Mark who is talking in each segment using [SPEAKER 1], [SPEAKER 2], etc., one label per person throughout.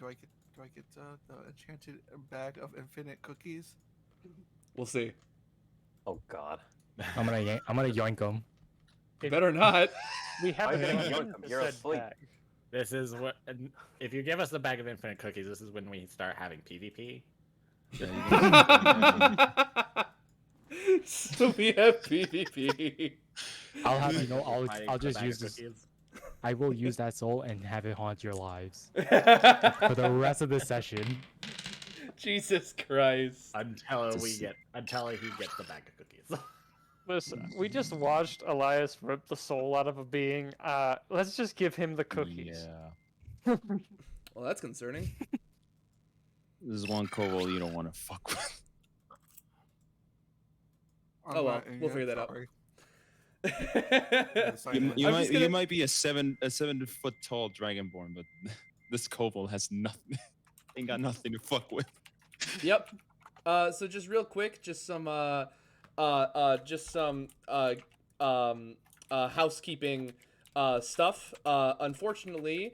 [SPEAKER 1] Do I get the enchanted bag of infinite cookies?
[SPEAKER 2] We'll see.
[SPEAKER 3] Oh God.
[SPEAKER 4] I'm gonna yoink them.
[SPEAKER 2] Better not.
[SPEAKER 5] We have
[SPEAKER 3] Why
[SPEAKER 5] a
[SPEAKER 3] are you gonna
[SPEAKER 5] name
[SPEAKER 3] yoink 'em?
[SPEAKER 5] for
[SPEAKER 3] You're
[SPEAKER 5] said
[SPEAKER 3] asleep.
[SPEAKER 5] bag.
[SPEAKER 6] This is what. If you give us the bag of infinite cookies, this is when we start having PvP.
[SPEAKER 2] So we have PvP.
[SPEAKER 4] I'll have
[SPEAKER 6] Fighting
[SPEAKER 4] I'll
[SPEAKER 6] for the
[SPEAKER 4] just
[SPEAKER 6] bag
[SPEAKER 4] use
[SPEAKER 6] of
[SPEAKER 4] this.
[SPEAKER 6] cookies.
[SPEAKER 4] I will use that soul and have it haunt your lives for the rest of the session.
[SPEAKER 2] Jesus Christ.
[SPEAKER 6] Until he gets the bag of cookies.
[SPEAKER 5] Listen, we just watched Elias rip the soul out of a being. Let's just give him the cookies.
[SPEAKER 7] Yeah.
[SPEAKER 2] Well, that's concerning.
[SPEAKER 7] This is one kobold you don't want to fuck with.
[SPEAKER 2] Oh well, we'll figure that out.
[SPEAKER 7] You might be a 7-foot tall dragonborn, but this kobold has nothing. Ain't got nothing to fuck with.
[SPEAKER 2] Yep. So just real quick, just some housekeeping stuff. Unfortunately,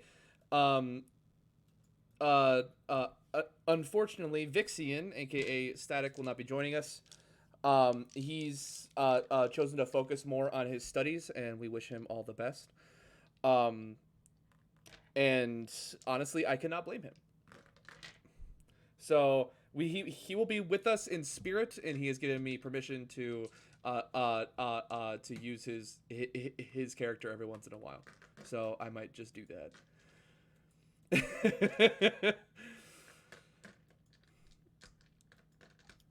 [SPEAKER 2] Vixian, aka Static, will not be joining us. He's chosen to focus more on his studies, and we wish him all the best. And honestly, I cannot blame him. So he will be with us in spirit, and he has given me permission to use his character every once in a while. So I might just do that.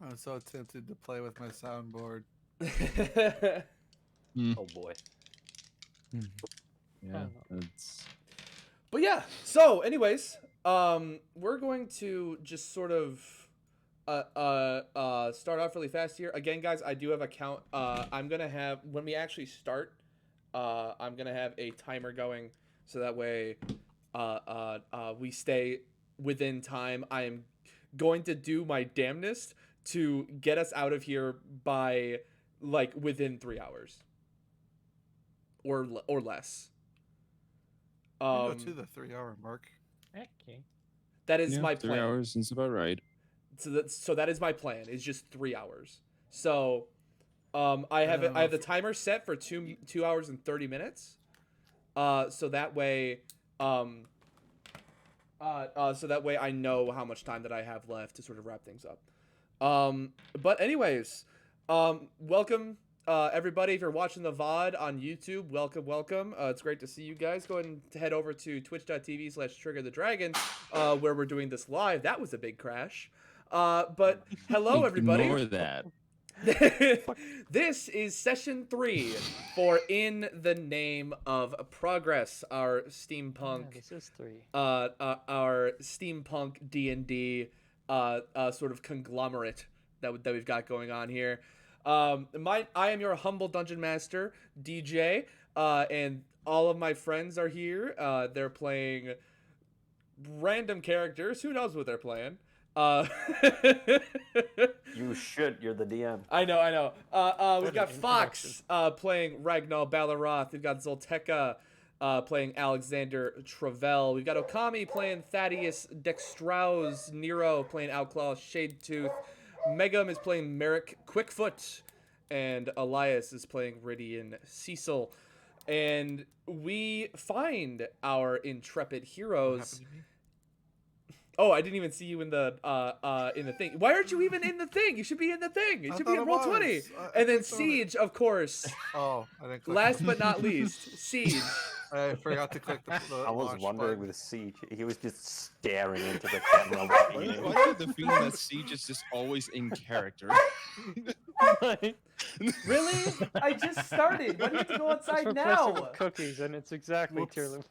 [SPEAKER 1] I'm so tempted to play with my soundboard.
[SPEAKER 3] Oh boy.
[SPEAKER 7] Yeah, that's...
[SPEAKER 2] But yeah, so anyways, we're going to just sort of start off really fast here. Again, guys, I do have a count. I'm gonna have, when we actually start, I'm gonna have a timer going, so that way we stay within time. I am going to do my damnedest to get us out of here by like within 3 hours or less.
[SPEAKER 1] Go to the 3-hour mark.
[SPEAKER 5] Okay.
[SPEAKER 2] That is my plan.
[SPEAKER 7] 3 hours is about right.
[SPEAKER 2] So that is my plan. Is just 3 hours. So, I have the timer set for 2 hours and 30 minutes. So that way, I know how much time that I have left to sort of wrap things up. But anyways, welcome. Everybody, if you're watching the VOD on YouTube, welcome. It's great to see you guys. Go ahead and head over to twitch.tv/triggerthedragon, where we're doing this live. That was a big crash. But hello, everybody.
[SPEAKER 7] Ignore that.
[SPEAKER 2] This is session 3 for In the Name of Progress, our steampunk.
[SPEAKER 5] Yeah, this is 3.
[SPEAKER 2] Our steampunk D&D sort of conglomerate that we've got going on here. I am your humble dungeon master, DJ, and all of my friends are here. They're playing random characters. Who knows what they're playing?
[SPEAKER 3] You should. You're the DM.
[SPEAKER 2] I know. We've got Fox playing Ragnar Balaroth. We've got Zolteka playing Alexander Travell. We've got Okami playing Thaddeus Dextrowse. Nero playing Outclaw Shadetooth. Megum is playing Merrick Quickfoot, and Elias is playing Rydian Cecil. And we find our intrepid heroes. Oh, I didn't even see you in the thing. Why aren't you even in the thing? You should be in the thing. It should be in Roll20. And then Siege, of course.
[SPEAKER 1] Oh, I didn't click.
[SPEAKER 2] Last but not least, Siege.
[SPEAKER 1] I forgot to click the
[SPEAKER 3] I was
[SPEAKER 1] launch
[SPEAKER 3] wondering
[SPEAKER 1] button.
[SPEAKER 3] with Siege. He was just staring into the camera.
[SPEAKER 7] Why do I get the feeling that Siege is just always in character?
[SPEAKER 2] Really? I just started. Why do you have to go outside
[SPEAKER 5] Replace it
[SPEAKER 2] now?
[SPEAKER 5] with cookies, and it's exactly
[SPEAKER 1] Whoops.
[SPEAKER 5] Tierloo.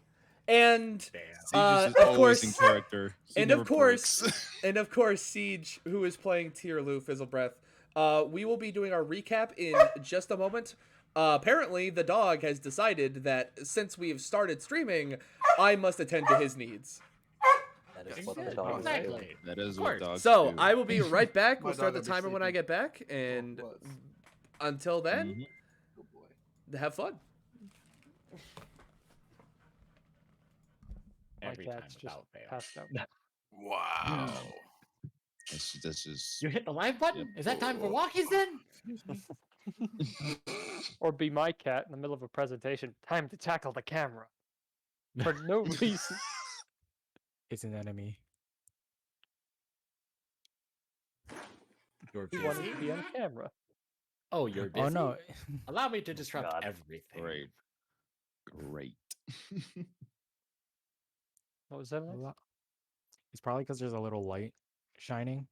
[SPEAKER 2] And
[SPEAKER 7] Siege is
[SPEAKER 2] of
[SPEAKER 7] always
[SPEAKER 2] course,
[SPEAKER 7] in character. He
[SPEAKER 2] and
[SPEAKER 7] never
[SPEAKER 2] of course,
[SPEAKER 7] breaks.
[SPEAKER 2] and of course, Siege, who is playing Tierloo Fizzlebreath. We will be doing our recap in just a moment. Apparently, the dog has decided that since we have started streaming, I must attend to his needs.
[SPEAKER 3] That is what the dog is doing.
[SPEAKER 6] Exactly.
[SPEAKER 7] That is
[SPEAKER 6] Of
[SPEAKER 7] what
[SPEAKER 6] course.
[SPEAKER 7] dogs
[SPEAKER 2] So
[SPEAKER 7] do.
[SPEAKER 2] I will be right back.
[SPEAKER 1] My
[SPEAKER 2] We'll start
[SPEAKER 1] dog
[SPEAKER 2] the
[SPEAKER 1] will be
[SPEAKER 2] timer when I
[SPEAKER 1] sleeping.
[SPEAKER 2] get back, and
[SPEAKER 1] Oh, it was.
[SPEAKER 2] until then,
[SPEAKER 7] Mhm.
[SPEAKER 1] Oh boy.
[SPEAKER 2] have fun.
[SPEAKER 5] My
[SPEAKER 6] Every time
[SPEAKER 5] cat's just
[SPEAKER 6] without fail.
[SPEAKER 5] passed out.
[SPEAKER 1] Wow.
[SPEAKER 7] This is.
[SPEAKER 6] You hit the live button?
[SPEAKER 7] Yep.
[SPEAKER 6] Is that time for walkies then?
[SPEAKER 1] Excuse me.
[SPEAKER 5] Or be my cat in the middle of a presentation. Time to tackle the camera. For no reason.
[SPEAKER 4] It's an enemy.
[SPEAKER 6] You're
[SPEAKER 5] He wanted
[SPEAKER 6] busy?
[SPEAKER 5] to be on camera.
[SPEAKER 6] Oh, you're busy?
[SPEAKER 4] Oh no.
[SPEAKER 6] Allow me to disrupt
[SPEAKER 3] God.
[SPEAKER 6] everything.
[SPEAKER 7] Great.
[SPEAKER 5] What was that?
[SPEAKER 4] A
[SPEAKER 5] Alex?
[SPEAKER 4] lot- It's probably because there's a little light shining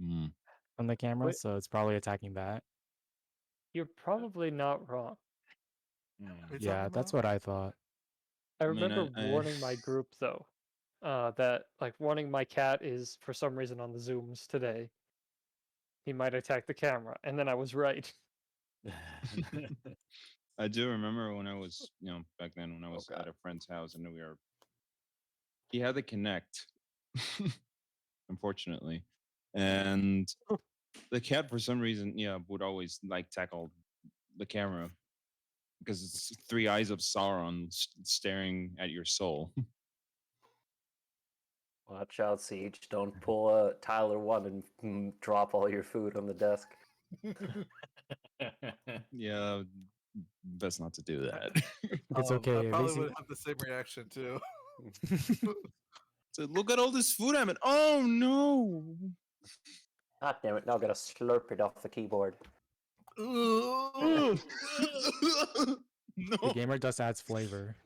[SPEAKER 7] Hmm.
[SPEAKER 4] from the camera,
[SPEAKER 5] Wait.
[SPEAKER 4] so it's probably attacking that.
[SPEAKER 5] You're probably not wrong.
[SPEAKER 6] Hmm.
[SPEAKER 1] What are you
[SPEAKER 4] Yeah,
[SPEAKER 1] talking
[SPEAKER 4] that's
[SPEAKER 1] about?
[SPEAKER 4] what I thought.
[SPEAKER 5] I
[SPEAKER 7] mean,
[SPEAKER 5] remember
[SPEAKER 7] I-
[SPEAKER 5] warning my group though, that like warning my cat is for some reason on the zooms today. He might attack the camera, and then I was right.
[SPEAKER 7] I do remember when I was, back then when I was
[SPEAKER 5] God.
[SPEAKER 7] at a friend's house and he had the Connect, unfortunately, and the cat for some reason, would always like tackle the camera because it's three eyes of Sauron staring at your soul.
[SPEAKER 3] Watch out, Siege. Don't pull a Tyler 1 and drop all your food on the desk.
[SPEAKER 7] Yeah, best not to do that.
[SPEAKER 4] It's okay.
[SPEAKER 1] I
[SPEAKER 4] at
[SPEAKER 1] probably
[SPEAKER 4] least
[SPEAKER 1] would have the same reaction too.
[SPEAKER 7] So look at all this food I'm in. Oh no!
[SPEAKER 3] God damn it! Now I gotta slurp it off the keyboard.
[SPEAKER 1] Ooh.
[SPEAKER 4] the
[SPEAKER 7] No,
[SPEAKER 4] gamer dust adds flavor.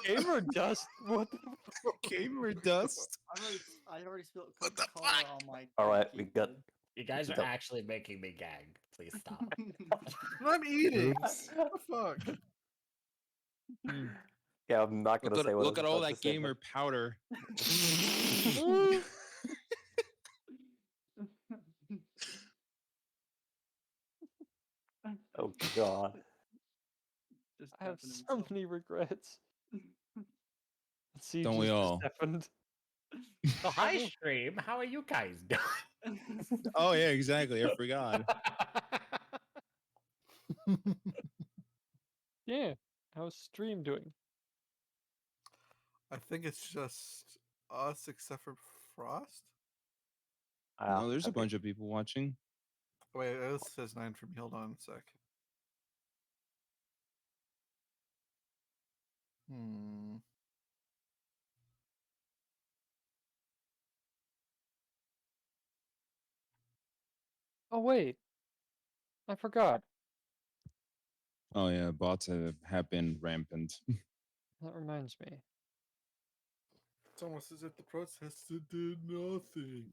[SPEAKER 5] Gamer dust. What?
[SPEAKER 7] gamer dust.
[SPEAKER 8] I already spilled
[SPEAKER 7] What the
[SPEAKER 8] Coca-Cola
[SPEAKER 7] fuck?
[SPEAKER 8] on my.
[SPEAKER 3] All right, we got.
[SPEAKER 6] You guys are
[SPEAKER 3] Don't-
[SPEAKER 6] actually making me gag. Please stop.
[SPEAKER 1] I'm eating.
[SPEAKER 4] Oops.
[SPEAKER 1] What the fuck?
[SPEAKER 3] Yeah, I'm not gonna say what.
[SPEAKER 7] Look
[SPEAKER 3] I
[SPEAKER 7] at
[SPEAKER 3] was
[SPEAKER 7] all
[SPEAKER 3] about
[SPEAKER 7] that
[SPEAKER 3] to say,
[SPEAKER 7] gamer powder.
[SPEAKER 3] but- Oh god.
[SPEAKER 8] Just
[SPEAKER 5] I have
[SPEAKER 8] tapping
[SPEAKER 5] so
[SPEAKER 8] himself.
[SPEAKER 5] many regrets. See,
[SPEAKER 7] Don't we all?
[SPEAKER 5] Happened.
[SPEAKER 6] So hi stream, how are you guys doing?
[SPEAKER 7] Oh yeah, exactly. I forgot.
[SPEAKER 5] Yeah. How's stream doing?
[SPEAKER 1] I think it's just us except for Frost.
[SPEAKER 7] No, there's a
[SPEAKER 3] okay.
[SPEAKER 7] bunch of people watching.
[SPEAKER 1] Wait, this says 9 for me. Hold on a sec. Hmm.
[SPEAKER 5] Oh wait, I forgot.
[SPEAKER 7] Oh yeah, bots have been rampant.
[SPEAKER 5] That reminds me.
[SPEAKER 1] It's almost as if the protester did nothing.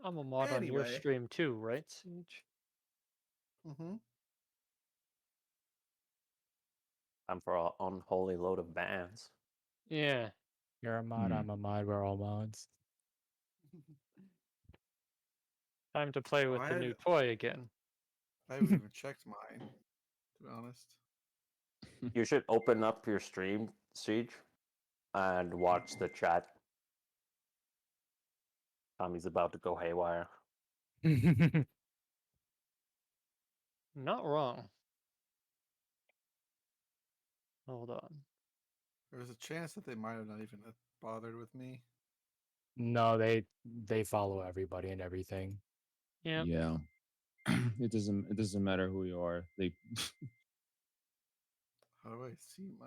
[SPEAKER 5] I'm a mod on your
[SPEAKER 1] Anyway.
[SPEAKER 5] stream too, right, Siege?
[SPEAKER 1] Mm-hmm.
[SPEAKER 3] I'm for an unholy load of bans.
[SPEAKER 5] Yeah.
[SPEAKER 4] You're a mod,
[SPEAKER 7] Hmm.
[SPEAKER 4] I'm a mod, we're all mods.
[SPEAKER 5] Time to play with the new toy again.
[SPEAKER 1] I haven't even checked mine, to be honest.
[SPEAKER 3] You should open up your stream, Siege, and watch the chat. Tommy's about to go haywire.
[SPEAKER 5] Not wrong. Hold on.
[SPEAKER 1] There's a chance that they might have not even bothered with me.
[SPEAKER 4] No, they follow everybody and everything.
[SPEAKER 5] Yeah.
[SPEAKER 7] Yeah. It doesn't matter who you are. They
[SPEAKER 1] How do I see my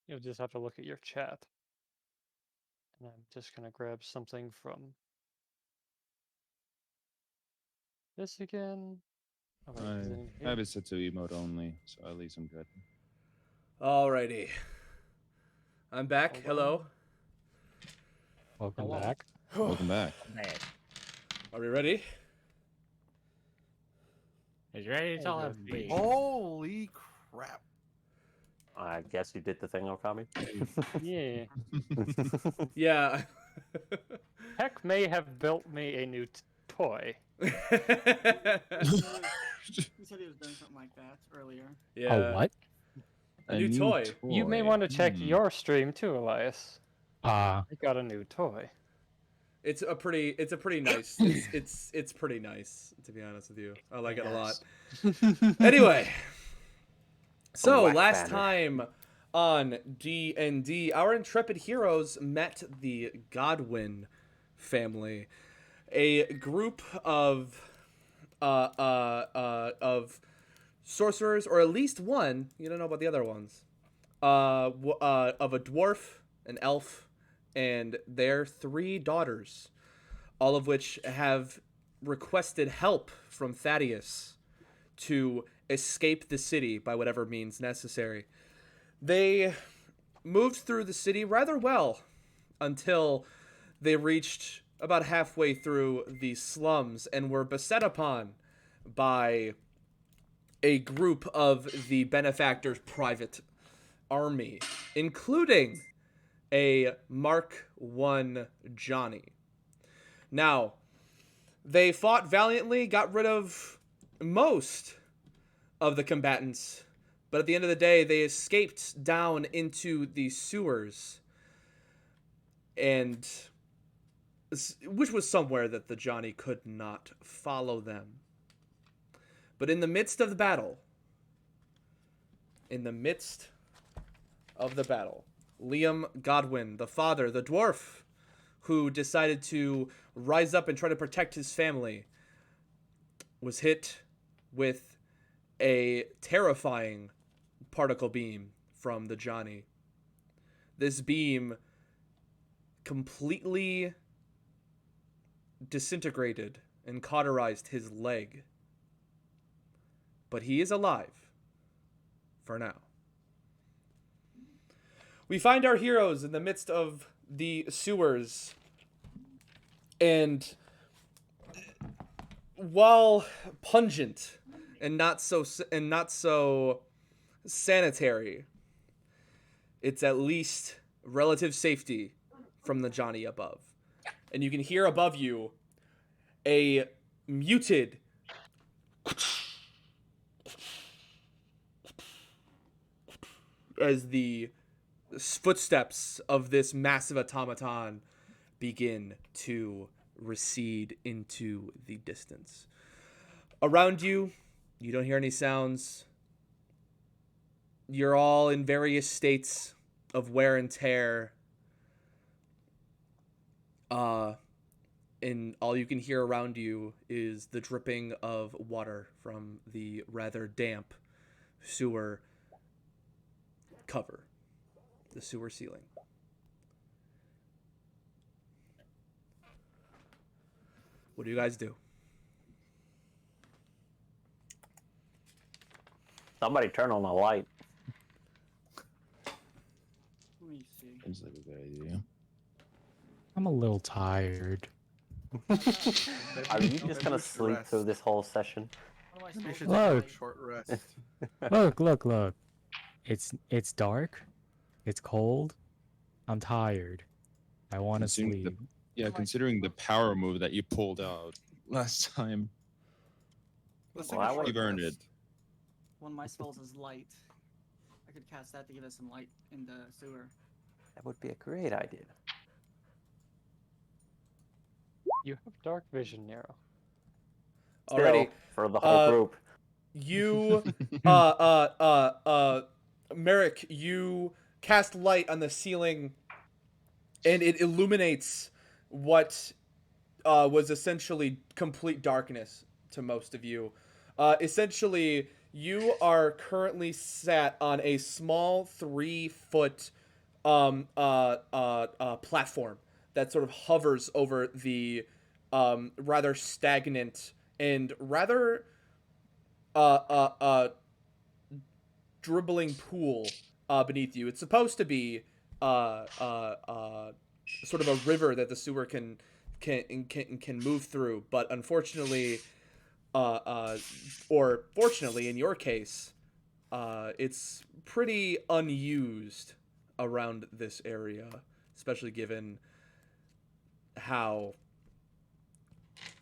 [SPEAKER 5] You'll just have to look at your chat. And I'm just gonna grab something from this again. Oh, wait, is it in
[SPEAKER 7] I have
[SPEAKER 5] here?
[SPEAKER 7] it set to emote only, so at least I'm good.
[SPEAKER 2] Alrighty. I'm back.
[SPEAKER 5] Hold
[SPEAKER 2] Hello.
[SPEAKER 4] Welcome
[SPEAKER 6] Hello.
[SPEAKER 4] back.
[SPEAKER 7] Welcome back.
[SPEAKER 6] Man,
[SPEAKER 2] Are we ready?
[SPEAKER 6] is you ready to tell
[SPEAKER 5] Oh,
[SPEAKER 6] us?
[SPEAKER 5] good.
[SPEAKER 1] Holy crap.
[SPEAKER 3] I guess you did the thing, Okami.
[SPEAKER 5] Yeah.
[SPEAKER 2] Yeah.
[SPEAKER 5] Heck may have built me a new toy.
[SPEAKER 8] He said he was doing something like that earlier.
[SPEAKER 2] yeah.
[SPEAKER 4] Oh, what?
[SPEAKER 2] A new toy.
[SPEAKER 5] You may want to check
[SPEAKER 7] Hmm.
[SPEAKER 5] your stream too, Elias. I got a new toy.
[SPEAKER 2] It's a pretty nice. It's pretty nice, to be honest with you. I like it a lot.
[SPEAKER 5] Yes.
[SPEAKER 2] Anyway, So
[SPEAKER 3] Whack
[SPEAKER 2] last
[SPEAKER 3] banner.
[SPEAKER 2] time on D&D, our intrepid heroes met the Godwin family, a group of sorcerers, or at least one. You don't know about the other ones. Of a dwarf, an elf, and their 3 daughters, all of which have requested help from Thaddeus to escape the city by whatever means necessary. They moved through the city rather well until they reached about halfway through the slums and were beset upon by a group of the Benefactor's private army, including a Mark I Johnny. Now, they fought valiantly, got rid of most of the combatants, but at the end of the day, they escaped down into the sewers, and which was somewhere that the Johnny could not follow them. But in the midst of the battle, Liam Godwin, the father, the dwarf, who decided to rise up and try to protect his family, was hit with a terrifying particle beam from the Johnny. This beam completely disintegrated and cauterized his leg. But he is alive. For now. We find our heroes in the midst of the sewers. And while pungent and not so sanitary, it's at least relative safety from the Johnny above. And you can hear above you a muted as the footsteps of this massive automaton begin to recede into the distance. Around you, you don't hear any sounds. You're all in various states of wear and tear. And all you can hear around you is the dripping of water from the rather damp sewer cover, the sewer ceiling. What do you guys do?
[SPEAKER 3] Somebody turn on the light.
[SPEAKER 8] Let me see.
[SPEAKER 7] Seems like a good idea.
[SPEAKER 4] I'm a little tired.
[SPEAKER 3] Are you just gonna sleep through this whole session?
[SPEAKER 8] What am I
[SPEAKER 1] Maybe you
[SPEAKER 8] supposed
[SPEAKER 1] should
[SPEAKER 8] to
[SPEAKER 1] take a
[SPEAKER 4] Look.
[SPEAKER 1] short rest.
[SPEAKER 4] Look. It's dark. It's cold. I'm tired. I want to
[SPEAKER 7] Considering the-
[SPEAKER 4] sleep.
[SPEAKER 7] Yeah, considering the power move that you pulled out last time.
[SPEAKER 1] Let's
[SPEAKER 3] Well,
[SPEAKER 1] take a
[SPEAKER 3] I
[SPEAKER 1] short
[SPEAKER 7] You've earned
[SPEAKER 1] rest.
[SPEAKER 7] it.
[SPEAKER 8] One of my spells is light. I could cast that to give us some light in the sewer.
[SPEAKER 3] That would be a great idea.
[SPEAKER 5] You have dark vision, Nero.
[SPEAKER 3] Still,
[SPEAKER 2] Alrighty.
[SPEAKER 3] for the whole group.
[SPEAKER 2] You, Merrick, you cast light on the ceiling, and it illuminates what was essentially complete darkness to most of you. Essentially, you are currently sat on a small 3-foot platform that sort of hovers over the rather stagnant and rather dribbling pool beneath you. It's supposed to be sort of a river that the sewer can move through, but unfortunately, or fortunately in your case, it's pretty unused around this area, especially given how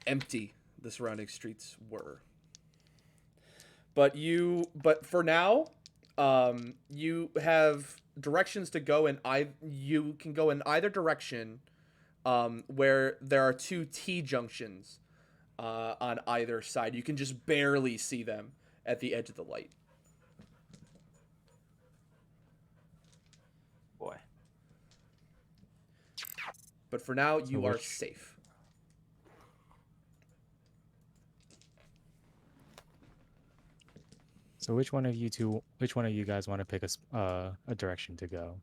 [SPEAKER 2] empty the surrounding streets were. But for now, you have directions to go in. You can go in either direction, where there are 2 T junctions on either side. You can just barely see them at the edge of the light. But for now,
[SPEAKER 4] So
[SPEAKER 2] you are
[SPEAKER 4] which-
[SPEAKER 2] safe.
[SPEAKER 4] So which one of you guys want to pick a direction to go?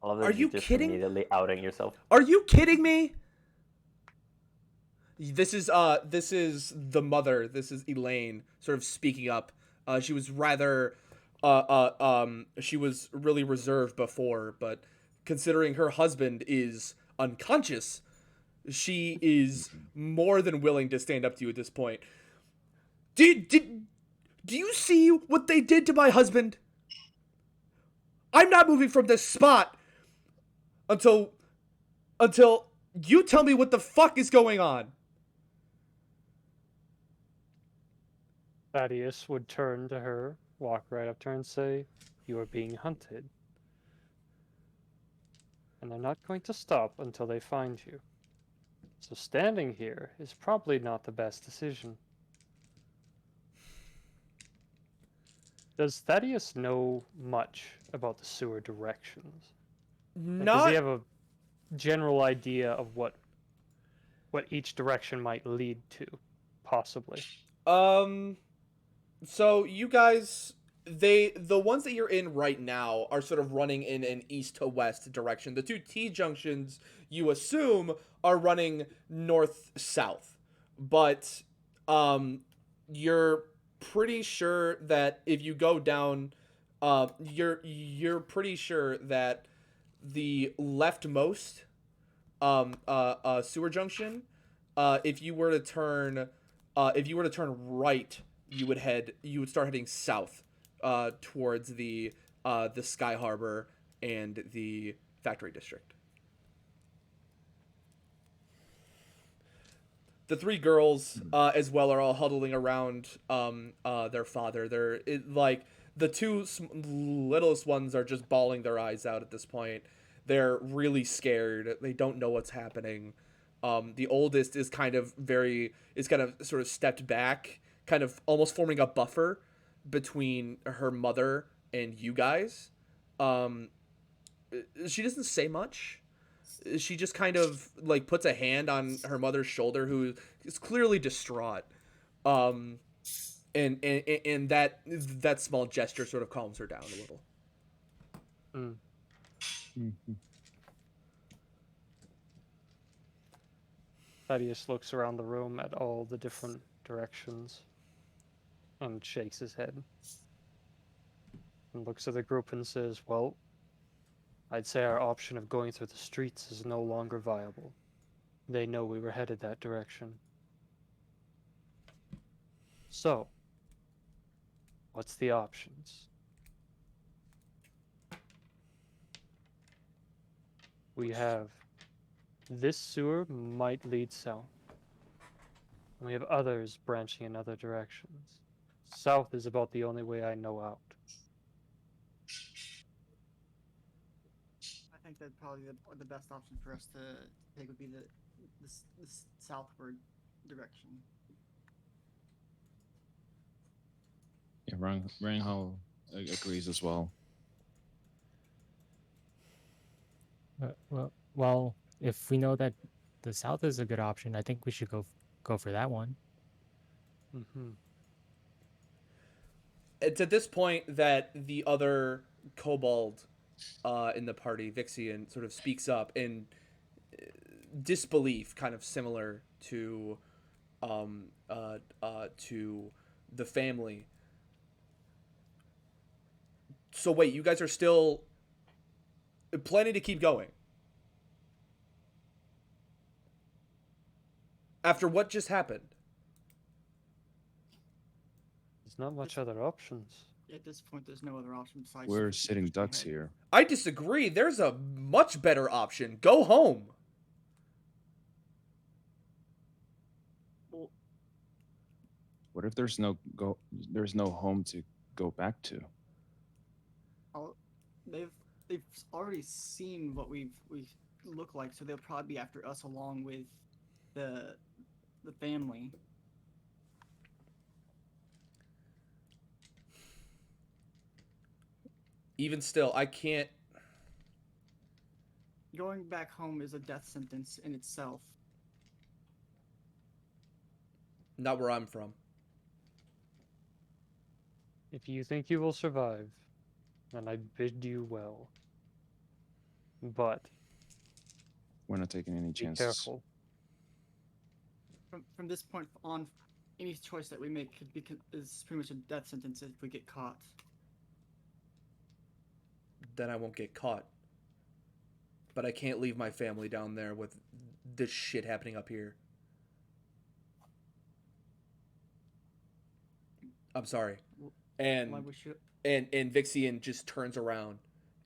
[SPEAKER 3] All of
[SPEAKER 2] Are
[SPEAKER 3] this
[SPEAKER 2] you
[SPEAKER 3] is just
[SPEAKER 2] kidding?
[SPEAKER 3] immediately outing yourself.
[SPEAKER 2] Are you kidding me? This is the mother. This is Elaine sort of speaking up. She was rather she was really reserved before, but considering her husband is unconscious, she is more than willing to stand up to you at this point. Do you see what they did to my husband? I'm not moving from this spot until you tell me what the fuck is going on.
[SPEAKER 5] Thaddeus would turn to her, walk right up to her, and say, "You are being hunted. And they're not going to stop until they find you. So standing here is probably not the best decision." Does Thaddeus know much about the sewer directions? Does he
[SPEAKER 2] Not
[SPEAKER 5] have a general idea of what each direction might lead to, possibly?
[SPEAKER 2] So you guys, the ones that you're in right now are sort of running in an east to west direction. The two T junctions you assume are running north south, but you're pretty sure that if you go down, you're pretty sure that the leftmost sewer junction, if you were to turn right, you would start heading south towards the Sky Harbor and the factory district. The three girls as well are all huddling around their father. Like the two littlest ones are just bawling their eyes out at this point. They're really scared. They don't know what's happening. The oldest is kind of sort of stepped back, kind of almost forming a buffer between her mother and you guys. She doesn't say much. She just kind of like puts a hand on her mother's shoulder, who is clearly distraught. And that small gesture sort of calms her down a little.
[SPEAKER 5] Mm.
[SPEAKER 7] Mhm.
[SPEAKER 5] Thaddeus looks around the room at all the different directions and shakes his head. And looks at the group and says, "Well, I'd say our option of going through the streets is no longer viable. They know we were headed that direction. So, what's the options?" We have this sewer might lead south. And we have others branching in other directions. South is about the only way I know out.
[SPEAKER 8] I think that probably the best option for us to take would be the southward direction.
[SPEAKER 7] Yeah, Ranghao agrees as well.
[SPEAKER 4] Well, if we know that the south is a good option, I think we should go for that one.
[SPEAKER 5] Mm-hmm.
[SPEAKER 2] It's at this point that the other kobold in the party, Vixian, sort of speaks up in disbelief, kind of similar to the family. So wait, you guys are still planning to keep going after what just happened?
[SPEAKER 5] There's not much other options.
[SPEAKER 8] At this point, there's no other option besides.
[SPEAKER 7] We're
[SPEAKER 8] just
[SPEAKER 7] sitting
[SPEAKER 8] pushing
[SPEAKER 7] ducks
[SPEAKER 8] ahead.
[SPEAKER 7] here.
[SPEAKER 2] I disagree. There's a much better option. Go home.
[SPEAKER 8] Well,
[SPEAKER 7] What if there's no home to go back to?
[SPEAKER 8] they've already seen what we look like, so they'll probably be after us along with the family.
[SPEAKER 2] Even still, I can't.
[SPEAKER 8] going back home is a death sentence in itself.
[SPEAKER 2] Not where I'm from.
[SPEAKER 5] If you think you will survive, then I bid you well. But
[SPEAKER 7] We're not taking any
[SPEAKER 5] be
[SPEAKER 7] chances.
[SPEAKER 5] careful.
[SPEAKER 8] From this point on, any choice that we make is pretty much a death sentence if we get caught.
[SPEAKER 2] Then I won't get caught. But I can't leave my family down there with this shit happening up here. I'm sorry. And
[SPEAKER 8] Why we should?
[SPEAKER 2] and Vixian just turns around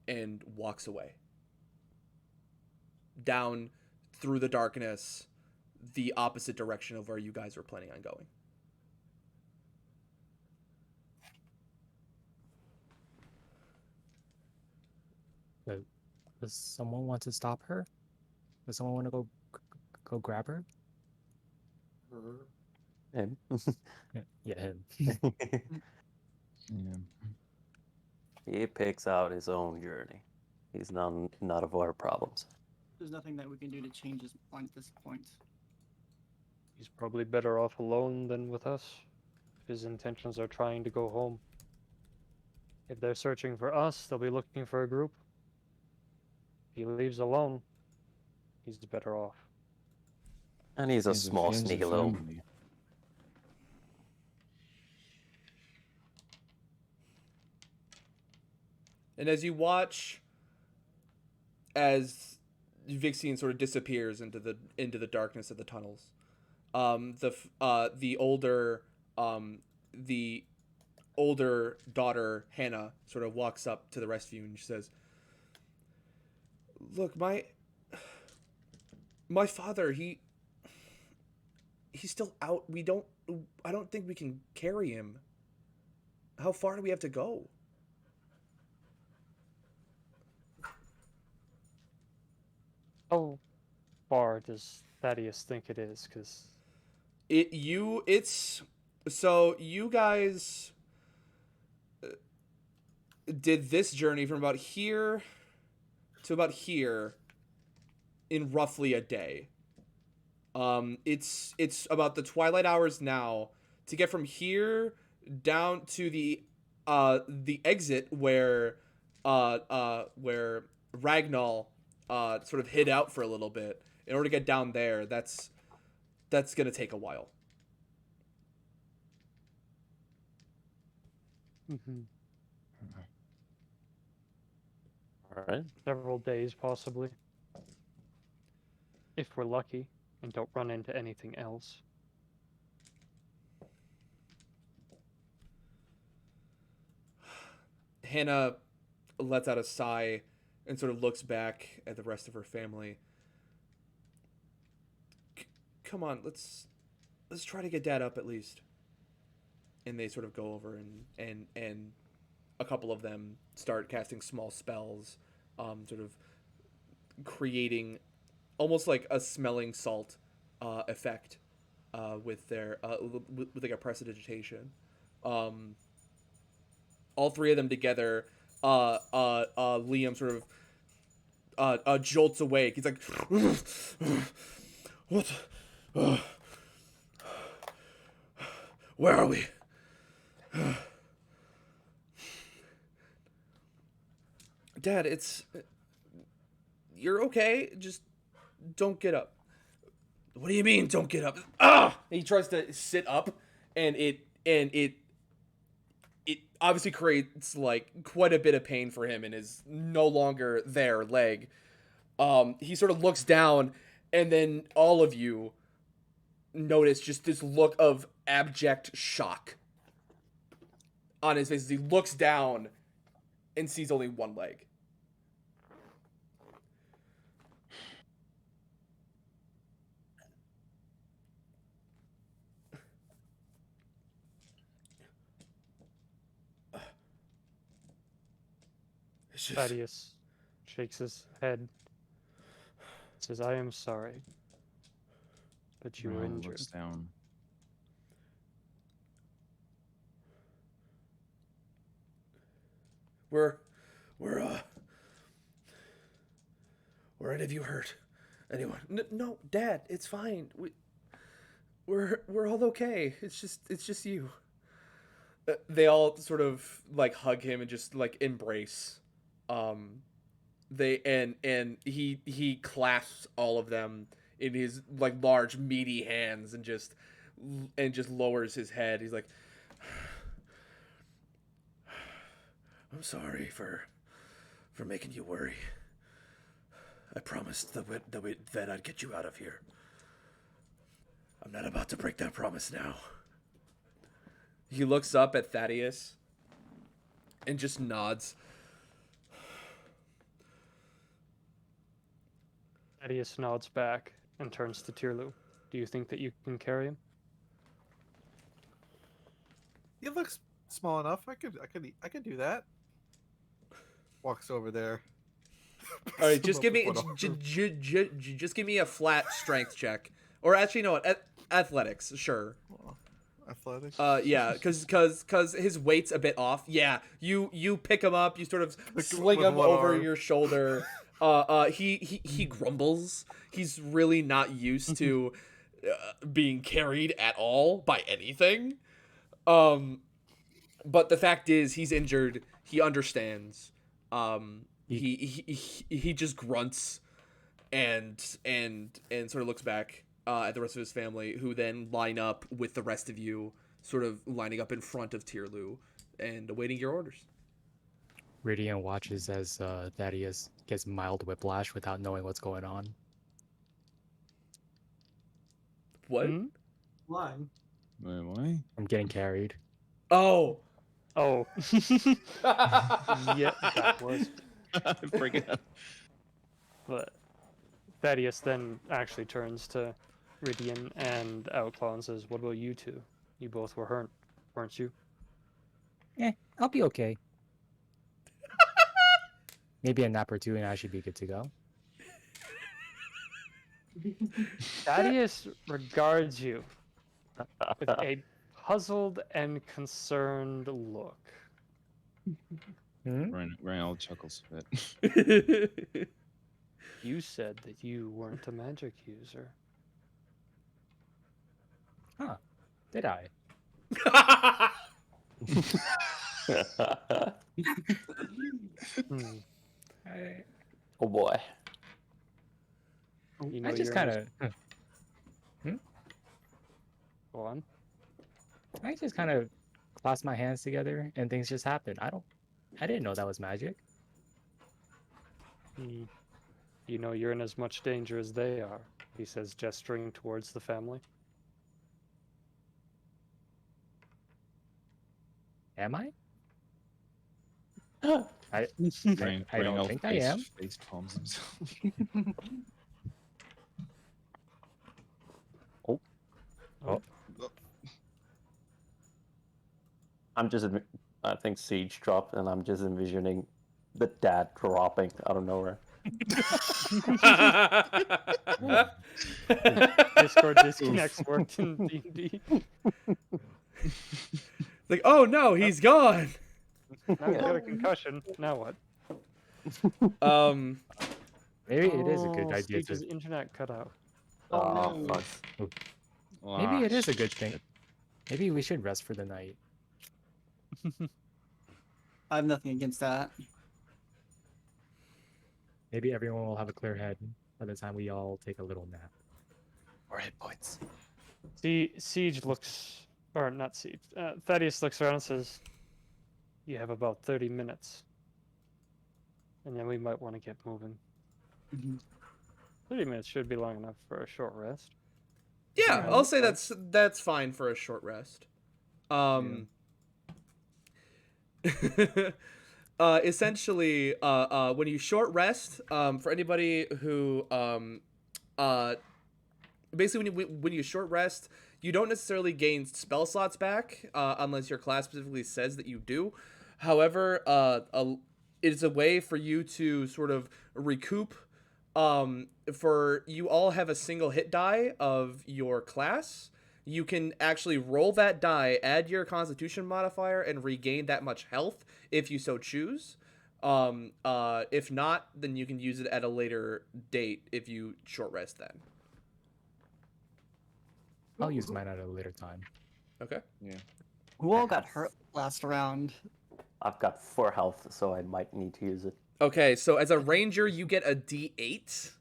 [SPEAKER 2] and walks away. Down through the darkness, the opposite direction of where you guys were planning on going.
[SPEAKER 4] Does someone want to stop her? Does someone want to go grab her?
[SPEAKER 3] Him.
[SPEAKER 4] Yeah, him.
[SPEAKER 7] Yeah.
[SPEAKER 3] He picks out his own journey. He's not of our problems.
[SPEAKER 8] There's nothing that we can do to change his mind at this point.
[SPEAKER 5] He's probably better off alone than with us. If his intentions are trying to go home. If they're searching for us, they'll be looking for a group. If he leaves alone, he's better off.
[SPEAKER 3] And he's a small
[SPEAKER 7] he has a
[SPEAKER 3] sneaky little.
[SPEAKER 7] family.
[SPEAKER 2] And as you watch, as Vixian sort of disappears into the darkness of the tunnels, the older daughter Hannah sort of walks up to the rest of you and she says, "Look, my father, he's still out. I don't think we can carry him. How far do we have to go?"
[SPEAKER 5] How far does Thaddeus think it is? Because
[SPEAKER 2] so you guys did this journey from about here to about here in roughly a day. It's about the twilight hours now to get from here down to the exit where Ragnall sort of hid out for a little bit. In order to get down there, that's gonna take a while.
[SPEAKER 3] All right.
[SPEAKER 5] several days, possibly. If we're lucky and don't run into anything else.
[SPEAKER 2] Hannah lets out a sigh and sort of looks back at the rest of her family. Come on, let's try to get Dad up at least. And they sort of go over and a couple of them start casting small spells, sort of creating almost like a smelling salt effect with their with like a prestidigitation. All three of them together, Liam sort of jolts awake. He's like, "What? Where are we?" Dad, you're okay. Just don't get up. What do you mean, don't get up? Ah! And he tries to sit up, and it obviously creates like quite a bit of pain for him in his no longer there leg. He sort of looks down, and then all of you notice just this look of abject shock on his face as he looks down and sees only one leg. It's just...
[SPEAKER 5] Thaddeus shakes his head. Says, I am sorry. But you were
[SPEAKER 7] Ron
[SPEAKER 5] injured.
[SPEAKER 7] looks down.
[SPEAKER 2] We're Were any of you hurt? Anyone? No, Dad, it's fine. We're all okay. It's just you. They all sort of like hug him and just like embrace. They and he clasps all of them in his like large meaty hands and just lowers his head. He's like, I'm sorry for making you worry. I promised that I'd get you out of here. I'm not about to break that promise now. He looks up at Thaddeus and just nods.
[SPEAKER 5] Thaddeus nods back and turns to Tyrlu. Do you think that you can carry him?
[SPEAKER 1] He looks small enough. I could do that. Walks over there.
[SPEAKER 2] All right, just give me just give me a flat strength check, or actually, no, athletics, sure.
[SPEAKER 1] Athletics.
[SPEAKER 2] Yeah, cause his weight's a bit off. Yeah, you pick him up, you sort of sling
[SPEAKER 1] with
[SPEAKER 2] him
[SPEAKER 1] one
[SPEAKER 2] over
[SPEAKER 1] arm.
[SPEAKER 2] your shoulder. He grumbles. He's really not used to being carried at all by anything. But the fact is, he's injured. He understands. He just grunts and sort of looks back at the rest of his family, who then line up with the rest of you, sort of lining up in front of Tyrlu and awaiting your orders.
[SPEAKER 4] Radiant watches as Thaddeus gets mild whiplash without knowing what's going on.
[SPEAKER 2] What?
[SPEAKER 5] Hmm?
[SPEAKER 8] Why?
[SPEAKER 7] Wait, why?
[SPEAKER 4] I'm getting carried.
[SPEAKER 2] Oh.
[SPEAKER 5] Oh. Yeah, that was.
[SPEAKER 7] I forget.
[SPEAKER 5] But Thaddeus then actually turns to Ridian and Outclaw and says, "What about you two? You both were hurt, weren't you?"
[SPEAKER 4] I'll be okay. Maybe a nap or two and I should be good to go.
[SPEAKER 5] Thaddeus regards you with a puzzled and concerned look.
[SPEAKER 4] Hmm?
[SPEAKER 7] Ryan all chuckles a bit.
[SPEAKER 5] You said that you weren't a magic user.
[SPEAKER 4] Did I?
[SPEAKER 5] Hmm.
[SPEAKER 3] Oh boy.
[SPEAKER 5] You know
[SPEAKER 4] I just
[SPEAKER 5] you're
[SPEAKER 4] kind
[SPEAKER 5] in
[SPEAKER 4] of...
[SPEAKER 5] his- Go on.
[SPEAKER 4] I just kind of clasped my hands together and things just happened. I didn't know that was magic.
[SPEAKER 5] Hmm. You know you're in as much danger as they are, he says, gesturing towards the family.
[SPEAKER 4] Am I?
[SPEAKER 7] Ryan
[SPEAKER 4] I don't
[SPEAKER 7] all
[SPEAKER 4] think I am.
[SPEAKER 7] face palms himself.
[SPEAKER 3] I'm just. I think Siege dropped, and I'm just envisioning the dad dropping out of nowhere.
[SPEAKER 5] Discord disconnects worked in D&D.
[SPEAKER 2] Like, oh no, he's gone.
[SPEAKER 5] Now he's got a concussion. Now what?
[SPEAKER 4] Maybe it is a good idea
[SPEAKER 5] Stage's
[SPEAKER 4] to...
[SPEAKER 5] internet cut out.
[SPEAKER 3] Oh,
[SPEAKER 8] no.
[SPEAKER 3] fuck.
[SPEAKER 4] Maybe it is a good thing. Maybe we should rest for the night.
[SPEAKER 8] I have nothing against that.
[SPEAKER 4] Maybe everyone will have a clear head by the time we all take a little nap. Or hit points.
[SPEAKER 5] Siege looks, or not Siege, Thaddeus looks around and says, "You have about 30 minutes. And then we might want to get moving."
[SPEAKER 8] Mhm.
[SPEAKER 5] 30 minutes should be long enough for a short rest.
[SPEAKER 2] Yeah,
[SPEAKER 5] Yeah.
[SPEAKER 2] I'll say that's fine for a short rest. Essentially, when you short rest, for anybody who, basically when you short rest, you don't necessarily gain spell slots back, unless your class specifically says that you do. However, it's a way for you to sort of recoup. For you all have a single hit die of your class. You can actually roll that die, add your Constitution modifier, and regain that much health if you so choose. If not, then you can use it at a later date if you short rest then.
[SPEAKER 4] I'll use mine at a later time.
[SPEAKER 2] Okay.
[SPEAKER 7] Yeah.
[SPEAKER 8] Who all got hurt last round?
[SPEAKER 3] I've got 4 health, so I might need to use it.
[SPEAKER 2] Okay, so as a ranger, you get a D8.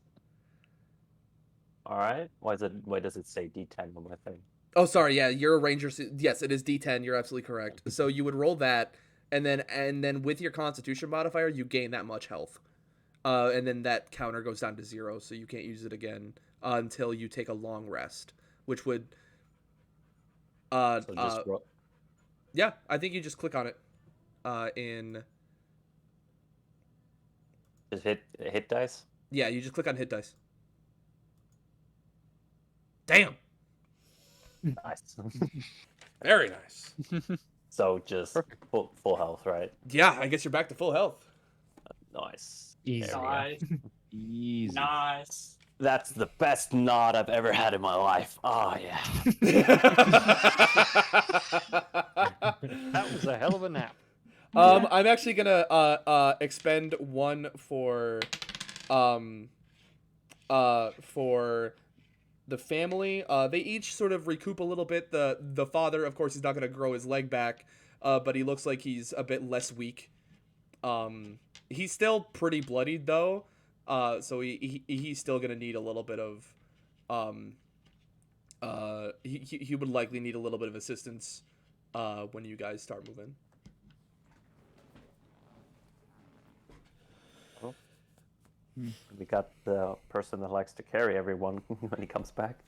[SPEAKER 3] All right. Why does it say D10 on my thing?
[SPEAKER 2] Oh, sorry. Yeah, you're a ranger. Yes, it is D10. You're absolutely correct. So you would roll that, and then with your Constitution modifier, you gain that much health, and then that counter goes down to 0, so you can't use it again until you take a long rest, which would.
[SPEAKER 3] So just
[SPEAKER 2] Yeah, I think you just click on it. In.
[SPEAKER 3] Just hit dice.
[SPEAKER 2] Yeah, you just click on hit dice. Damn.
[SPEAKER 3] Nice.
[SPEAKER 2] Very nice.
[SPEAKER 3] So just full health, right?
[SPEAKER 2] Yeah, I guess you're back to full health.
[SPEAKER 3] Nice.
[SPEAKER 4] Easy.
[SPEAKER 3] There we go.
[SPEAKER 9] Nice.
[SPEAKER 7] Easy.
[SPEAKER 9] Nice.
[SPEAKER 3] That's the best nod I've ever had in my life. Oh yeah.
[SPEAKER 5] That was a hell of a nap.
[SPEAKER 2] I'm actually gonna expend 1 for the family. They each sort of recoup a little bit. The father, of course, he's not gonna grow his leg back, but he looks like he's a bit less weak. He's still pretty bloodied though, so he's still gonna need a little bit of he would likely need a little bit of assistance when you guys start moving.
[SPEAKER 3] We got the person that likes to carry everyone when he comes back.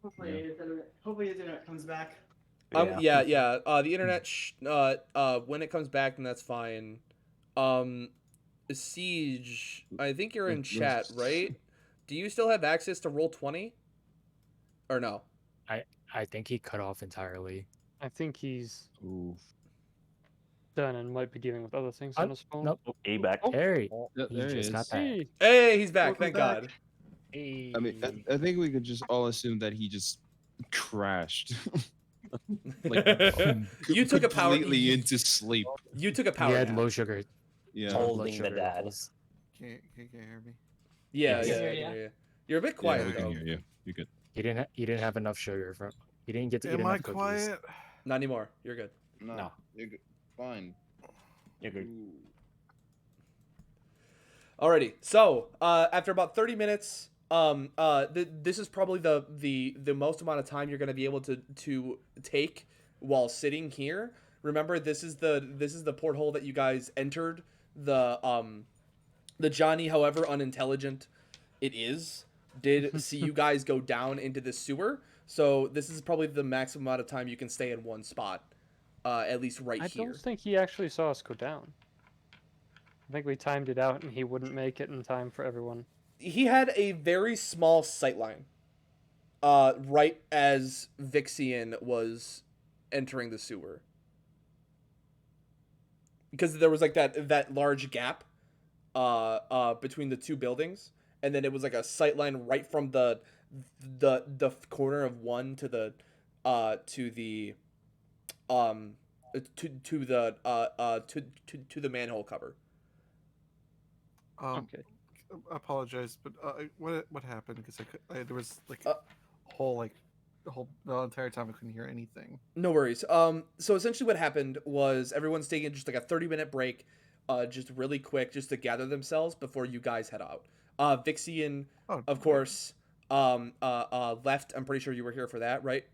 [SPEAKER 8] Hopefully, his internet comes back.
[SPEAKER 2] Yeah. The internet, when it comes back, then that's fine. Siege, I think you're in chat, right? Do you still have access to Roll20? Or no?
[SPEAKER 4] I think he cut off entirely.
[SPEAKER 5] I think he's
[SPEAKER 7] Ooh.
[SPEAKER 5] done and might be dealing with other things on his phone.
[SPEAKER 4] Nope.
[SPEAKER 3] A back.
[SPEAKER 4] Harry,
[SPEAKER 7] Yeah,
[SPEAKER 4] he
[SPEAKER 7] there he
[SPEAKER 4] just got
[SPEAKER 7] is.
[SPEAKER 4] back.
[SPEAKER 5] Hey,
[SPEAKER 2] Hey, he's back.
[SPEAKER 8] Welcome
[SPEAKER 2] Thank
[SPEAKER 8] back.
[SPEAKER 2] God.
[SPEAKER 7] I mean, I think we could just all assume that he just crashed.
[SPEAKER 2] You took a power.
[SPEAKER 7] completely into sleep.
[SPEAKER 2] You took a
[SPEAKER 4] He
[SPEAKER 2] power.
[SPEAKER 4] had
[SPEAKER 2] nap.
[SPEAKER 4] low sugar.
[SPEAKER 3] Holding
[SPEAKER 7] Yeah.
[SPEAKER 4] blood
[SPEAKER 3] the
[SPEAKER 4] sugar
[SPEAKER 3] dad.
[SPEAKER 4] levels.
[SPEAKER 1] Can't hear me.
[SPEAKER 2] Yeah,
[SPEAKER 4] Yes.
[SPEAKER 2] yeah,
[SPEAKER 8] Yeah,
[SPEAKER 2] I
[SPEAKER 8] yeah.
[SPEAKER 2] can hear you. You're a bit
[SPEAKER 7] Yeah,
[SPEAKER 2] quiet
[SPEAKER 7] we can
[SPEAKER 2] though.
[SPEAKER 7] hear you. You good?
[SPEAKER 4] He didn't have enough sugar from. He didn't get to eat
[SPEAKER 1] Am
[SPEAKER 4] enough
[SPEAKER 1] I
[SPEAKER 4] cookies.
[SPEAKER 1] quiet?
[SPEAKER 2] Not anymore. You're good.
[SPEAKER 6] No.
[SPEAKER 7] You're good. Fine.
[SPEAKER 6] You're good.
[SPEAKER 7] Ooh.
[SPEAKER 2] Alrighty. So, after about 30 minutes, this is probably the most amount of time you're going to be able to take while sitting here. Remember, this is the porthole that you guys entered. The Johnny, however unintelligent it is, did see you guys go down into the sewer. So this is probably the maximum amount of time you can stay in one spot, at least right
[SPEAKER 5] I
[SPEAKER 2] here.
[SPEAKER 5] don't think he actually saw us go down. I think we timed it out and he wouldn't make it in time for everyone.
[SPEAKER 2] He had a very small sightline, right as Vixian was entering the sewer, because there was like that large gap, between the two buildings, and then it was like a sightline right from the corner of one to the to the manhole cover.
[SPEAKER 5] Okay.
[SPEAKER 1] I apologize, but what happened? Because there was like the entire time I couldn't hear anything.
[SPEAKER 2] No worries. So essentially what happened was everyone's taking just like a 30-minute break, just really quick, just to gather themselves before you guys head out. Vixian, of course, left. I'm pretty sure you were here for that, right?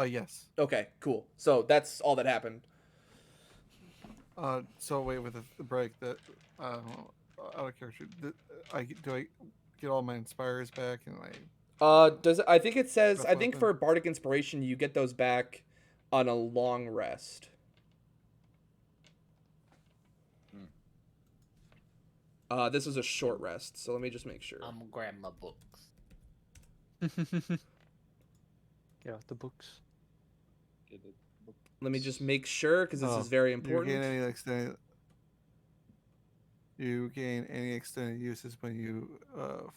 [SPEAKER 1] Yes.
[SPEAKER 2] Okay, cool. So that's all that happened.
[SPEAKER 1] So wait, with the break, that out of character, do I get all my inspires back and
[SPEAKER 2] I think it says,
[SPEAKER 1] Stuff
[SPEAKER 2] I think
[SPEAKER 1] weapon.
[SPEAKER 2] for Bardic Inspiration, you get those back on a long rest. This was a short rest, so let me just make sure.
[SPEAKER 6] I'm gonna grab my books.
[SPEAKER 5] Get out the books.
[SPEAKER 2] Let me just make sure, because this is very important.
[SPEAKER 1] You gain any extended uses when you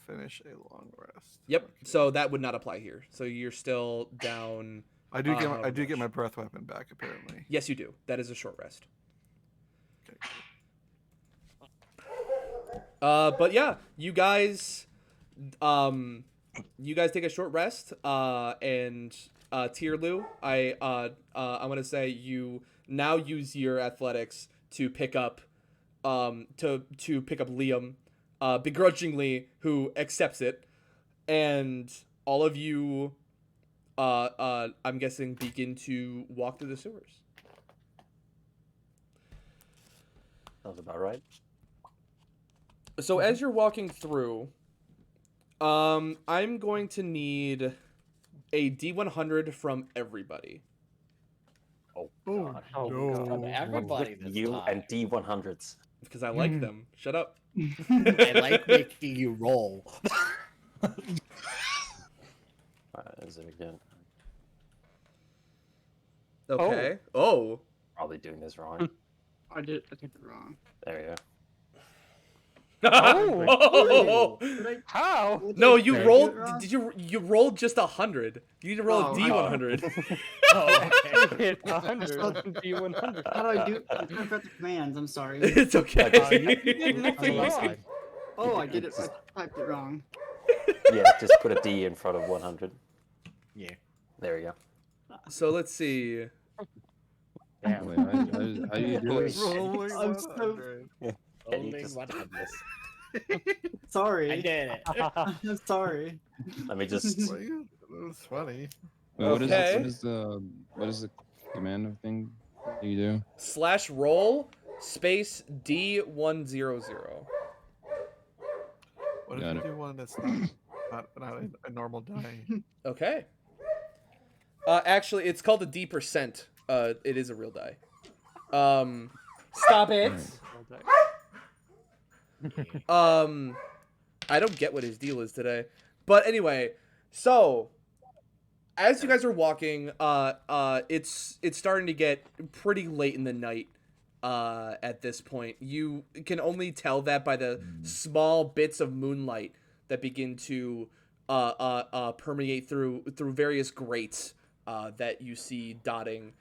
[SPEAKER 1] finish a long rest.
[SPEAKER 2] Yep.
[SPEAKER 1] Okay.
[SPEAKER 2] So that would not apply here. So you're still down
[SPEAKER 1] I do get
[SPEAKER 2] however
[SPEAKER 1] I do get my
[SPEAKER 2] much.
[SPEAKER 1] breath weapon back apparently.
[SPEAKER 2] Yes, you do. That is a short rest.
[SPEAKER 1] Okay.
[SPEAKER 2] But yeah, you guys take a short rest. And Tierlu, I want to say you now use your athletics to pick up to pick up Liam, begrudgingly, who accepts it, and all of you, I'm guessing, begin to walk through the sewers.
[SPEAKER 3] Sounds about right.
[SPEAKER 2] So as you're walking through, I'm going to need a D100 from everybody.
[SPEAKER 3] Oh,
[SPEAKER 1] Oh,
[SPEAKER 3] God.
[SPEAKER 5] Oh,
[SPEAKER 1] no.
[SPEAKER 6] From everybody
[SPEAKER 3] With
[SPEAKER 6] this
[SPEAKER 3] you
[SPEAKER 6] time.
[SPEAKER 3] and D100s.
[SPEAKER 2] Because I like them. Shut up.
[SPEAKER 6] I like making you roll.
[SPEAKER 3] Is it again?
[SPEAKER 2] Okay. Oh.
[SPEAKER 3] Probably doing this wrong.
[SPEAKER 8] I did it wrong.
[SPEAKER 3] There we go.
[SPEAKER 2] Oh.
[SPEAKER 8] Did I-
[SPEAKER 5] How?
[SPEAKER 8] what did
[SPEAKER 2] No,
[SPEAKER 8] I
[SPEAKER 2] you
[SPEAKER 8] do it
[SPEAKER 2] rolled.
[SPEAKER 8] wrong?
[SPEAKER 2] Did you rolled just 100? You need to roll
[SPEAKER 8] Oh,
[SPEAKER 2] a D100.
[SPEAKER 6] Oh, okay.
[SPEAKER 5] Hit 100 on D100.
[SPEAKER 8] How do I do? I forgot the commands. I'm sorry.
[SPEAKER 2] It's okay.
[SPEAKER 5] God.
[SPEAKER 8] Oh, I did it. I typed it wrong.
[SPEAKER 3] Yeah, just put a D in front of 100.
[SPEAKER 6] Yeah.
[SPEAKER 3] There we go.
[SPEAKER 2] So let's see.
[SPEAKER 4] Damn.
[SPEAKER 7] Wait, how do you do it?
[SPEAKER 1] Rolling
[SPEAKER 8] I'm so-
[SPEAKER 1] 100.
[SPEAKER 3] Can you
[SPEAKER 6] Rolling
[SPEAKER 3] just-
[SPEAKER 6] 100.
[SPEAKER 8] Sorry.
[SPEAKER 6] I did it.
[SPEAKER 8] I'm sorry.
[SPEAKER 3] Let me just.
[SPEAKER 1] Well, yeah, that was funny.
[SPEAKER 7] Wait, what is
[SPEAKER 2] Okay.
[SPEAKER 7] what is the command thing you do?
[SPEAKER 2] /roll space D100.
[SPEAKER 1] What
[SPEAKER 7] Got
[SPEAKER 1] if
[SPEAKER 7] it.
[SPEAKER 1] you do one that's not a normal die?
[SPEAKER 2] Okay. Actually, it's called a D%. It is a real die. Stop it. I don't get what his deal is today. But anyway, so as you guys are walking, it's starting to get pretty late in the night. At this point, you can only tell that by the small bits of moonlight that begin to permeate through various grates that you see dotting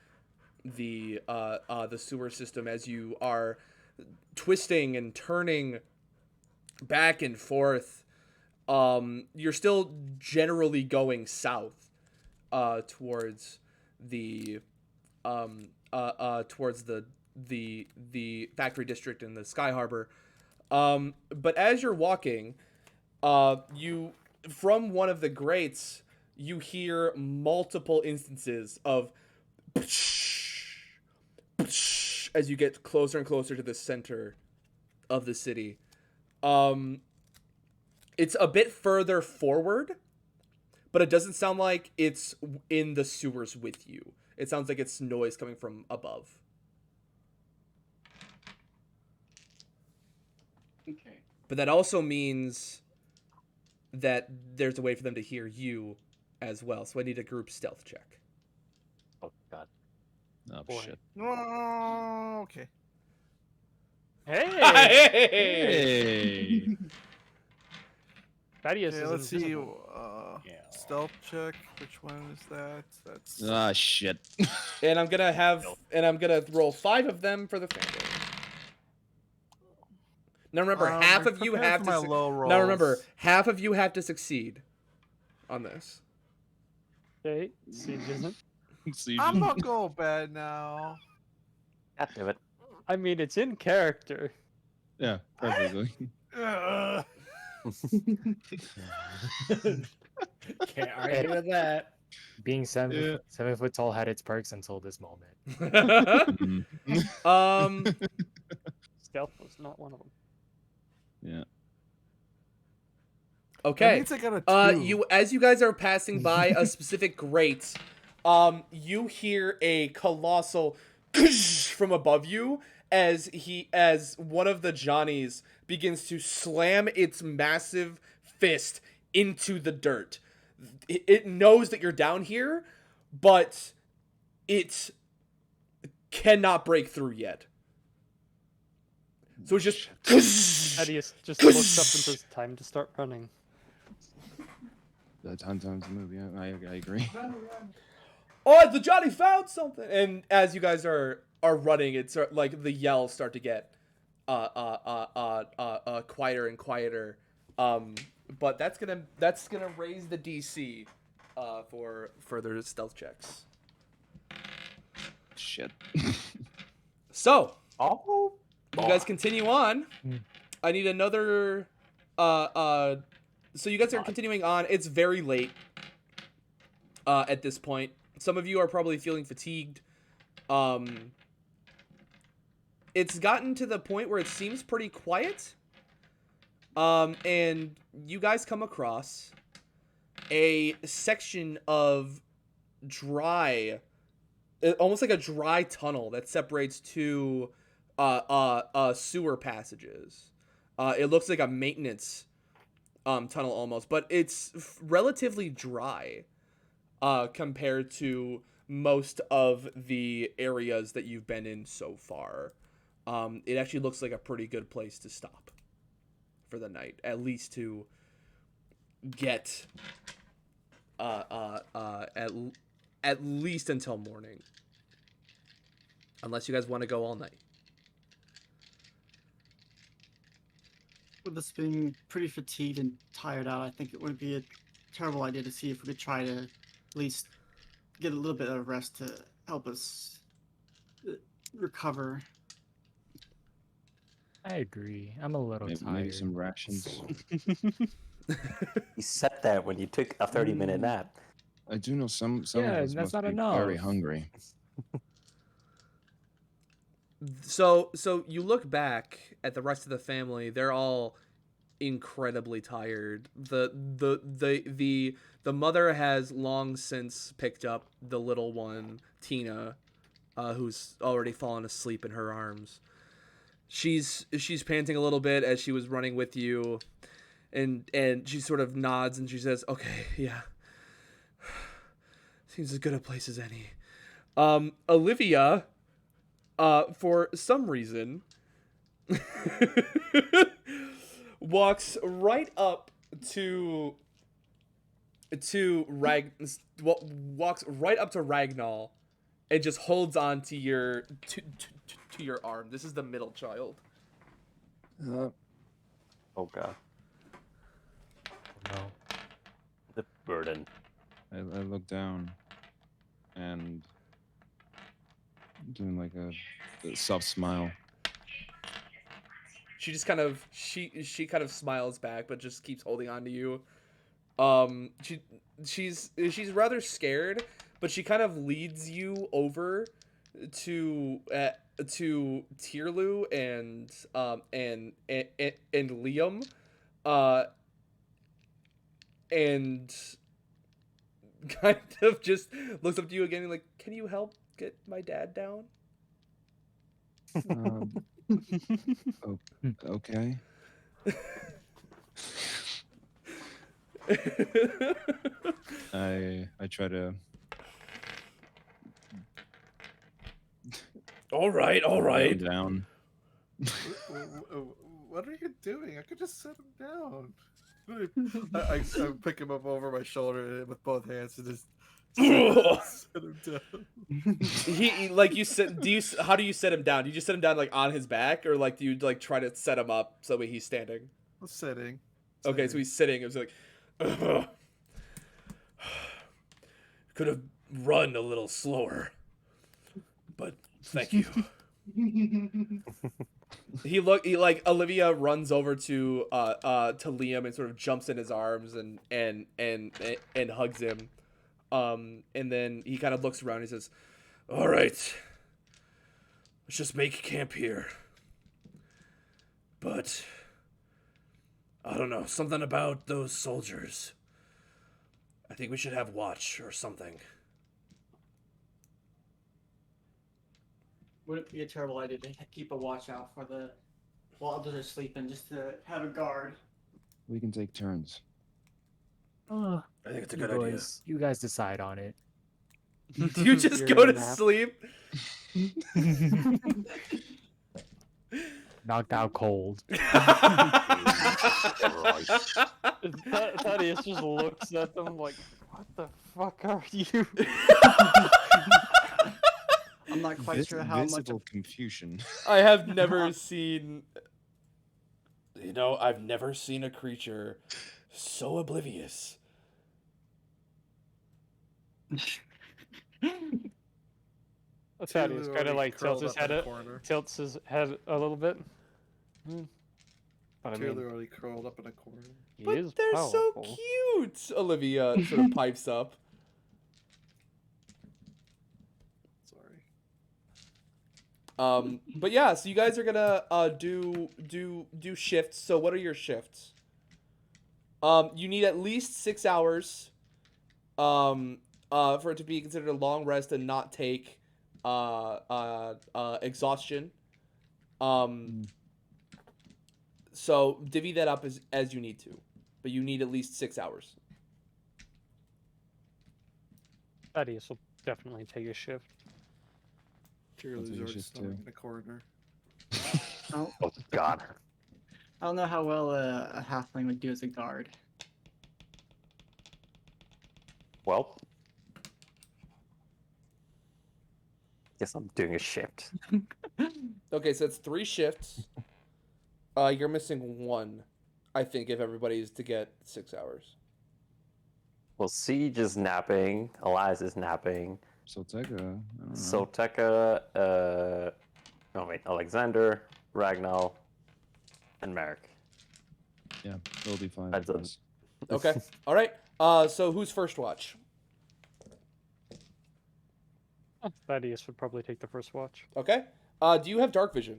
[SPEAKER 2] the sewer system as you are twisting and turning back and forth. You're still generally going south towards the factory district and the Sky Harbor. But as you're walking, you from one of the grates you hear multiple instances of as you get closer and closer to the center of the city. It's a bit further forward, but it doesn't sound like it's in the sewers with you. It sounds like it's noise coming from above.
[SPEAKER 8] Okay.
[SPEAKER 2] But that also means that there's a way for them to hear you as well. So I need a group stealth check.
[SPEAKER 3] Oh, God.
[SPEAKER 7] Oh,
[SPEAKER 5] Boy.
[SPEAKER 7] shit.
[SPEAKER 1] Oh, okay.
[SPEAKER 5] Hey!
[SPEAKER 7] Hey!
[SPEAKER 5] Thaddeus
[SPEAKER 1] Okay,
[SPEAKER 5] is
[SPEAKER 1] let's see.
[SPEAKER 5] invisible.
[SPEAKER 6] Yeah.
[SPEAKER 1] Stealth check. Which one is that? That's
[SPEAKER 7] Ah, shit.
[SPEAKER 2] And I'm gonna roll 5 of them for the family. Now remember, half
[SPEAKER 1] I'm
[SPEAKER 2] of you
[SPEAKER 1] prepared
[SPEAKER 2] have
[SPEAKER 1] for
[SPEAKER 2] to.
[SPEAKER 1] my low
[SPEAKER 2] Now remember,
[SPEAKER 1] rolls.
[SPEAKER 2] half of you have to succeed on this.
[SPEAKER 5] Okay, Siege isn't.
[SPEAKER 7] So you
[SPEAKER 1] I'm
[SPEAKER 7] just-
[SPEAKER 1] not go bad now.
[SPEAKER 3] God damn it.
[SPEAKER 5] I mean, it's in character.
[SPEAKER 7] Yeah, perfectly.
[SPEAKER 1] Ugh.
[SPEAKER 6] Can't argue with that.
[SPEAKER 4] Being seven,
[SPEAKER 7] Yeah.
[SPEAKER 4] 7 foot tall had its perks until this moment.
[SPEAKER 7] Mhm.
[SPEAKER 5] Stealth was not one of them.
[SPEAKER 7] Yeah.
[SPEAKER 1] That
[SPEAKER 2] Okay.
[SPEAKER 1] means I got a 2.
[SPEAKER 2] As you guys are passing by a specific grate, you hear a colossal from above you as one of the Johnnies begins to slam its massive fist into the dirt. It knows that you're down here, but it cannot break through yet. So it's just
[SPEAKER 5] Thaddeus just looks up and says, "Time to start running."
[SPEAKER 7] Time to move. Yeah, I agree.
[SPEAKER 2] "Oh, the Johnny found something!" And as you guys are running, it's like the yells start to get quieter and quieter. But that's gonna raise the DC for further stealth checks.
[SPEAKER 7] Shit.
[SPEAKER 2] So
[SPEAKER 3] Oh,
[SPEAKER 2] you guys continue on. I need another. So you guys are continuing on. It's very late. At this point, some of you are probably feeling fatigued. It's gotten to the point where it seems pretty quiet. And you guys come across a section of dry, almost like a dry tunnel that separates two sewer passages. It looks like a maintenance tunnel almost, but it's relatively dry compared to most of the areas that you've been in so far. It actually looks like a pretty good place to stop for the night, at least to get at least until morning, unless you guys want to go all night.
[SPEAKER 8] With us being pretty fatigued and tired out, I think it would be a terrible idea to see if we could try to at least get a little bit of rest to help us recover.
[SPEAKER 4] I agree. I'm a little
[SPEAKER 7] Maybe
[SPEAKER 4] tired.
[SPEAKER 7] some rations.
[SPEAKER 3] you said that when you took a 30-minute nap.
[SPEAKER 7] I do know some
[SPEAKER 4] Yeah,
[SPEAKER 7] of us
[SPEAKER 4] that's
[SPEAKER 7] must
[SPEAKER 4] not
[SPEAKER 7] be very
[SPEAKER 4] enough.
[SPEAKER 7] hungry.
[SPEAKER 2] So you look back at the rest of the family. They're all incredibly tired. The mother has long since picked up the little one, Tina, who's already fallen asleep in her arms. She's panting a little bit as she was running with you, and she sort of nods and she says, "Okay, yeah, seems as good a place as any." Olivia, for some reason, walks right up to Ragnall and just holds on to your to your arm. This is the middle child.
[SPEAKER 3] Oh god,
[SPEAKER 4] No.
[SPEAKER 3] the burden.
[SPEAKER 7] I look down and doing like a soft smile.
[SPEAKER 2] She just kind of she kind of smiles back, but just keeps holding on to you. She's rather scared, but she kind of leads you over to Tierlu and Liam, and kind of just looks up to you again and like, "Can you help get my dad down?"
[SPEAKER 7] Okay. I try to.
[SPEAKER 2] All right.
[SPEAKER 7] Calm down.
[SPEAKER 1] What are you doing? I could just set him down. I pick him up over my shoulder with both hands and just set him down.
[SPEAKER 2] He like you said. How do you set him down? Do you just set him down like on his back, or like do you like try to set him up so that he's standing?
[SPEAKER 1] I'm sitting.
[SPEAKER 2] Okay, so he's sitting. It was like, could have run a little slower, but thank you. He like Olivia runs over to Liam and sort of jumps in his arms and hugs him. And then he kind of looks around and he says, "All right, let's just make camp here. But I don't know, something about those soldiers. I think we should have watch or something."
[SPEAKER 8] Wouldn't be a terrible idea to keep a watch out for while others are sleeping, just to have a guard.
[SPEAKER 7] We can take turns.
[SPEAKER 4] Oh,
[SPEAKER 2] I think it's a
[SPEAKER 4] you
[SPEAKER 2] good idea.
[SPEAKER 4] boys, you guys decide on it.
[SPEAKER 2] Do you just
[SPEAKER 5] You're
[SPEAKER 2] go to
[SPEAKER 5] gonna have-
[SPEAKER 2] sleep?
[SPEAKER 4] Knocked out cold.
[SPEAKER 5] Thaddeus just looks at them like, What the fuck are you?
[SPEAKER 8] I'm not quite sure how much.
[SPEAKER 7] Visible confusion.
[SPEAKER 2] I have never seen. I've never seen a creature so oblivious.
[SPEAKER 5] Thaddeus kind of like tilts his head,
[SPEAKER 1] corner.
[SPEAKER 5] tilts his head a little bit. But I mean,
[SPEAKER 1] Taylor already curled up in a corner.
[SPEAKER 5] he
[SPEAKER 2] But
[SPEAKER 5] is
[SPEAKER 2] they're
[SPEAKER 5] powerful.
[SPEAKER 2] so cute. Olivia sort of pipes up.
[SPEAKER 1] Sorry.
[SPEAKER 2] But yeah, so you guys are gonna do shifts. So what are your shifts? You need at least 6 hours for it to be considered a long rest and not take exhaustion. So divvy that up as you need to, but you need at least 6 hours.
[SPEAKER 5] Thaddeus will definitely take a shift.
[SPEAKER 1] Taylor's
[SPEAKER 7] take a
[SPEAKER 1] already
[SPEAKER 7] shift,
[SPEAKER 1] stomach
[SPEAKER 7] too.
[SPEAKER 1] in a corner.
[SPEAKER 8] Oh,
[SPEAKER 3] Oh God.
[SPEAKER 8] I don't know how well a halfling would do as a guard.
[SPEAKER 3] Well, guess I'm doing a shift.
[SPEAKER 2] Okay, so it's 3 shifts. You're missing 1, I think, if everybody's to get 6 hours.
[SPEAKER 3] Well, Siege is napping. Elias is napping.
[SPEAKER 7] Solteka, I don't know.
[SPEAKER 3] Solteka, Alexander, Ragnar, and Merrick.
[SPEAKER 7] Yeah, it'll be fine.
[SPEAKER 3] Heads up.
[SPEAKER 7] guys.
[SPEAKER 2] Okay. All right. So who's first watch?
[SPEAKER 5] Thaddeus would probably take the first watch.
[SPEAKER 2] Okay. Do you have dark vision?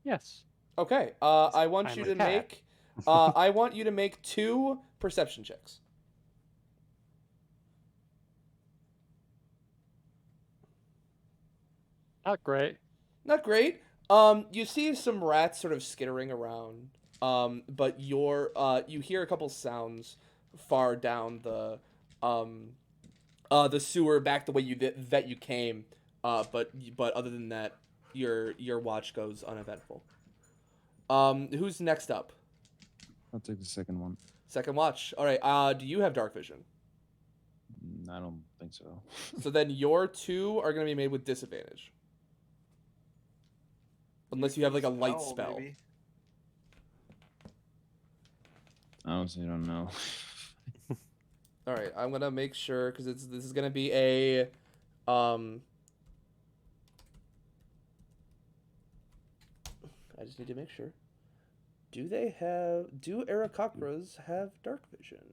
[SPEAKER 5] Yes.
[SPEAKER 2] Okay. I want
[SPEAKER 5] I'm
[SPEAKER 2] you
[SPEAKER 5] a
[SPEAKER 2] to
[SPEAKER 5] cat.
[SPEAKER 2] make. I want you to make 2 perception checks.
[SPEAKER 5] Not great.
[SPEAKER 2] Not great. You see some rats sort of skittering around. But you hear a couple sounds far down the sewer back the way that you came. But other than that, your watch goes uneventful. Who's next up?
[SPEAKER 7] I'll take the second one.
[SPEAKER 2] Second watch. All right. Do you have dark vision?
[SPEAKER 7] I don't think so.
[SPEAKER 2] So then your 2 are gonna be made with disadvantage. Unless you have like a light spell.
[SPEAKER 1] Maybe.
[SPEAKER 7] I honestly don't know.
[SPEAKER 2] All right, I'm gonna make sure because this is gonna be a I just need to make sure. Do Aarakocras have dark vision?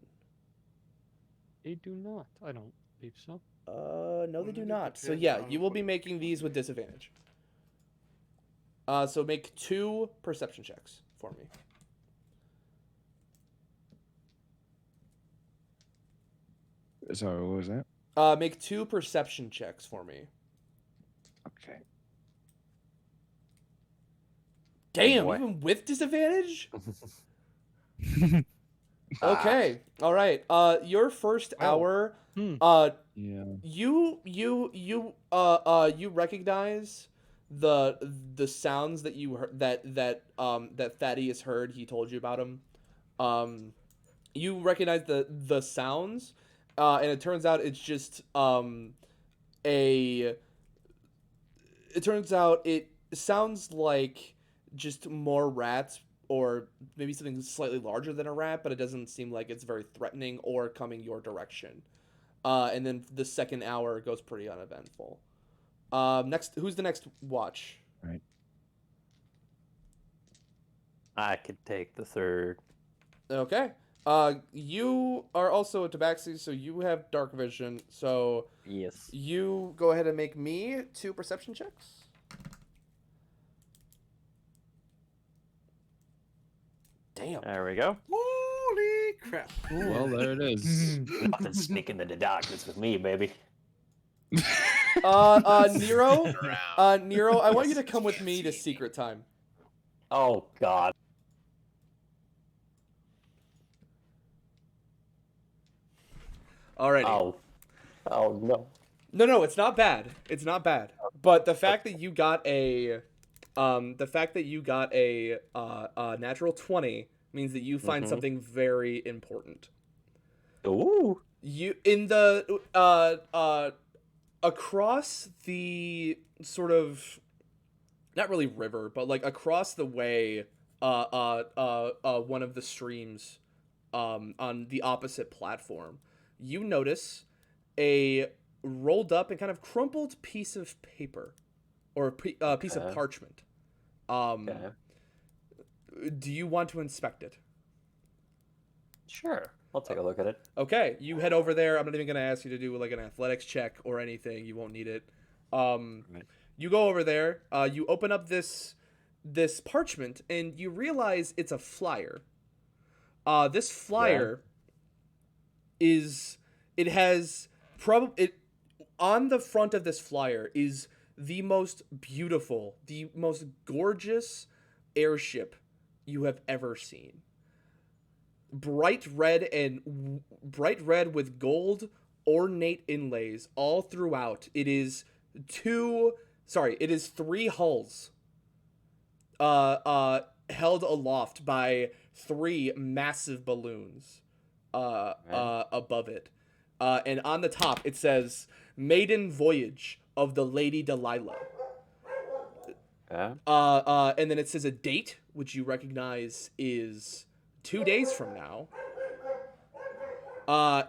[SPEAKER 5] They do not. I don't believe so.
[SPEAKER 2] No, they do
[SPEAKER 1] It
[SPEAKER 2] not. So
[SPEAKER 1] depends
[SPEAKER 2] yeah,
[SPEAKER 1] on
[SPEAKER 2] you will
[SPEAKER 1] what-
[SPEAKER 2] be making these with disadvantage. So make 2 perception checks for me.
[SPEAKER 7] Sorry, what was that?
[SPEAKER 2] Make 2 perception checks for me.
[SPEAKER 7] Okay.
[SPEAKER 2] Damn,
[SPEAKER 3] boy.
[SPEAKER 2] even with disadvantage? Okay. All right. Your first
[SPEAKER 5] Wow.
[SPEAKER 2] hour,
[SPEAKER 7] Yeah.
[SPEAKER 2] you recognize the sounds that you heard that Thaddeus heard. He told you about them. You recognize the sounds, and it turns out it's just it turns out it sounds like just more rats or maybe something slightly larger than a rat, but it doesn't seem like it's very threatening or coming your direction. And then the second hour goes pretty uneventful. Who's the next watch?
[SPEAKER 7] Right.
[SPEAKER 3] I could take the third.
[SPEAKER 2] Okay. You are also a tabaxi, so you have dark vision. So
[SPEAKER 3] Yes.
[SPEAKER 2] you go ahead and make me 2 perception checks. Damn.
[SPEAKER 3] There we go.
[SPEAKER 1] Holy crap!
[SPEAKER 7] Well, there it is.
[SPEAKER 3] Nothing sneaking into the darkness with me, baby.
[SPEAKER 2] Nero, Nero, I want you to come with me to secret time.
[SPEAKER 3] Oh God.
[SPEAKER 2] Alrighty.
[SPEAKER 3] Oh. Oh no.
[SPEAKER 2] No, it's not bad. It's not bad. But the fact that you got a, natural 20 means that you find
[SPEAKER 3] Mhm.
[SPEAKER 2] something very important.
[SPEAKER 3] Ooh.
[SPEAKER 2] You in the across the sort of not really river, but like across the way, one of the streams, on the opposite platform, you notice a rolled up and kind of crumpled piece of paper, or a piece of
[SPEAKER 3] Okay.
[SPEAKER 2] parchment.
[SPEAKER 3] Okay.
[SPEAKER 2] Do you want to inspect it?
[SPEAKER 3] Sure. I'll take a look at it.
[SPEAKER 2] Okay, you head over there. I'm not even gonna ask you to do like an athletics check or anything. You won't need it.
[SPEAKER 3] Right.
[SPEAKER 2] You go over there. You open up this parchment, and you realize it's a flyer. This flyer is it has it on the front of this flyer is the most beautiful, the most gorgeous airship you have ever seen. Bright red with gold ornate inlays all throughout. It is three hulls held aloft by three massive balloons above it. And on the top it says Maiden Voyage of the Lady Delilah.
[SPEAKER 3] Okay.
[SPEAKER 2] And then it says a date, which you recognize is 2 days from now.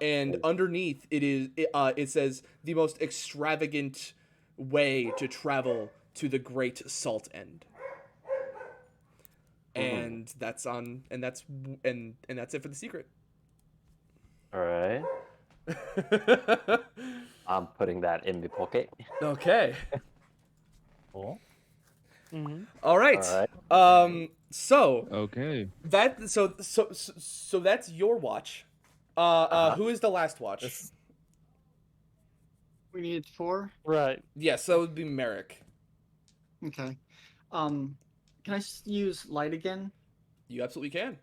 [SPEAKER 2] And underneath it says the most extravagant way to travel to the Great Salt End. And that's it for the secret.
[SPEAKER 3] All right. I'm putting that in my pocket.
[SPEAKER 2] Okay.
[SPEAKER 4] Cool.
[SPEAKER 2] All right.
[SPEAKER 3] All right.
[SPEAKER 2] So
[SPEAKER 7] Okay.
[SPEAKER 2] so that's your watch. Who is the last watch?
[SPEAKER 8] We needed 4.
[SPEAKER 5] Right.
[SPEAKER 2] Yes, that would be Merrick.
[SPEAKER 8] Okay. Can I just use light again?
[SPEAKER 2] You absolutely can.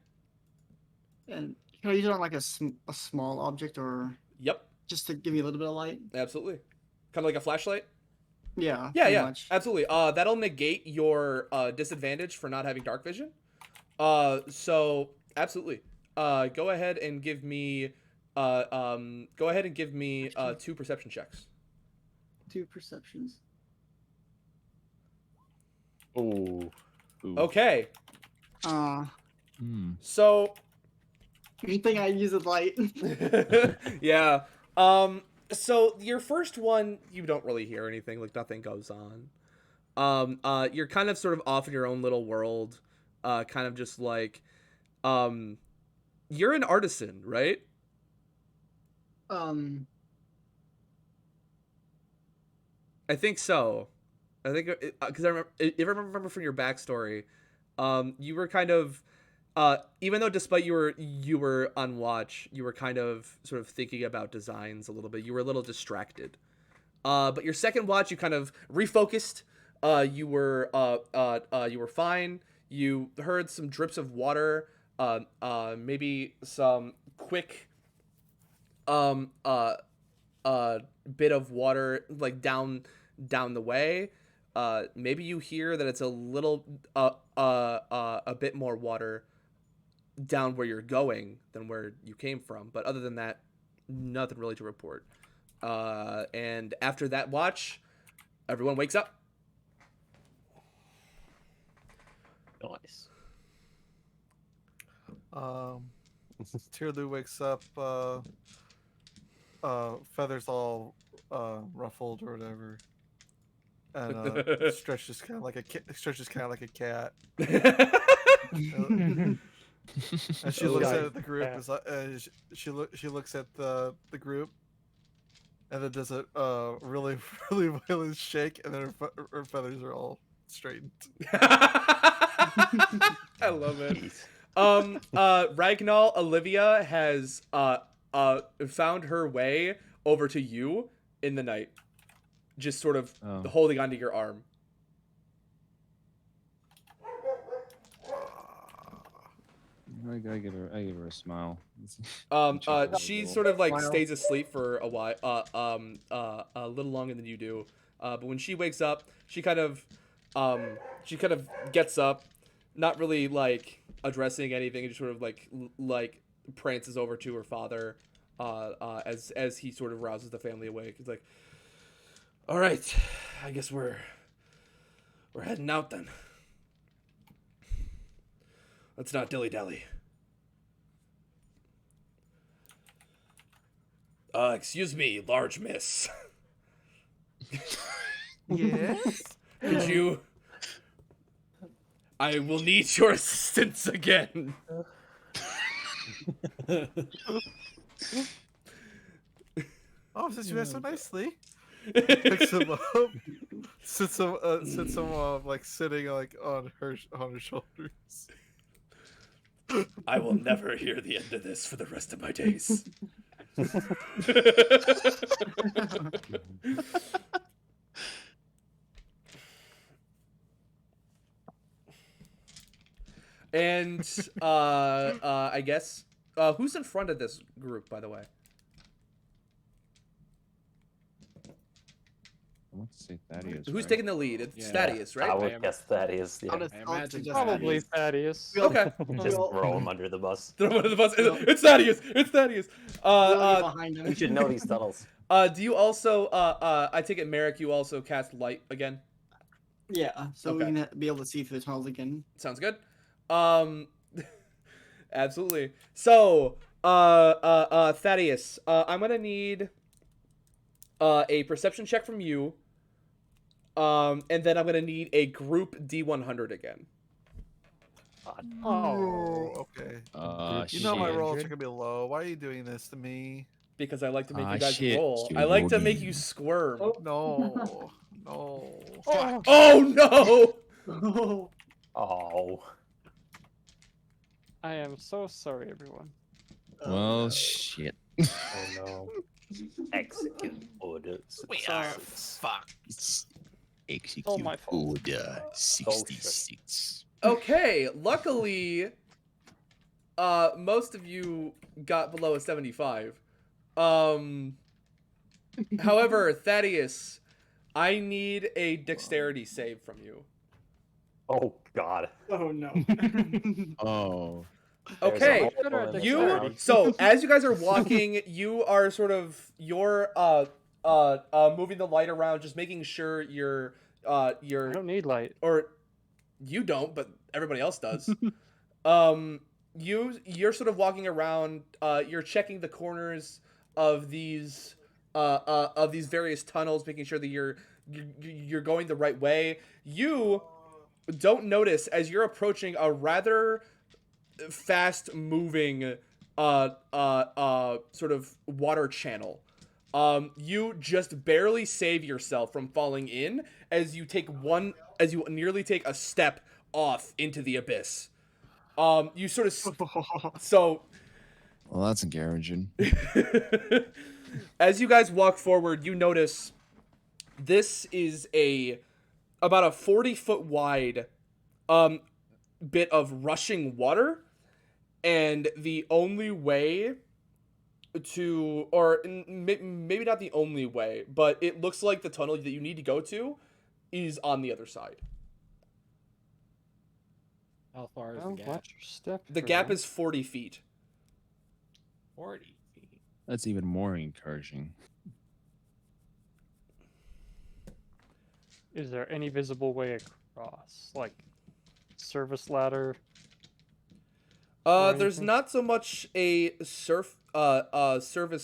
[SPEAKER 8] And can I use it on like a small object, or
[SPEAKER 2] Yep,
[SPEAKER 8] just to give me a little bit of light?
[SPEAKER 2] absolutely. Kind of like a flashlight.
[SPEAKER 8] Yeah.
[SPEAKER 2] Yeah,
[SPEAKER 8] pretty
[SPEAKER 2] yeah,
[SPEAKER 8] much.
[SPEAKER 2] absolutely. That'll negate your disadvantage for not having dark vision. So absolutely. Go ahead and give me 2 perception checks.
[SPEAKER 8] 2 perceptions.
[SPEAKER 3] Ooh.
[SPEAKER 7] Ooh.
[SPEAKER 2] Okay.
[SPEAKER 7] Hmm.
[SPEAKER 2] So
[SPEAKER 8] Anything I use with light.
[SPEAKER 2] yeah. So your first one, you don't really hear anything, like nothing goes on. You're kind of sort of off in your own little world. Kind of just like you're an artisan, right?
[SPEAKER 8] Um.
[SPEAKER 2] I think so. I think because I remember, if I remember from your backstory, you were kind of, even though despite you were on watch, you were kind of sort of thinking about designs a little bit. You were a little distracted. But your second watch, you kind of refocused. You were fine. You heard some drips of water. Maybe some quick, bit of water like down the way. Maybe you hear that it's a little a bit more water down where you're going than where you came from, but other than that, nothing really to report. And after that watch, everyone wakes up.
[SPEAKER 3] Nice.
[SPEAKER 1] Tierlu wakes up, feathers all ruffled or whatever, and stretches kind of like a cat. And she looks at the group. She looks at the group, and then does a really really violent shake, and then her feathers are all straightened.
[SPEAKER 2] I love it. Ragnall Olivia has found her way over to you in the night, just sort of holding onto your arm.
[SPEAKER 7] I give her a smile.
[SPEAKER 2] She sort of like stays asleep for a while, a little longer than you do. But when she wakes up, she kind of gets up, not really like addressing anything, and just sort of like prances over to her father, as he sort of rouses the family awake. He's like, "All right, I guess we're heading out then. Let's not dilly-dally." Excuse me, large miss.
[SPEAKER 1] Yes.
[SPEAKER 2] Could you... I will need your assistance again.
[SPEAKER 1] Oh, since you asked so nicely. Picks him up, sits him like sitting like on her shoulders.
[SPEAKER 2] I will never hear the end of this for the rest of my days. And I guess who's in front of this group, by the way?
[SPEAKER 7] Let's see, Thaddeus.
[SPEAKER 2] Who's
[SPEAKER 7] right?
[SPEAKER 2] taking the lead? It's
[SPEAKER 6] Yeah.
[SPEAKER 2] Thaddeus,
[SPEAKER 3] I
[SPEAKER 2] right?
[SPEAKER 3] would guess Thaddeus. Yeah.
[SPEAKER 8] I'll
[SPEAKER 6] imagine
[SPEAKER 8] suggest
[SPEAKER 5] Probably
[SPEAKER 8] Thaddeus.
[SPEAKER 5] Thaddeus.
[SPEAKER 8] We all-
[SPEAKER 2] Okay.
[SPEAKER 3] Just
[SPEAKER 8] all-
[SPEAKER 3] throw him under the bus.
[SPEAKER 2] Throw him under the bus. It's Thaddeus. It's Thaddeus.
[SPEAKER 8] we all get behind
[SPEAKER 3] You
[SPEAKER 8] him.
[SPEAKER 3] should know these tunnels.
[SPEAKER 2] Do you also? I take it, Merrick. You also cast light again.
[SPEAKER 8] Yeah, so
[SPEAKER 2] Okay.
[SPEAKER 8] we can be able to see through the tunnels again.
[SPEAKER 2] Sounds good. Absolutely. So, Thaddeus, I'm gonna need a perception check from you. And then I'm gonna need a group D100 again.
[SPEAKER 5] Oh.
[SPEAKER 1] Okay.
[SPEAKER 7] Shit.
[SPEAKER 1] You know my rolls are gonna be low. Why are you doing this to me?
[SPEAKER 2] Because I like to make
[SPEAKER 7] Ah,
[SPEAKER 2] you guys
[SPEAKER 7] shit.
[SPEAKER 2] roll.
[SPEAKER 7] You
[SPEAKER 2] I like to
[SPEAKER 7] rolled
[SPEAKER 2] make
[SPEAKER 7] it.
[SPEAKER 2] you squirm.
[SPEAKER 1] No. No.
[SPEAKER 2] Oh no!
[SPEAKER 3] Oh.
[SPEAKER 5] I am so sorry, everyone.
[SPEAKER 7] Well, shit.
[SPEAKER 3] Oh no. Execute orders.
[SPEAKER 1] We are fucked.
[SPEAKER 7] Execute
[SPEAKER 5] all my fault.
[SPEAKER 7] order 66.
[SPEAKER 2] Okay, luckily, most of you got below a 75. However, Thaddeus, I need a dexterity save from you.
[SPEAKER 3] Oh god.
[SPEAKER 8] Oh no.
[SPEAKER 7] Oh.
[SPEAKER 3] There's a
[SPEAKER 2] Okay,
[SPEAKER 3] hole
[SPEAKER 5] Better at
[SPEAKER 3] in the
[SPEAKER 2] you.
[SPEAKER 3] ground.
[SPEAKER 2] So as you guys are walking, you are sort of moving the light around, just making sure
[SPEAKER 5] I don't need light.
[SPEAKER 2] or you don't, but everybody else does. You're sort of walking around. You're checking the corners of these various tunnels, making sure that you're going the right way. You don't notice as you're approaching a rather fast moving sort of water channel. You just barely save yourself from falling in as you nearly take a step off into the abyss. You sort of so
[SPEAKER 7] Well, that's encouraging.
[SPEAKER 2] as you guys walk forward, you notice this is about a 40-foot wide bit of rushing water, and the only way to, or maybe not the only way, but it looks like the tunnel that you need to go to is on the other side.
[SPEAKER 6] How far is
[SPEAKER 5] Well,
[SPEAKER 6] the gap?
[SPEAKER 5] watch your step.
[SPEAKER 2] The gap
[SPEAKER 5] everyone.
[SPEAKER 2] is 40 feet.
[SPEAKER 6] 40 feet.
[SPEAKER 7] That's even more encouraging.
[SPEAKER 5] Is there any visible way across? Like, service ladder? Or
[SPEAKER 2] There's
[SPEAKER 5] anything?
[SPEAKER 2] not so much a service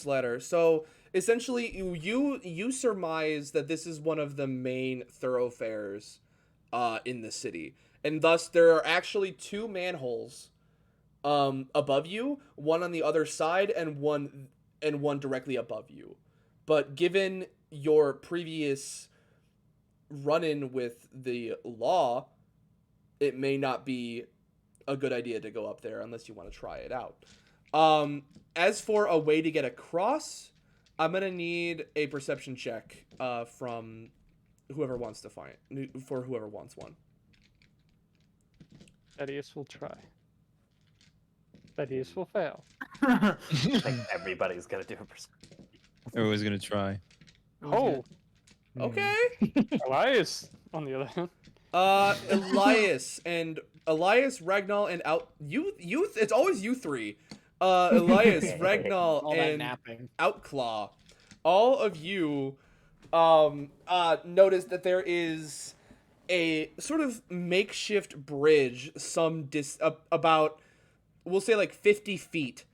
[SPEAKER 2] ladder. So essentially, you surmise that this is one of the main thoroughfares, in the city, and thus there are actually two manholes, above you, one on the other side, and one directly above you. But given your previous run-in with the law, it may not be a good idea to go up there unless you want to try it out. As for a way to get across, I'm gonna need a perception check from whoever wants to whoever wants one.
[SPEAKER 5] Thaddeus will try. Thaddeus will fail.
[SPEAKER 3] I think everybody's gonna do a perception.
[SPEAKER 7] Everyone's gonna try.
[SPEAKER 5] Oh,
[SPEAKER 2] Okay.
[SPEAKER 5] Elias, on the other hand.
[SPEAKER 2] Elias, Ragnall, and it's always you three. Elias, Ragnall,
[SPEAKER 6] All that
[SPEAKER 2] and
[SPEAKER 6] napping.
[SPEAKER 2] Outclaw, all of you notice that there is a sort of makeshift bridge about, we'll say, like 50 feet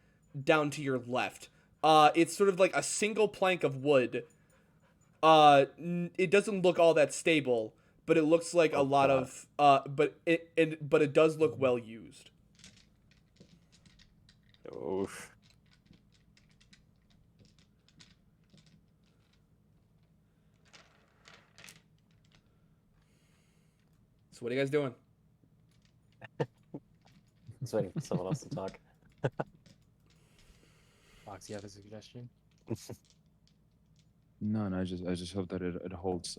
[SPEAKER 2] down to your left. It's sort of like a single plank of wood. It doesn't look all that stable, but it looks like a lot of but it does look well used.
[SPEAKER 3] Oof.
[SPEAKER 2] So what are you guys doing?
[SPEAKER 3] Just waiting for someone else to talk.
[SPEAKER 4] Fox, you have a suggestion?
[SPEAKER 7] No, I just hope that it holds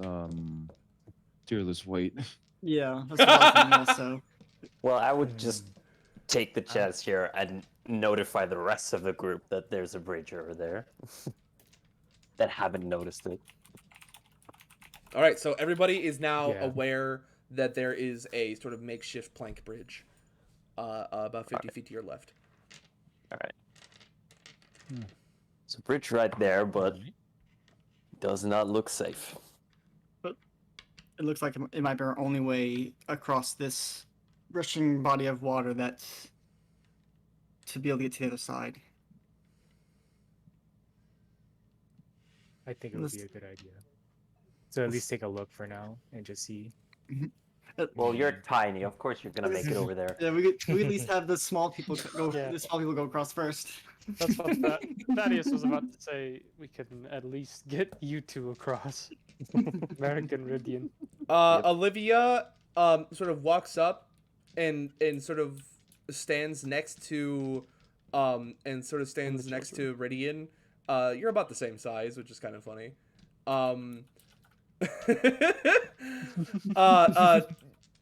[SPEAKER 7] tearless weight.
[SPEAKER 8] Yeah, that's what I was thinking also.
[SPEAKER 3] Well, I would just take the chance here and notify the rest of the group that there's a bridge over there that haven't noticed it.
[SPEAKER 2] All right, so everybody is now
[SPEAKER 4] Yeah.
[SPEAKER 2] aware that there is a sort of makeshift plank bridge, about 50 feet to your left.
[SPEAKER 3] All right. It's a bridge right there, but does not look safe.
[SPEAKER 8] But it looks like it might be our only way across this rushing body of water that's to be able to get to the other side.
[SPEAKER 4] I think it would be a good idea. So at least take a look for now and just see.
[SPEAKER 3] Well, you're tiny. Of course, you're gonna make it over there.
[SPEAKER 8] Yeah, we at least have the small people go.
[SPEAKER 5] Yeah.
[SPEAKER 8] The small people go across first.
[SPEAKER 5] That's what Thaddeus was about to say. We can at least get you two across. American Ridian.
[SPEAKER 2] Olivia sort of walks up and sort of stands next to Ridian. You're about the same size, which is kind of funny.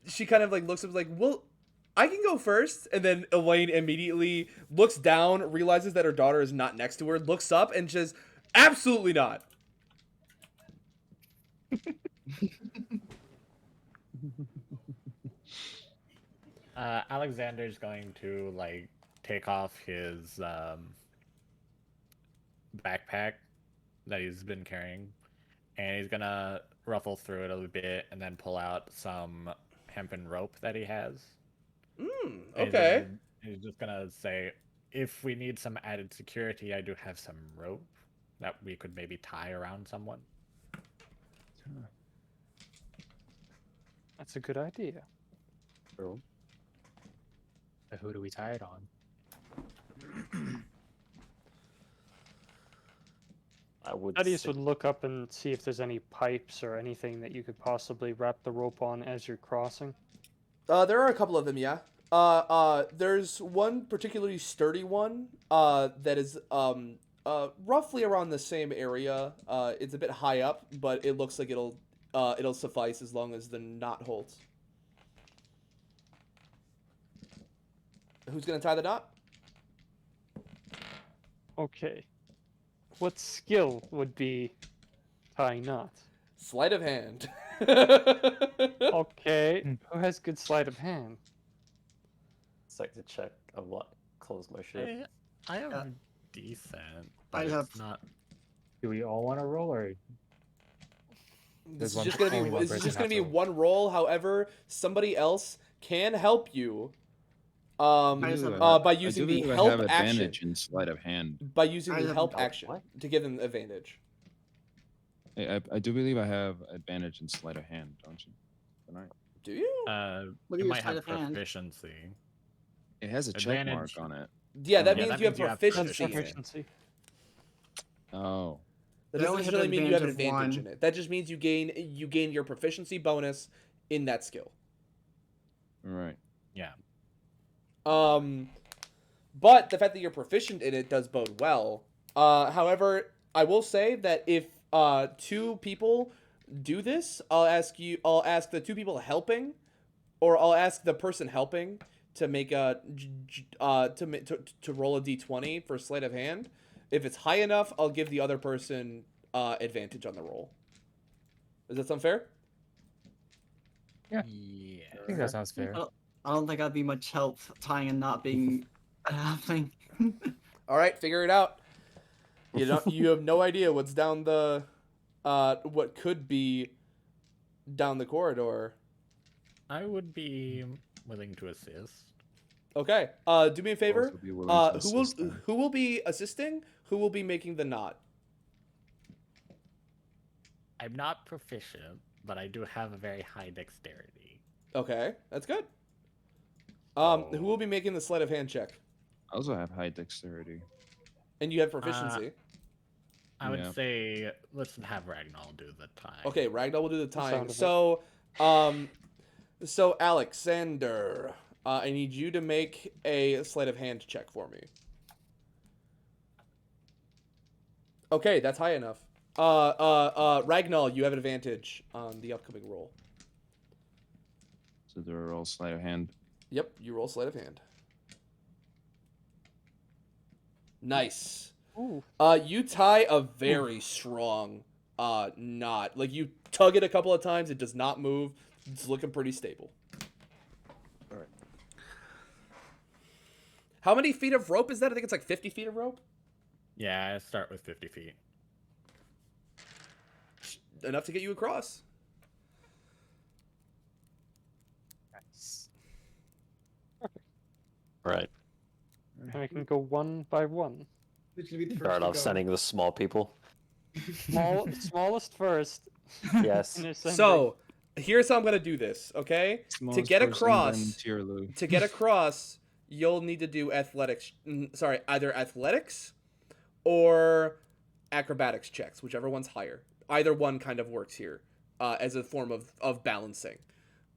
[SPEAKER 2] She kind of like looks up like, well, I can go first, and then Elaine immediately looks down, realizes that her daughter is not next to her, looks up, and says, absolutely not.
[SPEAKER 6] Alexander's going to like take off his backpack that he's been carrying, and he's gonna ruffle through it a little bit and then pull out some hempen rope that he has.
[SPEAKER 2] Okay.
[SPEAKER 6] And he's just gonna say, if we need some added security, I do have some rope that we could maybe tie around someone.
[SPEAKER 5] That's a good idea.
[SPEAKER 3] True.
[SPEAKER 4] But who do we tie it on?
[SPEAKER 3] I would.
[SPEAKER 5] Thaddeus would look up and see if there's any pipes or anything that you could possibly wrap the rope on as you're crossing.
[SPEAKER 2] There are a couple of them, yeah. There's one particularly sturdy one, that is, roughly around the same area. It's a bit high up, but it looks like it'll suffice as long as the knot holds. Who's gonna tie the knot?
[SPEAKER 5] Okay. What skill would be tying knots?
[SPEAKER 2] Sleight of hand.
[SPEAKER 5] Okay. Who has good sleight of hand?
[SPEAKER 3] It's like to check of what close my ship.
[SPEAKER 6] I am
[SPEAKER 8] Yeah.
[SPEAKER 6] decent,
[SPEAKER 8] I
[SPEAKER 6] but
[SPEAKER 8] have-
[SPEAKER 6] it's not.
[SPEAKER 4] Do we all want to roll, or
[SPEAKER 2] This is
[SPEAKER 4] one-
[SPEAKER 2] just gonna be
[SPEAKER 4] only one
[SPEAKER 2] this is
[SPEAKER 4] person
[SPEAKER 2] just gonna
[SPEAKER 4] has
[SPEAKER 2] be
[SPEAKER 4] to roll.
[SPEAKER 2] one roll. However, somebody else can help you.
[SPEAKER 8] I just have-
[SPEAKER 2] By
[SPEAKER 7] I
[SPEAKER 2] using
[SPEAKER 7] do
[SPEAKER 2] the
[SPEAKER 7] believe I
[SPEAKER 2] help
[SPEAKER 7] have
[SPEAKER 2] action.
[SPEAKER 7] advantage in sleight of hand.
[SPEAKER 2] By using
[SPEAKER 8] I
[SPEAKER 2] the
[SPEAKER 8] have
[SPEAKER 2] help
[SPEAKER 8] no-
[SPEAKER 2] action
[SPEAKER 3] what?
[SPEAKER 2] to give them advantage.
[SPEAKER 7] I do believe I have advantage in sleight of hand, don't you? Don't I?
[SPEAKER 2] Do you?
[SPEAKER 8] Look at
[SPEAKER 6] It
[SPEAKER 8] your
[SPEAKER 6] might
[SPEAKER 8] sleight
[SPEAKER 6] have
[SPEAKER 8] of hand.
[SPEAKER 6] proficiency.
[SPEAKER 7] It has a check mark
[SPEAKER 6] Advantage.
[SPEAKER 7] on it.
[SPEAKER 2] Yeah, that
[SPEAKER 6] Yeah,
[SPEAKER 2] means
[SPEAKER 6] that
[SPEAKER 2] you have
[SPEAKER 6] means you have
[SPEAKER 2] proficiency in it.
[SPEAKER 5] Proficiency.
[SPEAKER 7] Oh.
[SPEAKER 2] That
[SPEAKER 8] They
[SPEAKER 2] doesn't
[SPEAKER 8] only have
[SPEAKER 2] necessarily mean you have an
[SPEAKER 8] advantage of
[SPEAKER 2] advantage
[SPEAKER 8] one.
[SPEAKER 2] in it. That just means you gain your proficiency bonus in that skill.
[SPEAKER 7] Right.
[SPEAKER 6] Yeah.
[SPEAKER 2] But the fact that you're proficient in it does bode well. However, I will say that if two people do this, I'll ask the two people helping, or I'll ask the person helping to make a to roll a d20 for sleight of hand. If it's high enough, I'll give the other person advantage on the roll. Does that sound fair?
[SPEAKER 4] Yeah.
[SPEAKER 6] Yeah.
[SPEAKER 4] I think that sounds fair.
[SPEAKER 8] I don't think I'd be much help tying and not being a halfling.
[SPEAKER 2] All right, figure it out. You have no idea what's down the what could be down the corridor.
[SPEAKER 6] I would be willing to assist.
[SPEAKER 2] Okay. Do me a favor.
[SPEAKER 7] Also be willing to
[SPEAKER 2] Who will
[SPEAKER 7] assist them.
[SPEAKER 2] who will be assisting? Who will be making the knot?
[SPEAKER 6] I'm not proficient, but I do have a very high dexterity.
[SPEAKER 2] Okay, that's good. Who will be making the sleight of hand check?
[SPEAKER 7] I also have high dexterity.
[SPEAKER 2] And you have proficiency.
[SPEAKER 6] I would
[SPEAKER 7] Yeah.
[SPEAKER 6] say let's have Ragnar do the time.
[SPEAKER 2] Okay, Ragnar will do the time.
[SPEAKER 5] sound of it.
[SPEAKER 2] So Alexander, I need you to make a sleight of hand check for me. Okay, that's high enough. Ragnar, you have an advantage on the upcoming roll.
[SPEAKER 7] So they're all sleight of hand.
[SPEAKER 2] Yep, you roll sleight of hand. Nice.
[SPEAKER 5] Ooh.
[SPEAKER 2] You tie a very strong knot. Like, you tug it a couple of times, it does not move. It's looking pretty stable.
[SPEAKER 7] All right.
[SPEAKER 2] How many feet of rope is that? I think it's like 50 feet of rope.
[SPEAKER 6] Yeah, I start with 50 feet.
[SPEAKER 2] Enough to get you across.
[SPEAKER 4] Nice.
[SPEAKER 3] Right.
[SPEAKER 5] And we can go one by one.
[SPEAKER 8] Who's gonna be the first
[SPEAKER 3] Start
[SPEAKER 8] to
[SPEAKER 3] off
[SPEAKER 8] go?
[SPEAKER 3] sending the small people.
[SPEAKER 5] Smallest first.
[SPEAKER 3] Yes.
[SPEAKER 5] and ascending.
[SPEAKER 2] So, here's how I'm going to do this, okay?
[SPEAKER 7] Smallest
[SPEAKER 2] get
[SPEAKER 7] person,
[SPEAKER 2] across-
[SPEAKER 7] then tier Lou.
[SPEAKER 2] To get across, you'll need to do either athletics or acrobatics checks, whichever one's higher. Either one kind of works here as a form of balancing.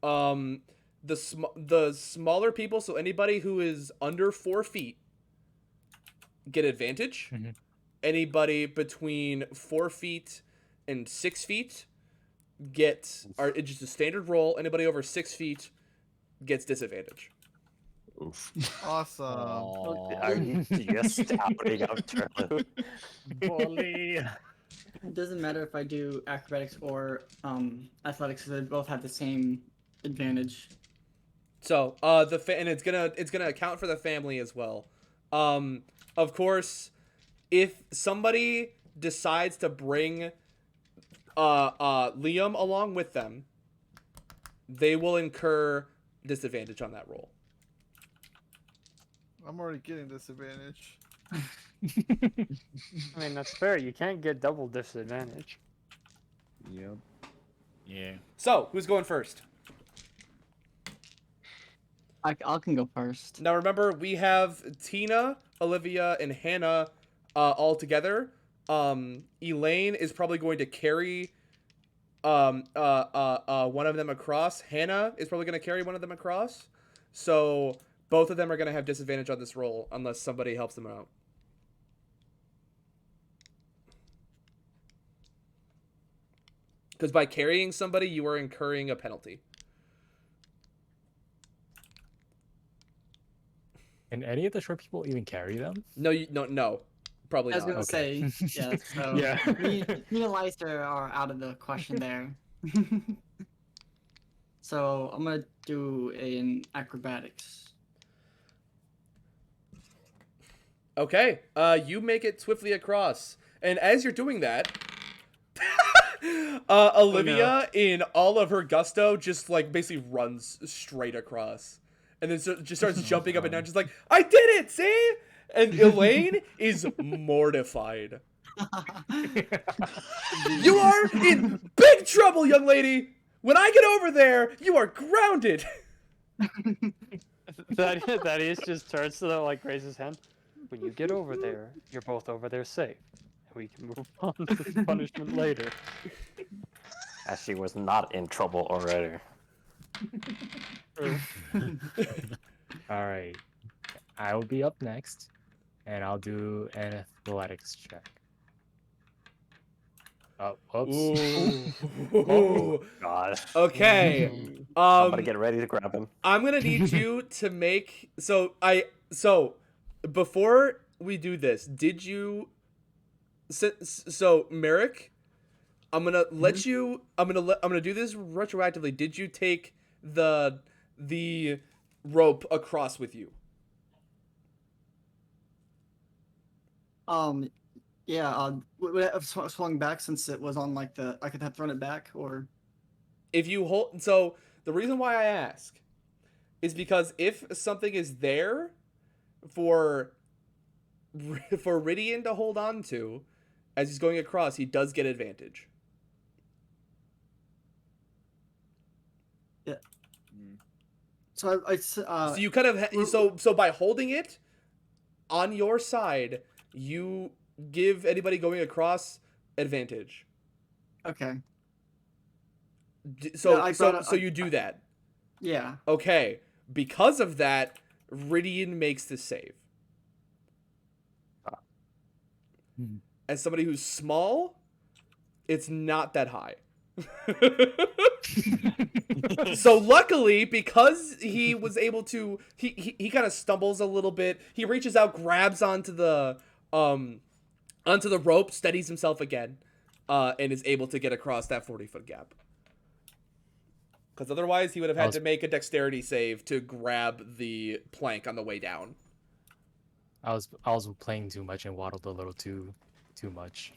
[SPEAKER 2] The smaller people, so anybody who is under 4 feet, get advantage.
[SPEAKER 4] Mhm.
[SPEAKER 2] Anybody between 4 feet and 6 feet it's just a standard roll. Anybody over 6 feet gets disadvantage.
[SPEAKER 7] Oof.
[SPEAKER 1] Awesome.
[SPEAKER 3] Are you just outing up Turlin?
[SPEAKER 6] Bully.
[SPEAKER 8] It doesn't matter if I do acrobatics or athletics, because they both have the same advantage.
[SPEAKER 2] So and it's gonna account for the family as well. Of course, if somebody decides to bring Liam along with them, they will incur disadvantage on that roll.
[SPEAKER 1] I'm already getting disadvantage.
[SPEAKER 5] I mean, that's fair. You can't get double disadvantage.
[SPEAKER 7] Yep.
[SPEAKER 6] Yeah.
[SPEAKER 2] So who's going first?
[SPEAKER 8] I can go first.
[SPEAKER 2] Now remember, we have Tina, Olivia, and Hannah all together. Elaine is probably going to carry one of them across. Hannah is probably going to carry one of them across. So both of them are going to have disadvantage on this roll unless somebody helps them out. Because by carrying somebody, you are incurring a penalty.
[SPEAKER 4] Can any of the short people even carry them?
[SPEAKER 2] No, probably
[SPEAKER 8] I was
[SPEAKER 2] not.
[SPEAKER 8] gonna say, yeah. So
[SPEAKER 4] Yeah.
[SPEAKER 8] me and Lyster are out of the question there. So I'm gonna do an acrobatics.
[SPEAKER 2] Okay, you make it swiftly across, and as you're doing that, Olivia, in all of her gusto, just like basically runs straight across, and then just starts jumping up and down, just like, I did it, see? And Elaine is mortified. You are in big trouble, young lady. When I get over there, you are grounded.
[SPEAKER 5] Thaddeus just turns to them, like raises his hand. When you get over there, you're both over there safe. We can move on to the punishment later.
[SPEAKER 3] As she was not in trouble already.
[SPEAKER 4] All right. I will be up next, and I'll do an athletics check. Oh, whoops.
[SPEAKER 2] Ooh.
[SPEAKER 3] God.
[SPEAKER 2] Okay.
[SPEAKER 3] I'm gonna get ready to grab him.
[SPEAKER 2] I'm gonna need you to make so before we do this, did you so Merrick, I'm gonna let you I'm gonna do this retroactively. Did you take the rope across with you?
[SPEAKER 8] Yeah. Would it have swung back since it was on like the? I could have thrown it back, or
[SPEAKER 2] If you hold, so the reason why I ask is because if something is there for for Ridian to hold on to as he's going across, he does get advantage.
[SPEAKER 8] yeah.
[SPEAKER 6] Mm.
[SPEAKER 8] So
[SPEAKER 2] So you kind of so by holding it on your side, you give anybody going across advantage.
[SPEAKER 8] okay.
[SPEAKER 2] So
[SPEAKER 8] Yeah, I
[SPEAKER 2] so
[SPEAKER 8] brought
[SPEAKER 2] so
[SPEAKER 8] up-
[SPEAKER 2] you do that.
[SPEAKER 8] Yeah.
[SPEAKER 2] Okay. Because of that, Ridian makes the save.
[SPEAKER 4] Hmm.
[SPEAKER 2] As somebody who's small, it's not that high. So luckily, because he was able to, he kind of stumbles a little bit. He reaches out, grabs onto the rope, steadies himself again, and is able to get across that 40-foot gap. Because otherwise, he would have had to make a dexterity save to grab the plank on the way down.
[SPEAKER 4] I was playing too much and waddled a little too much.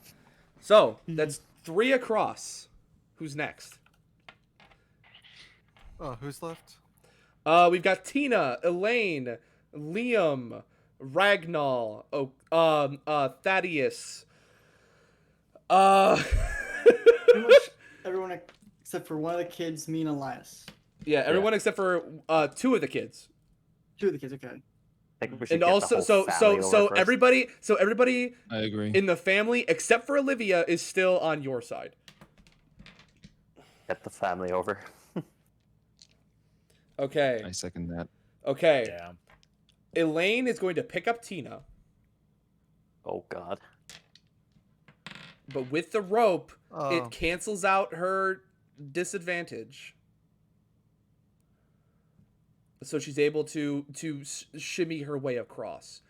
[SPEAKER 2] So that's 3 across. Who's next?
[SPEAKER 1] Oh, who's left?
[SPEAKER 2] We've got Tina, Elaine, Liam, Ragnall, Thaddeus.
[SPEAKER 8] Pretty much everyone except for one of the kids, me and Elias.
[SPEAKER 2] Yeah, everyone except for 2 of the kids.
[SPEAKER 8] 2 of the kids, okay.
[SPEAKER 3] I think we should
[SPEAKER 2] And
[SPEAKER 3] get the
[SPEAKER 2] also
[SPEAKER 3] whole family over first.
[SPEAKER 2] everybody
[SPEAKER 7] I agree.
[SPEAKER 2] in the family except for Olivia is still on your side.
[SPEAKER 3] Get the family over.
[SPEAKER 2] Okay.
[SPEAKER 7] I second that.
[SPEAKER 2] Okay.
[SPEAKER 6] Yeah.
[SPEAKER 2] Elaine is going to pick up Tina,
[SPEAKER 3] Oh God.
[SPEAKER 2] but with the rope,
[SPEAKER 1] Oh.
[SPEAKER 2] it cancels out her disadvantage. So she's able to shimmy her way across.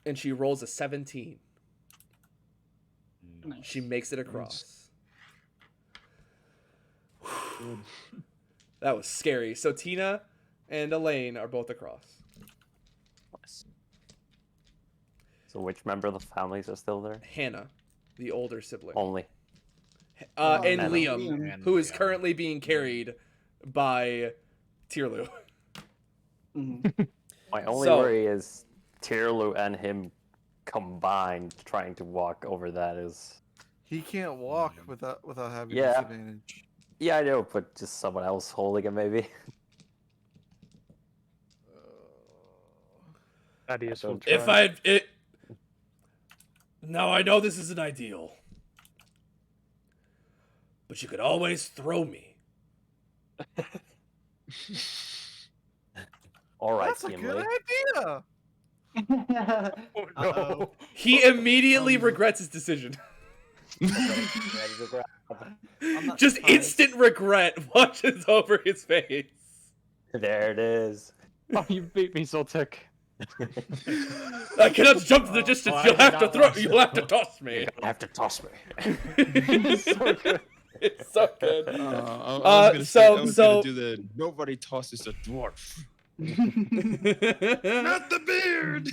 [SPEAKER 2] And she rolls a 17.
[SPEAKER 8] Nice.
[SPEAKER 2] She makes it across. That was scary. So Tina and Elaine are both across.
[SPEAKER 3] Nice. So which member of the families are still there?
[SPEAKER 2] Hannah, the older sibling.
[SPEAKER 3] Only.
[SPEAKER 2] And
[SPEAKER 3] Hannah.
[SPEAKER 2] Liam, who is currently being carried by Tierlu.
[SPEAKER 8] Mhm.
[SPEAKER 3] My only
[SPEAKER 2] So-
[SPEAKER 3] worry is Tierlu and him combined trying to walk over that is.
[SPEAKER 1] He can't walk without having
[SPEAKER 3] Yeah.
[SPEAKER 1] disadvantage.
[SPEAKER 3] Yeah, I know, but just someone else holding him maybe.
[SPEAKER 5] Thaddeus will
[SPEAKER 3] don't-
[SPEAKER 5] try.
[SPEAKER 2] If I it now I know this isn't ideal, but you could always throw me.
[SPEAKER 3] All right,
[SPEAKER 1] That's a
[SPEAKER 3] Gimli.
[SPEAKER 1] good idea.
[SPEAKER 8] Uh-oh.
[SPEAKER 2] He immediately regrets his decision.
[SPEAKER 3] Ready to grab.
[SPEAKER 8] I'm not
[SPEAKER 2] Just
[SPEAKER 8] surprised.
[SPEAKER 2] instant regret washes over his face.
[SPEAKER 3] There it is.
[SPEAKER 5] Oh, you beat me, Zoltek.
[SPEAKER 2] I cannot jump the distance.
[SPEAKER 6] I
[SPEAKER 2] You'll
[SPEAKER 6] did
[SPEAKER 2] have to
[SPEAKER 6] not
[SPEAKER 2] throw.
[SPEAKER 6] watch
[SPEAKER 2] You'll have to toss me.
[SPEAKER 3] You have to toss me.
[SPEAKER 5] So good.
[SPEAKER 2] It's so good.
[SPEAKER 7] I was gonna say, I was
[SPEAKER 2] so-
[SPEAKER 7] gonna do the nobody tosses a dwarf. Not the beard.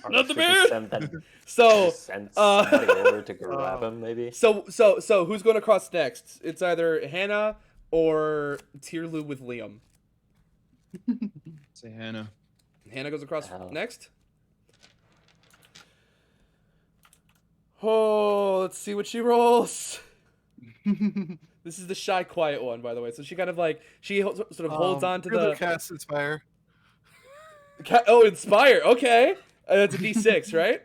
[SPEAKER 2] Not the
[SPEAKER 3] Should we
[SPEAKER 2] beard!
[SPEAKER 3] Send that,
[SPEAKER 2] So,
[SPEAKER 3] send
[SPEAKER 2] uh,
[SPEAKER 3] somebody over to grab him, maybe.
[SPEAKER 2] so who's going to cross next? It's either Hannah or Tierlu with Liam.
[SPEAKER 7] Say Hannah.
[SPEAKER 2] Hannah goes across
[SPEAKER 3] Hell.
[SPEAKER 2] next. Oh, let's see what she rolls. This is the shy, quiet one, by the way. So she kind of like sort of holds on to
[SPEAKER 1] Tierlu
[SPEAKER 2] the
[SPEAKER 1] cast inspire.
[SPEAKER 2] Oh, inspire. Okay, that's a D6, right?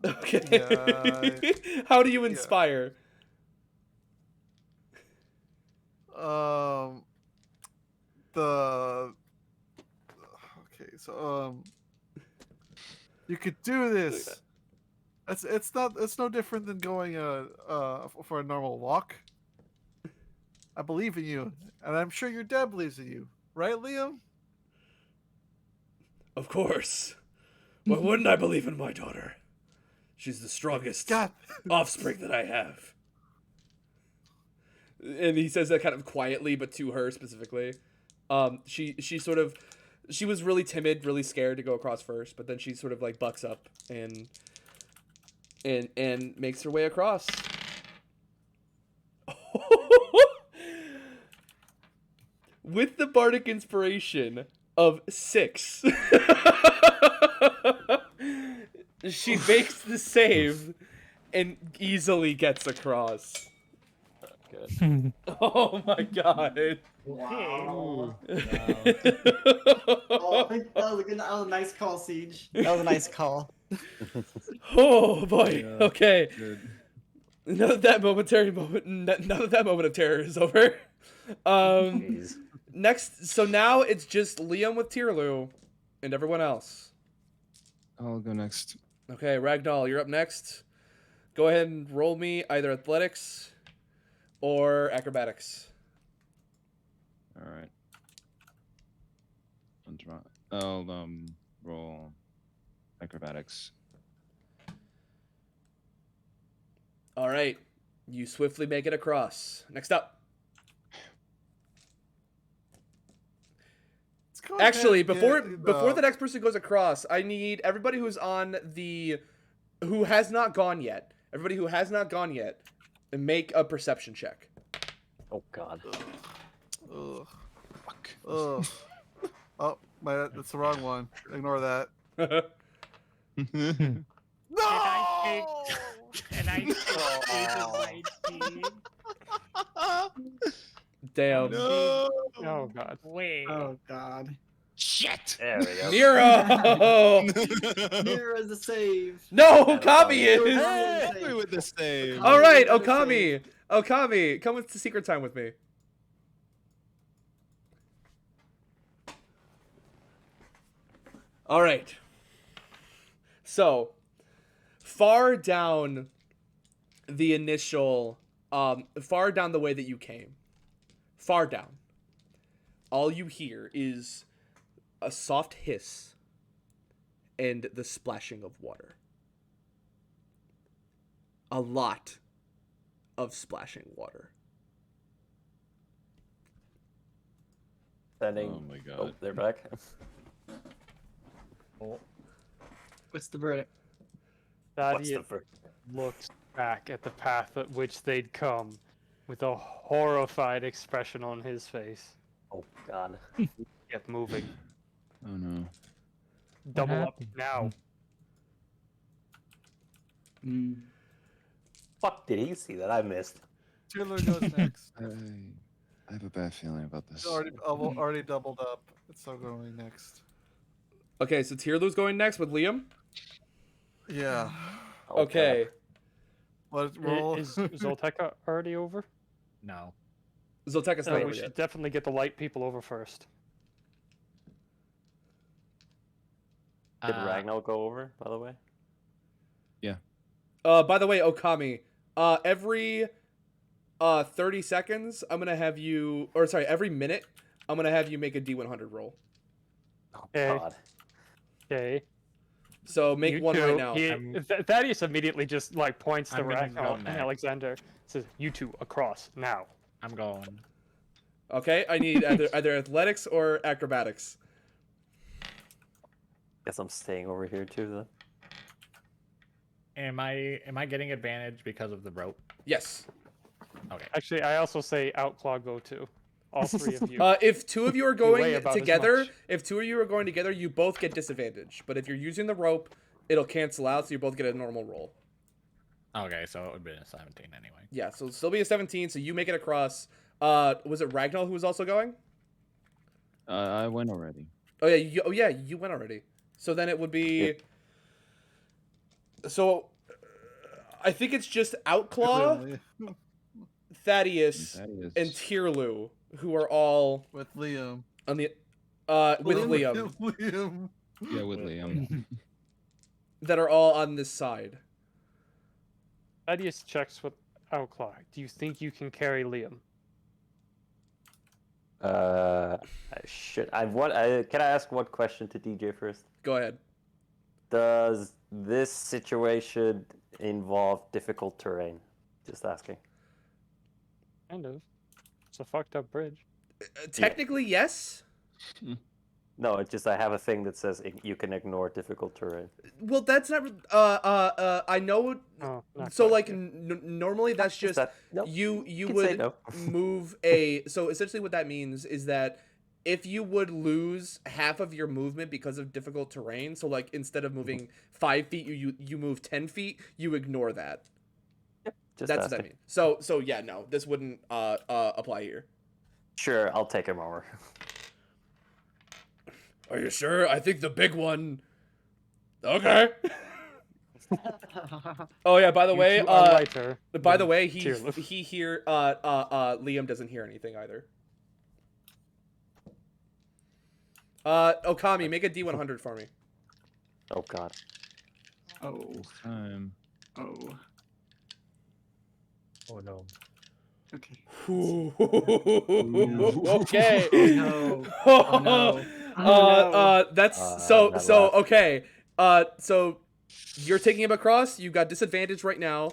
[SPEAKER 2] Okay.
[SPEAKER 1] Yeah,
[SPEAKER 2] How do you inspire?
[SPEAKER 1] Okay, so you could do this. It's no different than going for a normal walk. I believe in you, and I'm sure your dad believes in you, right, Liam?
[SPEAKER 2] Of course. Why wouldn't I believe in my daughter? She's the strongest
[SPEAKER 1] God,
[SPEAKER 2] offspring that I have. And he says that kind of quietly, but to her specifically. She was really timid, really scared to go across first, but then she sort of like bucks up and makes her way across. With the bardic inspiration of 6, she makes the save and easily gets across.
[SPEAKER 3] Good.
[SPEAKER 2] Oh my god.
[SPEAKER 8] Wow.
[SPEAKER 4] Wow.
[SPEAKER 8] Oh, I think that was a nice call, Siege. That was a nice call.
[SPEAKER 2] Oh boy.
[SPEAKER 7] Yeah.
[SPEAKER 2] Okay.
[SPEAKER 7] Good.
[SPEAKER 2] Now that that moment of terror is over.
[SPEAKER 3] Jeez.
[SPEAKER 2] Next, so now it's just Liam with Tierlu and everyone else.
[SPEAKER 7] I'll go next.
[SPEAKER 2] Okay, Ragnall, you're up next. Go ahead and roll me either athletics or acrobatics.
[SPEAKER 7] All right. I'll roll acrobatics.
[SPEAKER 2] All right, you swiftly make it across. Next up. Actually, before the next person goes across, I need everybody who has not gone yet. Everybody who has not gone yet, make a perception check.
[SPEAKER 3] Oh God.
[SPEAKER 1] Ugh.
[SPEAKER 7] Fuck.
[SPEAKER 1] Ugh. Oh, that's the wrong one. Ignore that. No!
[SPEAKER 2] Damn.
[SPEAKER 7] No.
[SPEAKER 5] Oh God.
[SPEAKER 8] Oh God.
[SPEAKER 7] Shit.
[SPEAKER 3] There we go.
[SPEAKER 2] Nero!
[SPEAKER 8] Here is the save.
[SPEAKER 2] No,
[SPEAKER 3] That's
[SPEAKER 2] Okami
[SPEAKER 3] all
[SPEAKER 2] is!
[SPEAKER 7] Help me with this save.
[SPEAKER 2] All right,
[SPEAKER 8] Another
[SPEAKER 2] Okami. Okami, come to secret time with me. All right. So, far down the initial, far down the way that you came, far down, all you hear is a soft hiss and the splashing of water. A lot of splashing water.
[SPEAKER 3] Sending.
[SPEAKER 7] Oh my God.
[SPEAKER 3] Oh, they're back.
[SPEAKER 8] What's the verdict?
[SPEAKER 3] What's the
[SPEAKER 5] Thaddeus
[SPEAKER 3] first?
[SPEAKER 5] looks back at the path at which they'd come with a horrified expression on his face.
[SPEAKER 3] Oh God.
[SPEAKER 5] Get moving.
[SPEAKER 7] Oh no.
[SPEAKER 5] Double up
[SPEAKER 4] happened?
[SPEAKER 5] now.
[SPEAKER 3] Fuck did he see that I missed?
[SPEAKER 1] Taylor goes next.
[SPEAKER 7] I have a bad feeling about this.
[SPEAKER 1] Already doubled up. It's still going next.
[SPEAKER 2] Okay, so Tierlu's going next with Liam.
[SPEAKER 1] Yeah.
[SPEAKER 3] Oh,
[SPEAKER 2] Okay.
[SPEAKER 1] Let's roll.
[SPEAKER 5] Is Zolteka already over?
[SPEAKER 6] No.
[SPEAKER 2] Zolteka's
[SPEAKER 5] Oh,
[SPEAKER 2] not
[SPEAKER 5] we
[SPEAKER 2] over
[SPEAKER 5] should
[SPEAKER 2] yet.
[SPEAKER 5] definitely get the light people over first.
[SPEAKER 3] Did Ragnar go over, by the way?
[SPEAKER 2] By the way, Okami, every 30 seconds, I'm gonna have you, or sorry, every minute, I'm gonna have you make a D100 roll.
[SPEAKER 3] Oh
[SPEAKER 5] Okay.
[SPEAKER 3] God.
[SPEAKER 5] Okay.
[SPEAKER 2] So make
[SPEAKER 5] You
[SPEAKER 2] one
[SPEAKER 5] two,
[SPEAKER 2] right now.
[SPEAKER 5] Thaddeus immediately just like points to
[SPEAKER 6] I'm gonna
[SPEAKER 5] Ragnar
[SPEAKER 6] go
[SPEAKER 5] and
[SPEAKER 6] next.
[SPEAKER 5] Alexander. Says, "You two across now."
[SPEAKER 6] I'm going.
[SPEAKER 2] Okay, I need either athletics or acrobatics.
[SPEAKER 3] Guess I'm staying over here too then.
[SPEAKER 6] Am I getting advantage because of the rope?
[SPEAKER 2] Yes.
[SPEAKER 6] Okay.
[SPEAKER 5] Actually, I also say Outclaw go too. All three of you.
[SPEAKER 2] If two of you are
[SPEAKER 5] You weigh
[SPEAKER 2] going
[SPEAKER 5] about as
[SPEAKER 2] together,
[SPEAKER 5] much.
[SPEAKER 2] you both get disadvantage. But if you're using the rope, it'll cancel out, so you both get a normal roll.
[SPEAKER 6] Okay, so it would be a 17 anyway.
[SPEAKER 2] Yeah, so it'll still be a 17, so you make it across. Was it Ragnar who was also going?
[SPEAKER 7] I went already.
[SPEAKER 2] Oh yeah, you went already. So then it would be.
[SPEAKER 3] Yep.
[SPEAKER 2] So, I think it's just Outclaw, Thaddeus, and Tierlu who are all
[SPEAKER 1] with Liam.
[SPEAKER 2] on the with Liam
[SPEAKER 1] Liam.
[SPEAKER 7] Yeah, with Liam.
[SPEAKER 2] that are all on this side.
[SPEAKER 5] Thaddeus checks with Outclaw. Do you think you can carry Liam?
[SPEAKER 3] Can I ask one question to DJ first?
[SPEAKER 2] Go ahead.
[SPEAKER 3] Does this situation involve difficult terrain? Just asking.
[SPEAKER 5] Kind of. It's a fucked up bridge.
[SPEAKER 2] Technically, yes.
[SPEAKER 3] No, it's just I have a thing that says you can ignore difficult terrain.
[SPEAKER 2] Well, that's not. I know.
[SPEAKER 5] Oh, not
[SPEAKER 2] So,
[SPEAKER 5] quite,
[SPEAKER 2] like,
[SPEAKER 5] yeah.
[SPEAKER 2] normally that's
[SPEAKER 3] Is
[SPEAKER 2] just
[SPEAKER 3] that- nope,
[SPEAKER 2] you
[SPEAKER 3] can say
[SPEAKER 2] would
[SPEAKER 3] no.
[SPEAKER 2] move a. So essentially, what that means is that if you would lose half of your movement because of difficult terrain, so like instead of moving 5 feet, you move 10 feet, you ignore that.
[SPEAKER 3] Just
[SPEAKER 2] That's what that
[SPEAKER 3] asking.
[SPEAKER 2] means. So yeah, no, this wouldn't apply here.
[SPEAKER 3] Sure, I'll take him over.
[SPEAKER 2] Are you sure? I think the big one. Okay. Oh yeah. By the way,
[SPEAKER 5] You are lighter
[SPEAKER 2] by the
[SPEAKER 5] than
[SPEAKER 2] way,
[SPEAKER 5] Tyrlith.
[SPEAKER 2] he hear Liam doesn't hear anything either. Okami, make a D100 for me.
[SPEAKER 3] Oh god.
[SPEAKER 8] Oh.
[SPEAKER 7] Time.
[SPEAKER 8] Oh.
[SPEAKER 4] Oh no.
[SPEAKER 8] Okay.
[SPEAKER 2] Okay.
[SPEAKER 8] Oh no. Oh no. Oh no.
[SPEAKER 2] That's
[SPEAKER 3] that laugh.
[SPEAKER 2] okay. So you're taking him across. You got disadvantage right now.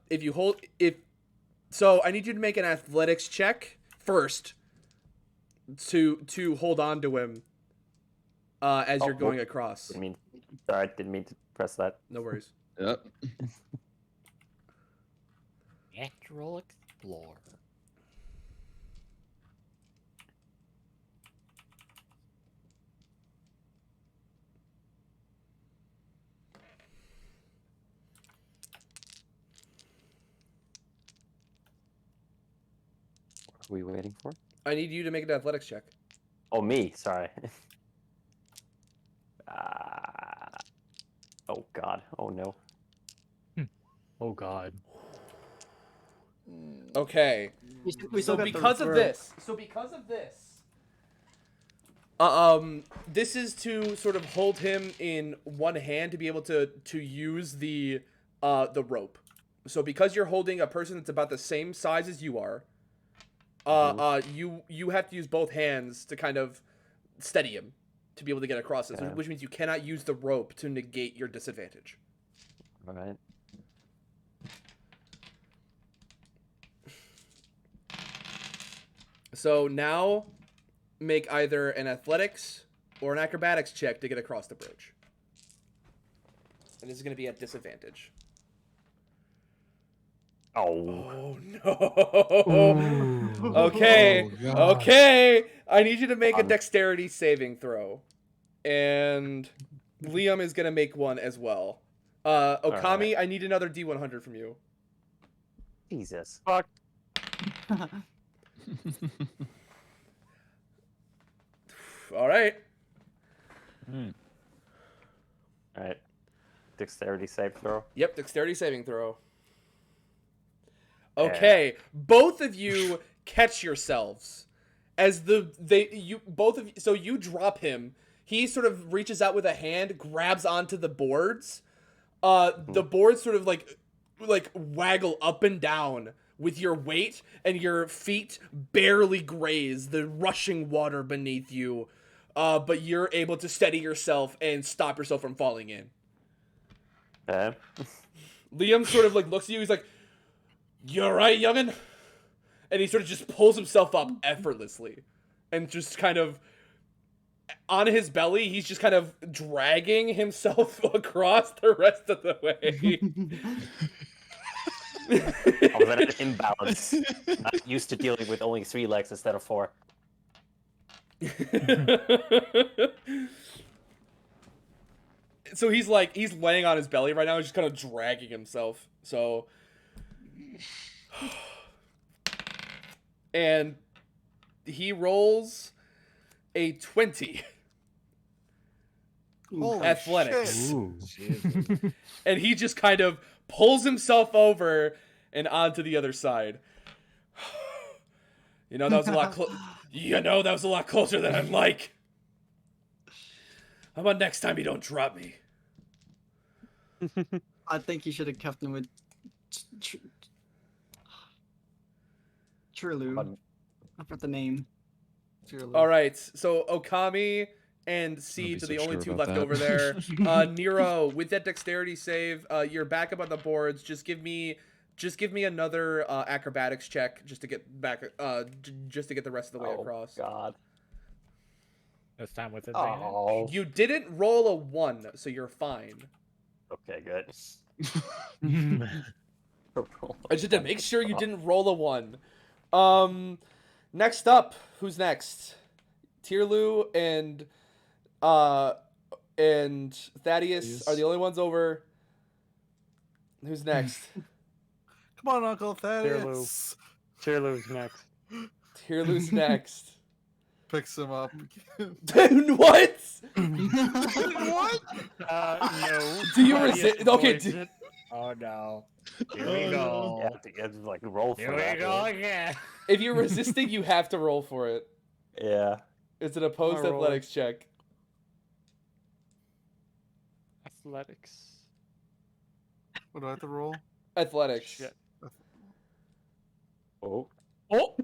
[SPEAKER 2] If you hold so I need you to make an athletics check first to hold on to him as you're going across.
[SPEAKER 3] Didn't mean to press that.
[SPEAKER 2] No worries.
[SPEAKER 7] Yep.
[SPEAKER 6] Natural explorer.
[SPEAKER 3] What are we waiting for?
[SPEAKER 2] I need you to make an athletics check.
[SPEAKER 3] Oh, me. Sorry. Oh god. Oh no.
[SPEAKER 4] Oh god.
[SPEAKER 2] Okay.
[SPEAKER 8] We
[SPEAKER 2] So
[SPEAKER 8] still got
[SPEAKER 2] because
[SPEAKER 8] the
[SPEAKER 2] of
[SPEAKER 8] rope.
[SPEAKER 2] this, this is to sort of hold him in one hand to be able to use the rope. So because you're holding a person that's about the same size as you are, you have to use both hands to kind of steady him to be able to get across this, which means you cannot use the rope to negate your disadvantage.
[SPEAKER 3] All right.
[SPEAKER 2] So now make either an athletics or an acrobatics check to get across the bridge. And this is going to be at disadvantage.
[SPEAKER 3] Oh.
[SPEAKER 2] Oh no. Okay.
[SPEAKER 7] Oh, God.
[SPEAKER 2] Okay. I need you to make a dexterity saving throw. And Liam is going to make one as well. Okami, I need another D100 from you.
[SPEAKER 3] Jesus.
[SPEAKER 5] Fuck.
[SPEAKER 2] All right.
[SPEAKER 3] All right. Dexterity save throw.
[SPEAKER 2] Yep, dexterity saving throw. Okay, both of you catch yourselves as so you drop him. He sort of reaches out with a hand, grabs onto the boards. The boards sort of like waggle up and down with your weight, and your feet barely graze the rushing water beneath you. But you're able to steady yourself and stop yourself from falling in.
[SPEAKER 3] Okay.
[SPEAKER 2] Liam sort of like looks at you. He's like, "You alright, youngin'?" And he sort of just pulls himself up effortlessly, and just kind of on his belly, he's just kind of dragging himself across the rest of the way.
[SPEAKER 3] I was at an imbalance. Not used to dealing with only 3 legs instead of 4.
[SPEAKER 2] So he's laying on his belly right now, he's just kind of dragging himself. So and he rolls a 20
[SPEAKER 1] Holy
[SPEAKER 2] athletics.
[SPEAKER 1] shit.
[SPEAKER 4] Ooh.
[SPEAKER 2] And he just kind of pulls himself over and onto the other side. That was a lot that was a lot closer than I'd like. How about next time you don't drop me?
[SPEAKER 8] I think you should have kept him with Churlu. I forgot the name.
[SPEAKER 2] All right, so Okami and Seeds are
[SPEAKER 7] so
[SPEAKER 2] the only
[SPEAKER 7] sure
[SPEAKER 2] two
[SPEAKER 7] about
[SPEAKER 2] left
[SPEAKER 7] that.
[SPEAKER 2] over there. Nero, with that dexterity save, you're back up on the boards. Just give me Just give me another acrobatics check just to get back, just to get the rest of the way across.
[SPEAKER 3] God.
[SPEAKER 6] This time with advantage.
[SPEAKER 3] Oh.
[SPEAKER 2] You didn't roll a 1, so you're fine.
[SPEAKER 3] Okay, good.
[SPEAKER 2] I just had to make sure you didn't roll a 1. Next up, who's next? Tierlu and Thaddeus are the only ones over. Who's next?
[SPEAKER 1] Come on, Uncle Thaddeus.
[SPEAKER 5] Cheerlu's next.
[SPEAKER 2] Tierlu's next.
[SPEAKER 1] Picks him up.
[SPEAKER 2] Dude, what?
[SPEAKER 1] What?
[SPEAKER 5] No.
[SPEAKER 2] Do you
[SPEAKER 5] Thaddeus
[SPEAKER 2] resist? Okay,
[SPEAKER 5] avoids it.
[SPEAKER 6] Oh no. Here we go.
[SPEAKER 3] You have to get, like, roll for
[SPEAKER 6] Here
[SPEAKER 3] that.
[SPEAKER 6] we go again.
[SPEAKER 2] if you're resisting, you have to roll for it.
[SPEAKER 3] Yeah.
[SPEAKER 2] It's an opposed
[SPEAKER 5] roll.
[SPEAKER 2] athletics check.
[SPEAKER 5] Athletics.
[SPEAKER 1] What do I have to roll?
[SPEAKER 2] Athletics.
[SPEAKER 5] Shit.
[SPEAKER 3] Oh.
[SPEAKER 2] Oh!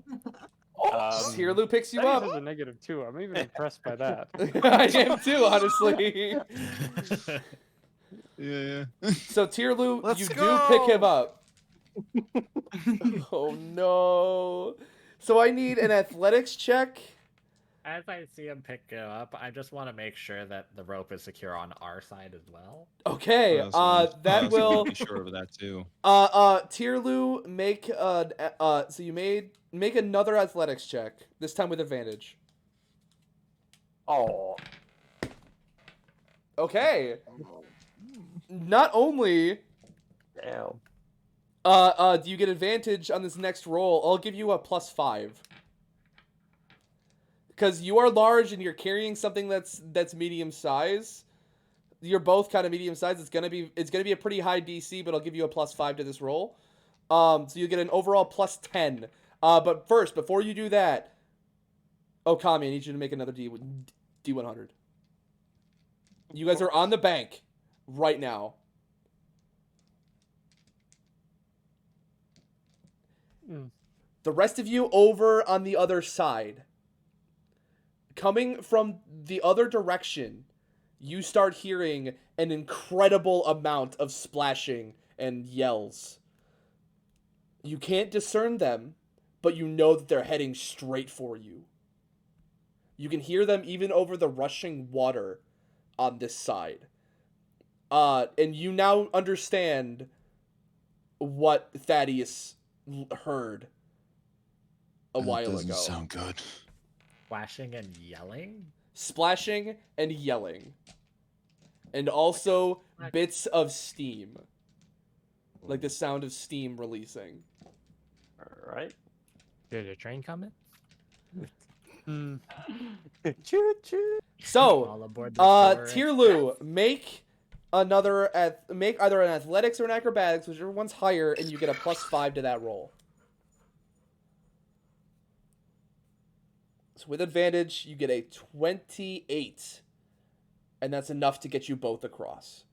[SPEAKER 3] Um,
[SPEAKER 2] Tierlu picks you
[SPEAKER 5] Thaddeus
[SPEAKER 2] up.
[SPEAKER 5] has a -2. I'm even impressed by that.
[SPEAKER 2] I am too, honestly.
[SPEAKER 7] Yeah.
[SPEAKER 2] So Tierlu,
[SPEAKER 1] Let's
[SPEAKER 2] you
[SPEAKER 1] go!
[SPEAKER 2] do pick him up. Oh no. So I need an athletics check.
[SPEAKER 6] As I see him pick it up, I just want to make sure that the rope is secure on our side as well.
[SPEAKER 2] Okay,
[SPEAKER 7] So
[SPEAKER 2] that will
[SPEAKER 7] be sure of that too.
[SPEAKER 2] Tierlu, make so you make another athletics check, this time with advantage.
[SPEAKER 3] Oh.
[SPEAKER 2] Okay. Not only
[SPEAKER 3] Damn.
[SPEAKER 2] do you get advantage on this next roll, I'll give you a +5. Because you are large and you're carrying something that's medium size. You're both kind of medium size. It's gonna be a pretty high DC, but I'll give you a +5 to this roll. So you get an overall +10. But first, before you do that, Okami, I need you to make another D100. You guys are on the bank right now. The rest of you over on the other side. Coming from the other direction, you start hearing an incredible amount of splashing and yells. You can't discern them, but you know that they're heading straight for you. You can hear them even over the rushing water on this side. And you now understand what Thaddeus heard a while
[SPEAKER 7] doesn't
[SPEAKER 2] ago.
[SPEAKER 7] sound good.
[SPEAKER 6] Flashing and yelling?
[SPEAKER 2] Splashing and yelling. And also bits of steam. Like the sound of steam releasing.
[SPEAKER 3] Alright.
[SPEAKER 4] Did a train coming?
[SPEAKER 3] Choo choo.
[SPEAKER 2] So,
[SPEAKER 6] All aboard the Solar
[SPEAKER 2] Tierlu, make either an athletics or an acrobatics, whichever one's higher, and you get a +5 to that roll. So with advantage, you get a 28. And that's enough to get you both across.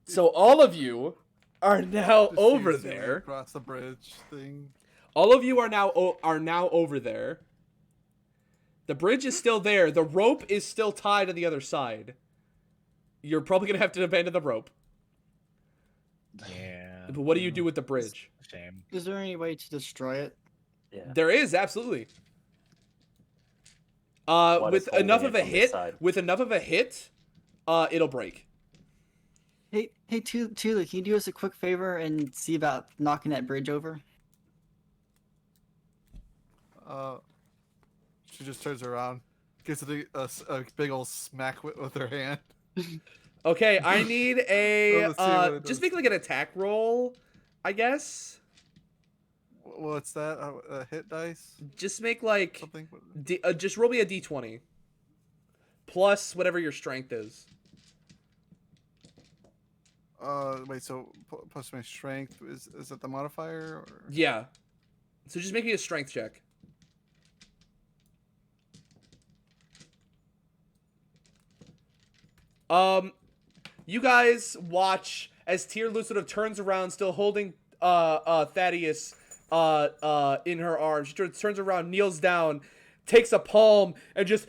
[SPEAKER 2] So all of you are now
[SPEAKER 1] Just
[SPEAKER 2] over
[SPEAKER 1] use the
[SPEAKER 2] there.
[SPEAKER 1] across the bridge thing.
[SPEAKER 2] All of you are now over there. The bridge is still there. The rope is still tied on the other side. You're probably gonna have to abandon the rope.
[SPEAKER 6] Yeah.
[SPEAKER 2] But what do you do with the bridge?
[SPEAKER 6] Shame.
[SPEAKER 8] Is there any way to destroy it?
[SPEAKER 3] Yeah.
[SPEAKER 2] There is, absolutely.
[SPEAKER 3] What is
[SPEAKER 2] With enough
[SPEAKER 3] holding
[SPEAKER 2] of
[SPEAKER 3] it
[SPEAKER 2] a
[SPEAKER 3] on this
[SPEAKER 2] hit,
[SPEAKER 3] side?
[SPEAKER 2] it'll break.
[SPEAKER 8] Hey, Tula, can you do us a quick favor and see about knocking that bridge over?
[SPEAKER 1] She just turns around, gives it a big old smack with her hand.
[SPEAKER 2] Okay, I need a
[SPEAKER 1] Let's see what it
[SPEAKER 2] just
[SPEAKER 1] does.
[SPEAKER 2] make like an attack roll, I guess.
[SPEAKER 1] What's that? A hit dice?
[SPEAKER 2] Just make like
[SPEAKER 1] Something?
[SPEAKER 2] just roll me a d20 plus whatever your strength is.
[SPEAKER 1] Wait. So plus my strength is that the modifier? Or?
[SPEAKER 2] Yeah. So just make me a strength check. You guys watch as Tierlu sort of turns around, still holding Thaddeus in her arms. She turns around, kneels down, takes a palm, and just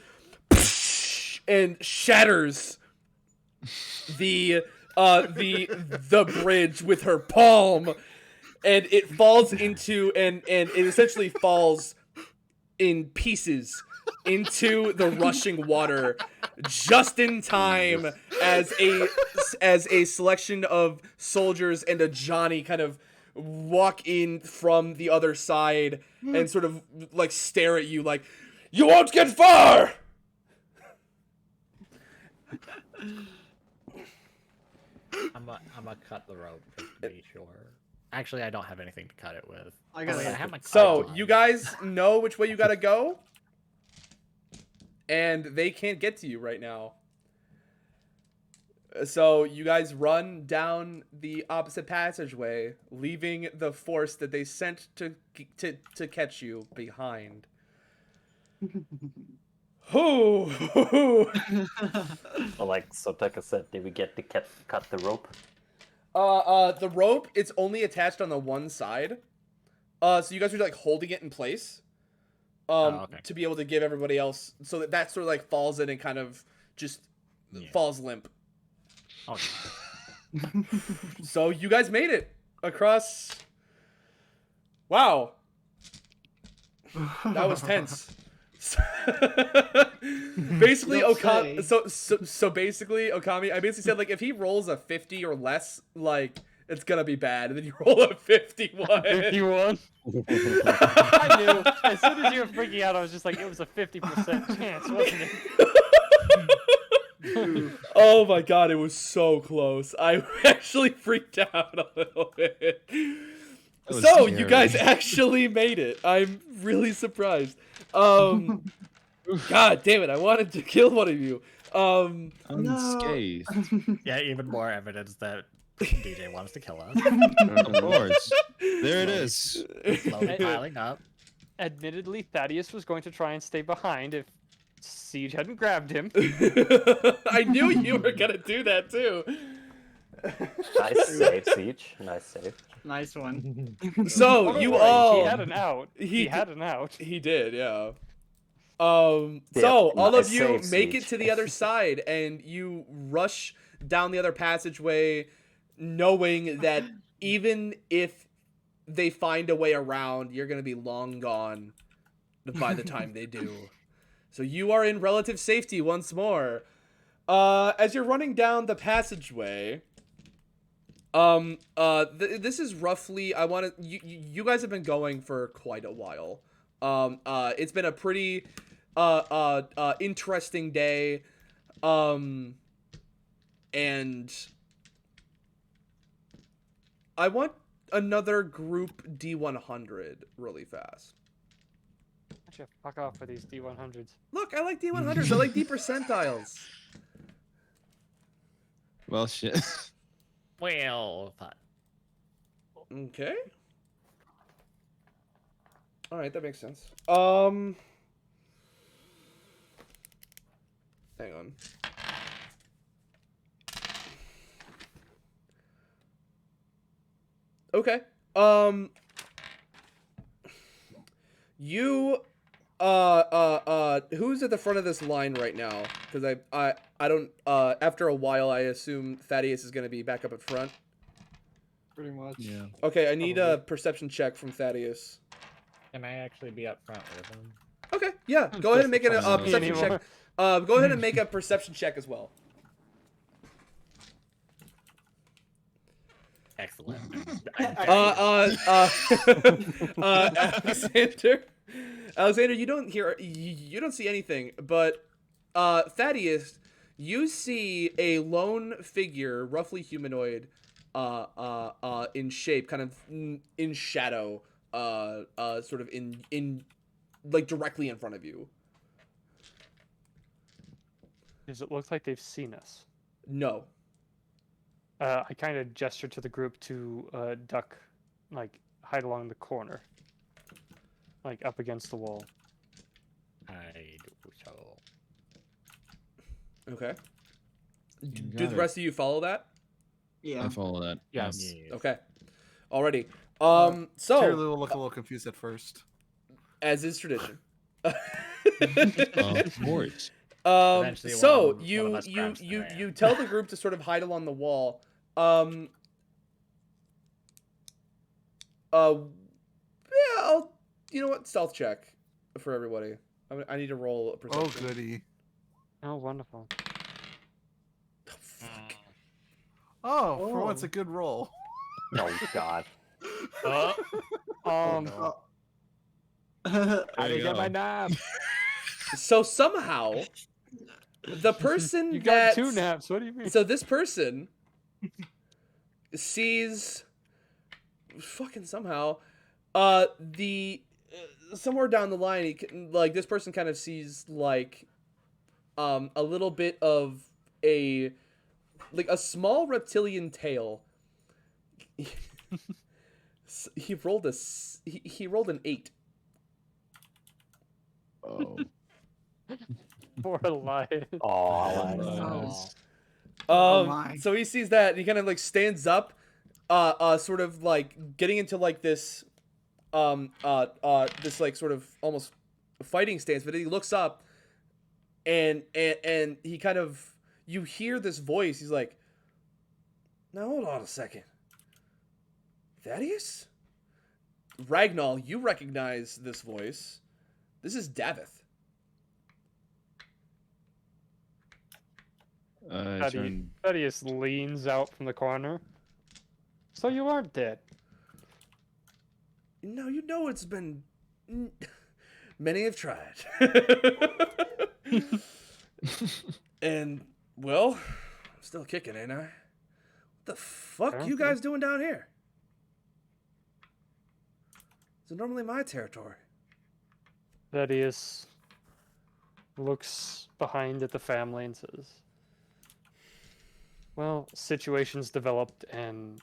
[SPEAKER 2] and shatters the the bridge with her palm, and it falls into and it essentially falls in pieces into the rushing water just in time as a selection of soldiers and a Johnny kind of walk in from the other side and sort of like stare at you like, you won't get far.
[SPEAKER 6] I'm gonna cut the rope just to be sure. Actually, I don't have anything to cut it with.
[SPEAKER 8] I got
[SPEAKER 6] Oh, wait,
[SPEAKER 8] it.
[SPEAKER 6] I have my
[SPEAKER 2] So
[SPEAKER 6] clothes
[SPEAKER 2] you
[SPEAKER 6] on.
[SPEAKER 2] guys know which way you gotta go, and they can't get to you right now. So you guys run down the opposite passageway, leaving the force that they sent to catch you behind. Who?
[SPEAKER 3] Well, like Soteka said, did we get to cut the rope?
[SPEAKER 2] The rope, it's only attached on the one side. So you guys are like holding it in place.
[SPEAKER 6] Okay.
[SPEAKER 2] To be able to give everybody else, so that sort of like falls in and kind of just falls limp.
[SPEAKER 6] Oh,
[SPEAKER 2] So you guys made it across. Wow. That was tense. Basically,
[SPEAKER 8] Don't
[SPEAKER 2] Okami.
[SPEAKER 8] say.
[SPEAKER 2] So basically, Okami. I basically said like if he rolls a 50 or less, like it's gonna be bad, and then you roll a 51.
[SPEAKER 5] 51. I knew. As soon as you were freaking out, I was just like, it was a 50% chance, wasn't it?
[SPEAKER 2] Oh my god, it was so close. I actually freaked out a little bit.
[SPEAKER 7] was
[SPEAKER 2] So you
[SPEAKER 7] scary.
[SPEAKER 2] guys actually made it. I'm really surprised. God damn it! I wanted to kill one of you.
[SPEAKER 7] Unscathed.
[SPEAKER 6] yeah, even more evidence that DJ wants to kill us.
[SPEAKER 7] Of course. There it is.
[SPEAKER 6] Slowly piling up.
[SPEAKER 5] Admittedly, Thaddeus was going to try and stay behind if Siege hadn't grabbed him.
[SPEAKER 2] I knew you were gonna do that too.
[SPEAKER 3] Nice save, Siege. Nice save.
[SPEAKER 8] Nice one.
[SPEAKER 2] So
[SPEAKER 5] Don't
[SPEAKER 2] you
[SPEAKER 5] worry,
[SPEAKER 2] all
[SPEAKER 5] He had an out.
[SPEAKER 2] He
[SPEAKER 5] He
[SPEAKER 2] d-
[SPEAKER 5] had an out.
[SPEAKER 2] He did, yeah.
[SPEAKER 3] Yeah,
[SPEAKER 2] So all of
[SPEAKER 3] nice
[SPEAKER 2] you
[SPEAKER 3] save,
[SPEAKER 2] make it
[SPEAKER 3] Siege.
[SPEAKER 2] to the other side, and you rush down the other passageway, knowing that even if they find a way around, you're gonna be long gone by the time they do. So you are in relative safety once more. As you're running down the passageway, this is roughly. You guys have been going for quite a while. It's been a pretty interesting day. And I want another group D100 really fast.
[SPEAKER 5] Actually, fuck off with these D100s.
[SPEAKER 2] Look, I like D100s. I like D percentiles.
[SPEAKER 7] Well, shit.
[SPEAKER 6] Well,
[SPEAKER 2] Okay. All right, that makes sense. Hang on. Okay. You who's at the front of this line right now? Because I don't after a while I assume Thaddeus is gonna be back up at front.
[SPEAKER 8] Pretty much.
[SPEAKER 7] Yeah.
[SPEAKER 2] Okay, I need a perception check from Thaddeus.
[SPEAKER 6] can I actually be up front with him?
[SPEAKER 2] Okay, yeah. Go ahead and make a
[SPEAKER 7] Doesn't
[SPEAKER 2] perception check.
[SPEAKER 5] anymore.
[SPEAKER 2] Go ahead and make a perception check as well.
[SPEAKER 6] Excellent.
[SPEAKER 2] Alexander, you don't see anything, but Thaddeus, you see a lone figure, roughly humanoid, in shape, kind of in shadow, sort of in like directly in front of you.
[SPEAKER 5] Does it look like they've seen us?
[SPEAKER 2] No.
[SPEAKER 5] I kind of gesture to the group to duck, like hide along the corner, like up against the wall.
[SPEAKER 6] I do so.
[SPEAKER 2] Okay.
[SPEAKER 7] You
[SPEAKER 2] Do
[SPEAKER 7] got
[SPEAKER 2] the
[SPEAKER 7] it.
[SPEAKER 2] rest of you follow that?
[SPEAKER 8] Yeah.
[SPEAKER 7] I follow that.
[SPEAKER 5] Yes.
[SPEAKER 6] Yes.
[SPEAKER 2] Okay. Alrighty.
[SPEAKER 1] Tyler
[SPEAKER 2] So
[SPEAKER 1] will look a little confused at first.
[SPEAKER 2] as is tradition.
[SPEAKER 7] Of course.
[SPEAKER 6] Eventually
[SPEAKER 2] So
[SPEAKER 6] one of
[SPEAKER 2] you
[SPEAKER 6] us grabs their hand.
[SPEAKER 2] you tell the group to sort of hide along the wall. Yeah, you know what? Stealth check for everybody. I need to roll a perception.
[SPEAKER 1] Oh, goody.
[SPEAKER 5] Oh, wonderful.
[SPEAKER 2] Fuck.
[SPEAKER 1] Oh, for once, a good roll.
[SPEAKER 3] Oh God.
[SPEAKER 5] No.
[SPEAKER 7] There
[SPEAKER 5] I didn't
[SPEAKER 7] you
[SPEAKER 5] get my
[SPEAKER 7] go.
[SPEAKER 5] nap.
[SPEAKER 2] So somehow, the person
[SPEAKER 5] You got 2 naps. What do you mean?
[SPEAKER 2] So this person sees fucking somehow the somewhere down the line like this person kind of sees like a little bit of a small reptilian tail. He rolled an 8.
[SPEAKER 7] Oh.
[SPEAKER 5] Poor Elias.
[SPEAKER 3] Oh,
[SPEAKER 8] Oh my.
[SPEAKER 2] So he sees that and he kind of like stands up, sort of like getting into like this, this like sort of almost fighting stance. But then he looks up, and he kind of, you hear this voice. He's like, "Now hold on a second, Thaddeus? Ragnall, you recognize this voice? This is Davith."
[SPEAKER 5] Thaddeus leans out from the corner. So you aren't dead.
[SPEAKER 2] No, you know it's been... Many have tried. And, well, I'm still kicking, ain't I? What the fuck you guys doing down here? It's normally my territory.
[SPEAKER 5] Thaddeus looks behind at the family and says, well, situations developed and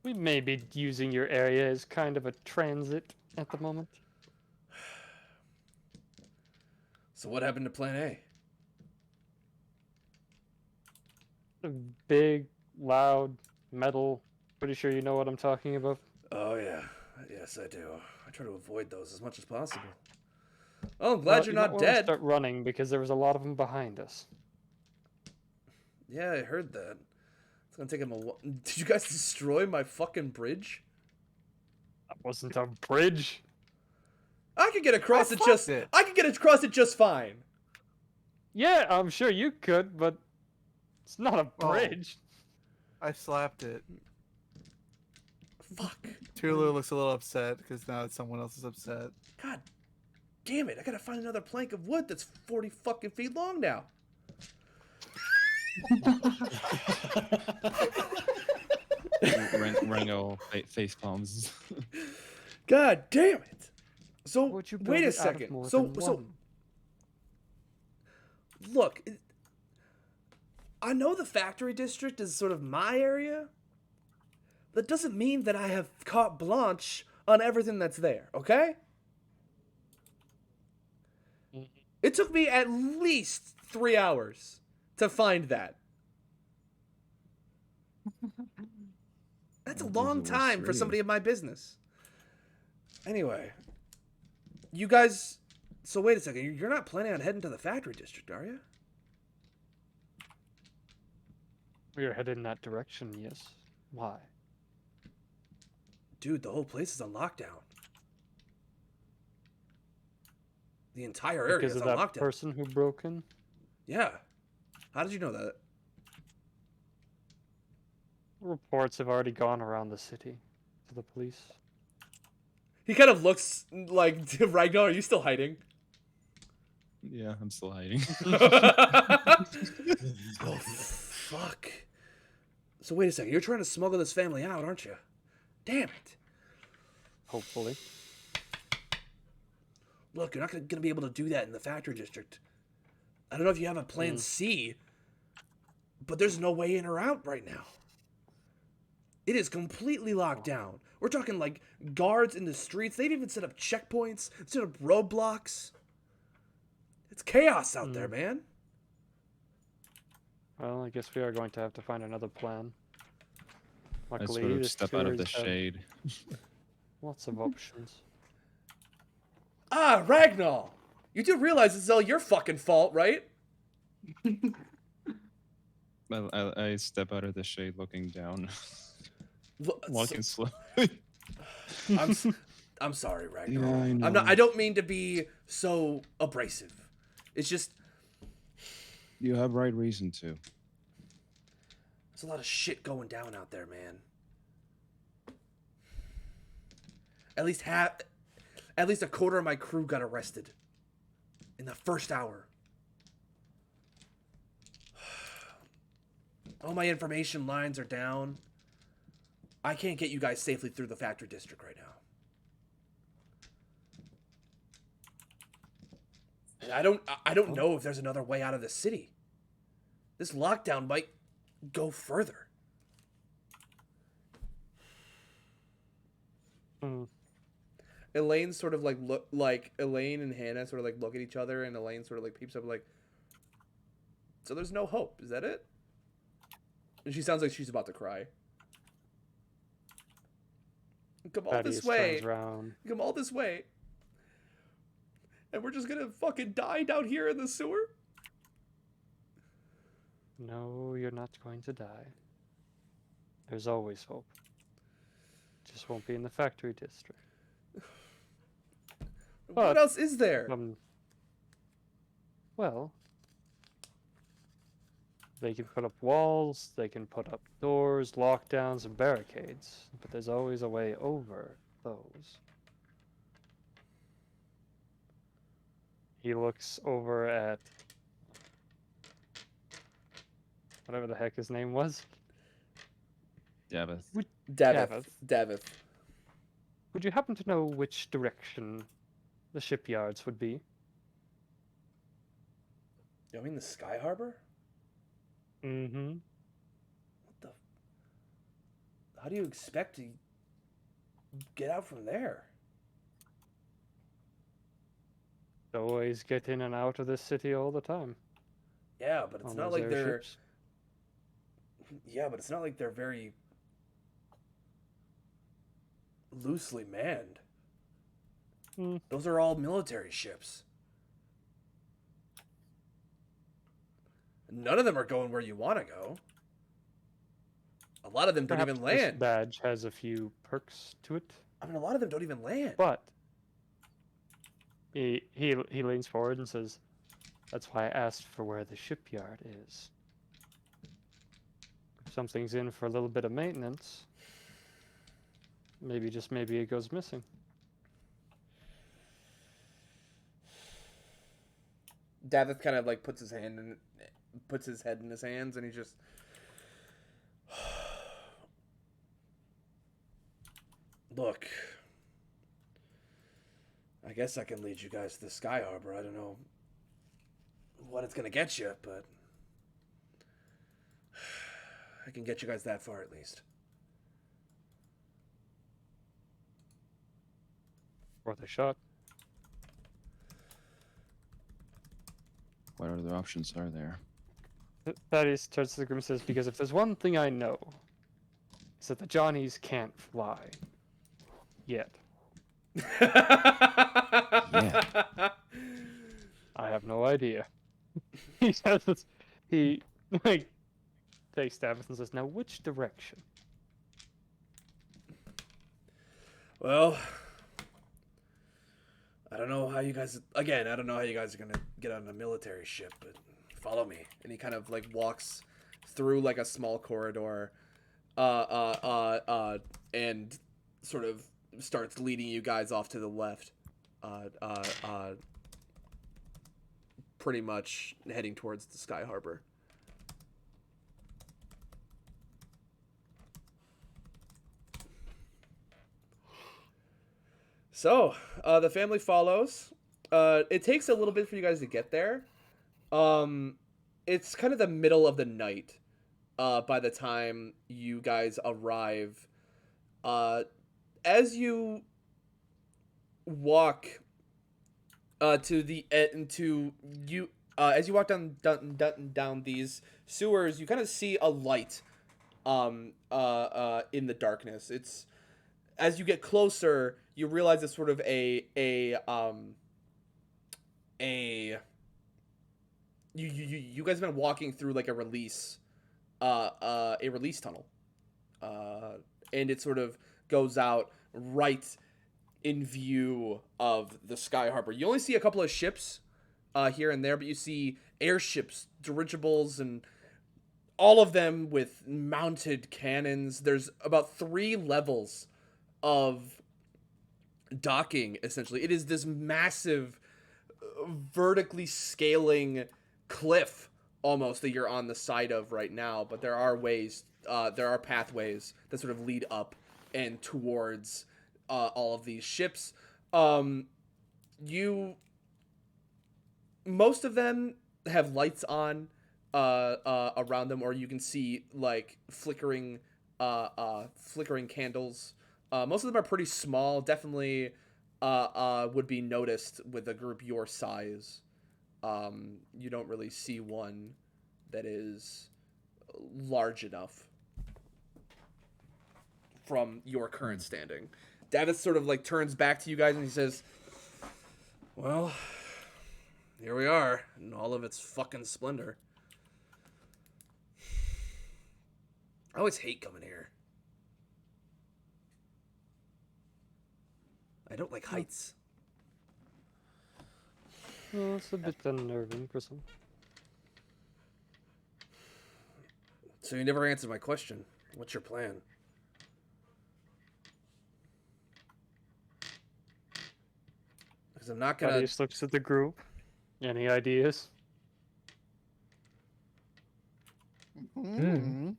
[SPEAKER 5] we may be using your area as kind of a transit at the moment.
[SPEAKER 2] So what happened to Plan A?
[SPEAKER 5] A big, loud, metal. Pretty sure you know what I'm talking about.
[SPEAKER 2] Oh, yeah. Yes, I do. I try to avoid those as much as possible. Oh, I'm glad you're not dead.
[SPEAKER 5] Start running because there was a lot of them behind us.
[SPEAKER 2] Yeah, I heard that. It's gonna take him a while. Did you guys destroy my fucking bridge?
[SPEAKER 5] That wasn't a bridge.
[SPEAKER 2] I could get across it just.
[SPEAKER 1] it.
[SPEAKER 2] I could get across it just fine.
[SPEAKER 5] Yeah, I'm sure you could, but it's not a
[SPEAKER 1] Oh.
[SPEAKER 5] bridge.
[SPEAKER 1] I slapped it.
[SPEAKER 2] Fuck.
[SPEAKER 1] Tulu looks a little upset because now someone else is upset.
[SPEAKER 2] God damn it! I gotta find another plank of wood that's 40 fucking feet long now.
[SPEAKER 7] Rango face palms.
[SPEAKER 2] God damn it! So
[SPEAKER 5] Would you build
[SPEAKER 2] wait a
[SPEAKER 5] it out of
[SPEAKER 2] second.
[SPEAKER 5] more
[SPEAKER 2] So
[SPEAKER 5] than
[SPEAKER 2] so
[SPEAKER 5] one?
[SPEAKER 2] look, I know the factory district is sort of my area. That doesn't mean that I have carte blanche on everything that's there. Okay? It took me at least 3 hours to find that. That's a long time for somebody in my business. Anyway, you guys... So wait a second. You're not planning on heading to the factory district, are you?
[SPEAKER 5] We are headed in that direction, yes. Why?
[SPEAKER 2] Dude, the whole place is on lockdown. The entire area
[SPEAKER 5] Because
[SPEAKER 2] is
[SPEAKER 5] of
[SPEAKER 2] on
[SPEAKER 5] that
[SPEAKER 2] lockdown.
[SPEAKER 5] person who broke in?
[SPEAKER 2] Yeah. How did you know that?
[SPEAKER 5] Reports have already gone around the city to the police.
[SPEAKER 2] He kind of looks like, Ragnar, are you still hiding?
[SPEAKER 7] Yeah, I'm still hiding.
[SPEAKER 2] Oh, fuck. So wait a second. You're trying to smuggle this family out, aren't you? Damn it.
[SPEAKER 5] Hopefully.
[SPEAKER 2] Look, you're not going to be able to do that in the factory district. I don't know if you have a plan C, but there's no way in or out right now. It is completely locked down. We're talking like guards in the streets. They've even set up checkpoints, set up roadblocks. It's chaos out there, man.
[SPEAKER 5] Well, I guess we are going to have to find another plan.
[SPEAKER 7] I
[SPEAKER 5] Luckily,
[SPEAKER 7] sort of
[SPEAKER 5] this
[SPEAKER 7] step out of the
[SPEAKER 5] tour has
[SPEAKER 7] shade.
[SPEAKER 5] lots of options.
[SPEAKER 2] Ah, Ragnar! You do realize it's all your fucking fault, right?
[SPEAKER 7] I step out of the shade, looking down,
[SPEAKER 2] Look,
[SPEAKER 7] walking slowly.
[SPEAKER 2] I'm sorry,
[SPEAKER 7] Yeah,
[SPEAKER 2] Ragnar.
[SPEAKER 7] I know.
[SPEAKER 2] I don't mean to be so abrasive. It's just
[SPEAKER 7] You have right reason to.
[SPEAKER 2] there's a lot of shit going down out there, man. At least a quarter of my crew got arrested in the first hour. All my information lines are down. I can't get you guys safely through the factory district right now. And I don't know if there's another way out of the city. This lockdown might go further. Elaine sort of Elaine and Hannah sort of look at each other, and Elaine sort of peeps up so there's no hope, is that it? And she sounds like she's about to cry. Come all this way. Come all this way. And we're just gonna fucking die down here in the sewer?
[SPEAKER 5] No, you're not going to die. There's always hope. Just won't be in the factory district.
[SPEAKER 2] What else is there?
[SPEAKER 5] Well, they can put up walls, they can put up doors, lockdowns, and barricades, but there's always a way over those. He looks over at whatever the heck his name was.
[SPEAKER 7] Davith.
[SPEAKER 2] Davith.
[SPEAKER 5] Would you happen to know which direction the shipyards would be?
[SPEAKER 2] You mean the Sky Harbor?
[SPEAKER 5] Mm-hmm.
[SPEAKER 2] How do you expect to get out from there?
[SPEAKER 5] They always get in and out of this city all the time.
[SPEAKER 2] Yeah, but it's
[SPEAKER 5] on
[SPEAKER 2] not
[SPEAKER 5] those
[SPEAKER 2] like they're...
[SPEAKER 5] airships.
[SPEAKER 2] Yeah, but it's not like they're very loosely manned. Those are all military ships. None of them are going where you want to go. A lot of them don't even land.
[SPEAKER 5] This badge has a few perks to it.
[SPEAKER 2] I mean, a lot of them don't even land.
[SPEAKER 5] But he leans forward and says, "That's why I asked for where the shipyard is. If something's in for a little bit of maintenance, maybe, just maybe, it goes missing."
[SPEAKER 2] Davith kind of puts his head in his hands, and he just... Look, I guess I can lead you guys to the Sky Harbor. I don't know what it's gonna get you, but I can get you guys that far at least.
[SPEAKER 5] Worth a shot.
[SPEAKER 7] What other options are there?
[SPEAKER 5] Thaddeus turns to the group and says, "Because if there's one thing I know, it's that the Johnnies can't fly. Yet."
[SPEAKER 7] Yeah.
[SPEAKER 5] I have no idea. He says, he takes Davith and says, "Now which direction?"
[SPEAKER 2] Well, I don't know how you guys are gonna get on a military ship, but follow me. And he kind of walks through a small corridor, and sort of starts leading you guys off to the left, pretty much heading towards the Sky Harbor. So, the family follows. It takes a little bit for you guys to get there. It's kind of the middle of the night by the time you guys arrive. As you walk as you walk down these sewers, you kind of see a light in the darkness. It's as you get closer, you realize it's sort of a you guys have been walking through like a release tunnel, and it sort of goes out right in view of the Sky Harbor. You only see a couple of ships here and there, but you see airships, dirigibles, and all of them with mounted cannons. There's about 3 levels of docking, essentially. It is this massive, vertically scaling cliff almost that you're on the side of right now, but there are pathways that sort of lead up and towards all of these ships. Most of them have lights on around them, or you can see like flickering candles. Most of them are pretty small, definitely would be noticed with a group your size. You don't really see one that is large enough from your current standing. Davis sort of like turns back to you guys and he says, well, here we are in all of its fucking splendor. I always hate coming here. I don't like heights.
[SPEAKER 5] Well, it's a bit unnerving for some.
[SPEAKER 2] So you never answered my question. What's your plan? Because I'm not gonna...
[SPEAKER 5] Thaddeus looks at the group. Any ideas?
[SPEAKER 8] Mm.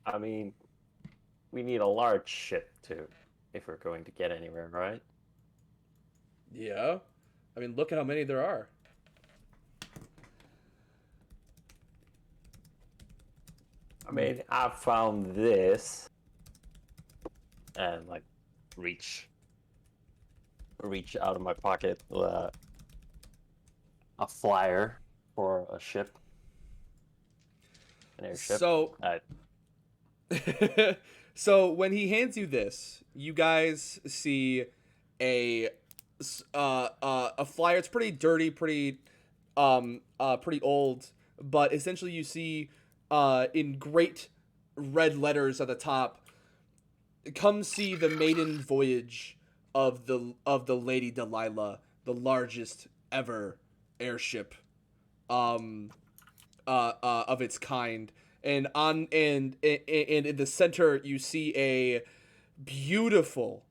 [SPEAKER 3] I mean, we need a large ship too, if we're going to get anywhere, right?
[SPEAKER 2] Yeah. I mean, look at how many there are.
[SPEAKER 3] I mean, I found this, and like, reach out of my pocket a flyer for a ship, an airship.
[SPEAKER 2] So, so when he hands you this, you guys see a flyer. It's pretty dirty, pretty old, but essentially you see in great red letters at the top, come see the maiden voyage of the Lady Delilah, the largest ever airship of its kind. And in the center you see a beautiful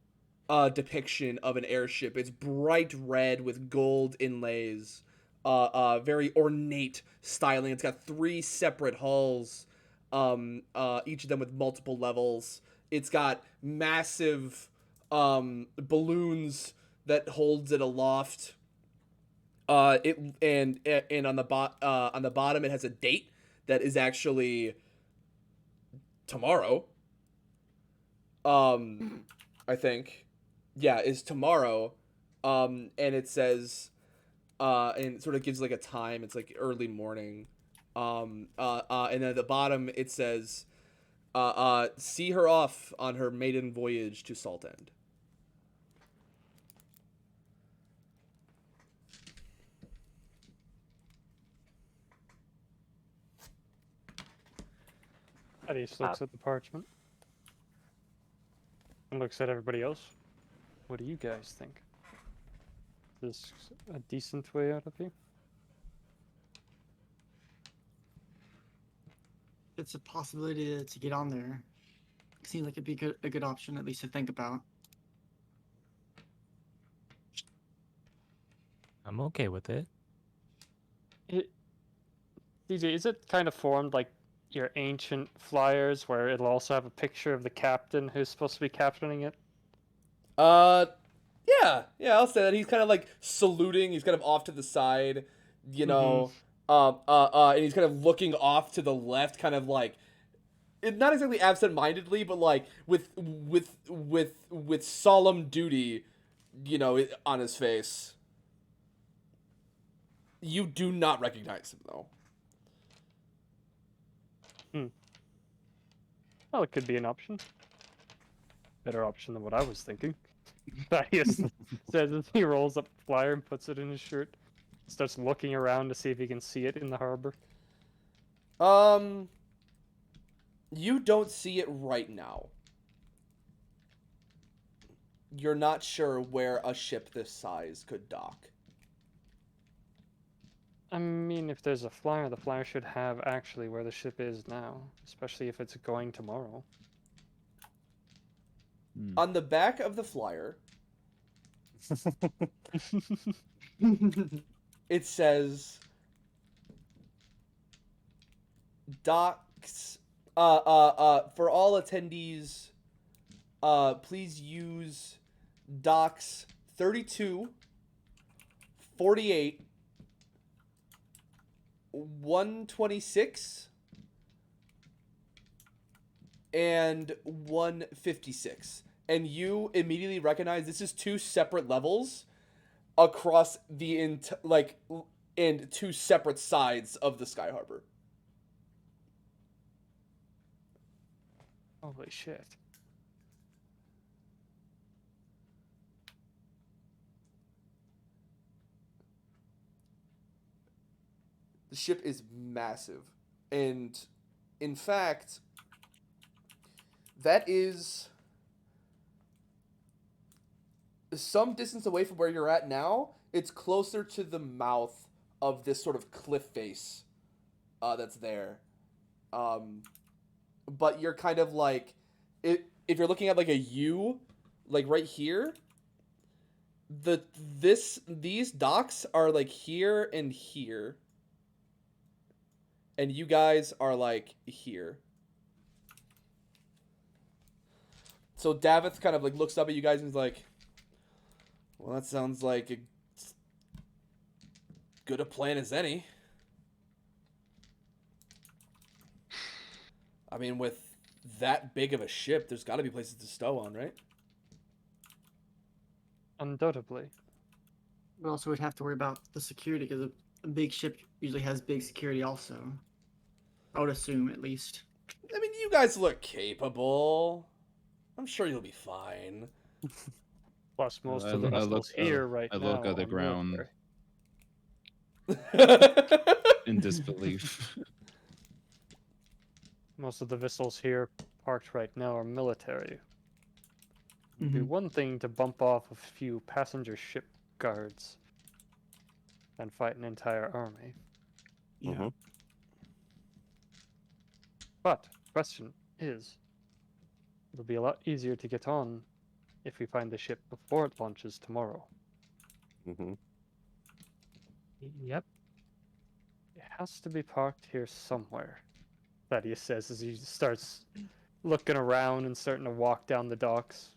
[SPEAKER 2] depiction of an airship. It's bright red with gold inlays, very ornate styling. It's got 3 separate hulls, each of them with multiple levels. It's got massive balloons that holds it aloft. And on the bottom it has a date that is actually tomorrow. I think. Yeah, is tomorrow. And it says and it sort of gives like a time. It's like early morning. And then at the bottom it says see her off on her maiden voyage to Salt End.
[SPEAKER 5] Thaddeus looks at the parchment and looks at everybody else. What do you guys think? Is this a decent way out of here?
[SPEAKER 8] It's a possibility to get on there. Seems like it'd be a good option, at least to think about.
[SPEAKER 4] I'm okay with it.
[SPEAKER 5] DJ, is it kind of formed like your ancient flyers where it'll also have a picture of the captain who's supposed to be captaining it?
[SPEAKER 2] Yeah, I'll say that. He's kind of like saluting. He's kind of off to the side, you know, and he's kind of looking off to the left, kind of like, not exactly absent-mindedly, but like with solemn duty, you know, on his face. You do not recognize him, though.
[SPEAKER 5] Well, it could be an option. Better option than what I was thinking. Thaddeus says as he rolls up the flyer and puts it in his shirt. Starts looking around to see if he can see it in the harbor.
[SPEAKER 2] You don't see it right now. You're not sure where a ship this size could dock.
[SPEAKER 5] I mean, if there's a flyer, the flyer should have actually where the ship is now, especially if it's going tomorrow.
[SPEAKER 2] On the back of the flyer, it says docks for all attendees, please use docks 32, 48, 126 and 156. And you immediately recognize this is two separate levels across the in two separate sides of the Sky Harbor.
[SPEAKER 5] Holy shit.
[SPEAKER 2] The ship is massive. And in fact, that is some distance away from where you're at now. It's closer to the mouth of this sort of cliff face that's there. But you're kind of like, if you're looking at like a U, like right here, these docks are like here and here. And you guys are like here. So Davith kind of like looks up at you guys and is like, well, that sounds like as good a plan as any. I mean, with that big of a ship, there's got to be places to stow on, right?
[SPEAKER 5] Undoubtedly.
[SPEAKER 8] But also, we'd have to worry about the security because a big ship usually has big security also. I would assume, at least.
[SPEAKER 2] I mean, you guys look capable. I'm sure you'll be fine.
[SPEAKER 5] Plus, most
[SPEAKER 7] I
[SPEAKER 5] of the
[SPEAKER 7] look- I
[SPEAKER 5] vessels
[SPEAKER 7] look-
[SPEAKER 5] here right
[SPEAKER 7] I
[SPEAKER 5] now
[SPEAKER 7] look at the
[SPEAKER 5] are
[SPEAKER 7] ground.
[SPEAKER 5] military.
[SPEAKER 7] In disbelief.
[SPEAKER 5] Most of the vessels here parked right now are military. It'd be
[SPEAKER 8] Mhm.
[SPEAKER 5] one thing to bump off a few passenger ship guards than fight an entire army.
[SPEAKER 8] Yeah.
[SPEAKER 3] Mhm.
[SPEAKER 5] But question is, it'll be a lot easier to get on if we find the ship before it launches tomorrow.
[SPEAKER 3] Mm-hmm.
[SPEAKER 4] Yep.
[SPEAKER 5] It has to be parked here somewhere, Thaddeus says as he starts looking around and starting to walk down the docks.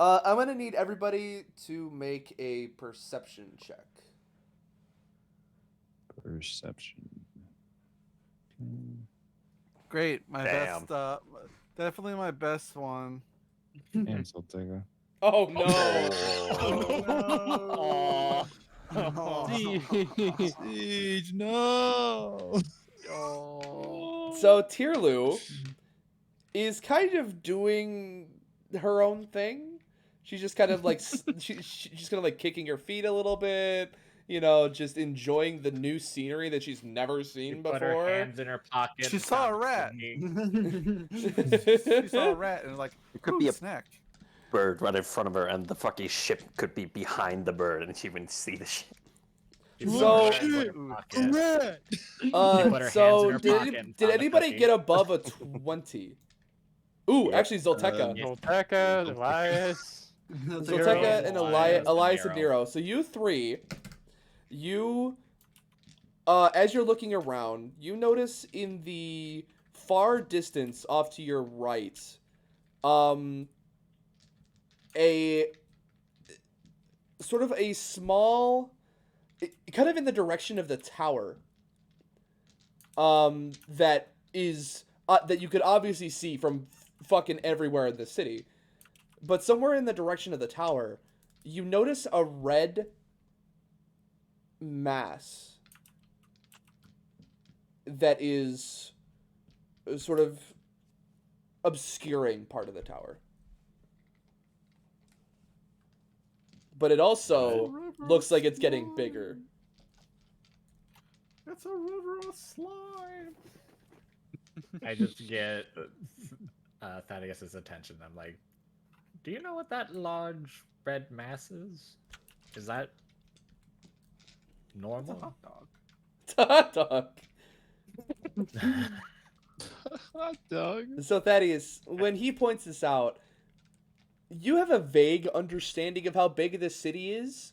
[SPEAKER 2] I'm going to need everybody to make a perception check.
[SPEAKER 7] Perception.
[SPEAKER 1] Great, my
[SPEAKER 3] Damn.
[SPEAKER 1] best, definitely my best one.
[SPEAKER 7] Damn, Soltega.
[SPEAKER 2] Oh, no.
[SPEAKER 1] Oh.
[SPEAKER 7] Siege, no!
[SPEAKER 2] So Tierlu is kind of doing her own thing. She's just kind of like she's kind of like kicking her feet a little bit, you know, just enjoying the new scenery that she's never seen
[SPEAKER 6] She
[SPEAKER 2] before.
[SPEAKER 6] put her hands in her pocket.
[SPEAKER 1] She
[SPEAKER 6] and
[SPEAKER 1] saw a
[SPEAKER 6] found
[SPEAKER 1] rat.
[SPEAKER 6] cookie.
[SPEAKER 1] She saw a rat and like,
[SPEAKER 3] It could
[SPEAKER 1] ooh,
[SPEAKER 3] be a
[SPEAKER 1] snack.
[SPEAKER 3] bird right in front of her, and the fucking ship could be behind the bird, and she wouldn't see the ship.
[SPEAKER 6] She put
[SPEAKER 2] So-
[SPEAKER 6] her hands in her pocket.
[SPEAKER 7] Rat!
[SPEAKER 6] She put her
[SPEAKER 2] So
[SPEAKER 6] hands in her
[SPEAKER 2] did,
[SPEAKER 6] pocket and
[SPEAKER 2] did
[SPEAKER 6] found a
[SPEAKER 2] anybody
[SPEAKER 6] cookie.
[SPEAKER 2] get above a 20? Ooh,
[SPEAKER 3] Yeah.
[SPEAKER 2] actually Zolteka.
[SPEAKER 6] Yeah.
[SPEAKER 5] Zolteka, Elias.
[SPEAKER 2] Zolteka and
[SPEAKER 6] Elias,
[SPEAKER 2] Elias and
[SPEAKER 6] Nero.
[SPEAKER 2] Nero. So you three, as you're looking around, you notice in the far distance off to your right, a sort of a small, kind of in the direction of the tower, that is, that you could obviously see from fucking everywhere in the city. But somewhere in the direction of the tower, you notice a red mass that is sort of obscuring part of the tower. But it also looks like it's getting bigger.
[SPEAKER 1] It's a river of slime.
[SPEAKER 6] I just get Thaddeus's attention. I'm like, do you know what that large red mass is? Is that normal?
[SPEAKER 1] Hot dog.
[SPEAKER 2] It's a hot dog.
[SPEAKER 7] Hot dog.
[SPEAKER 2] So Thaddeus, when he points this out, you have a vague understanding of how big this city is.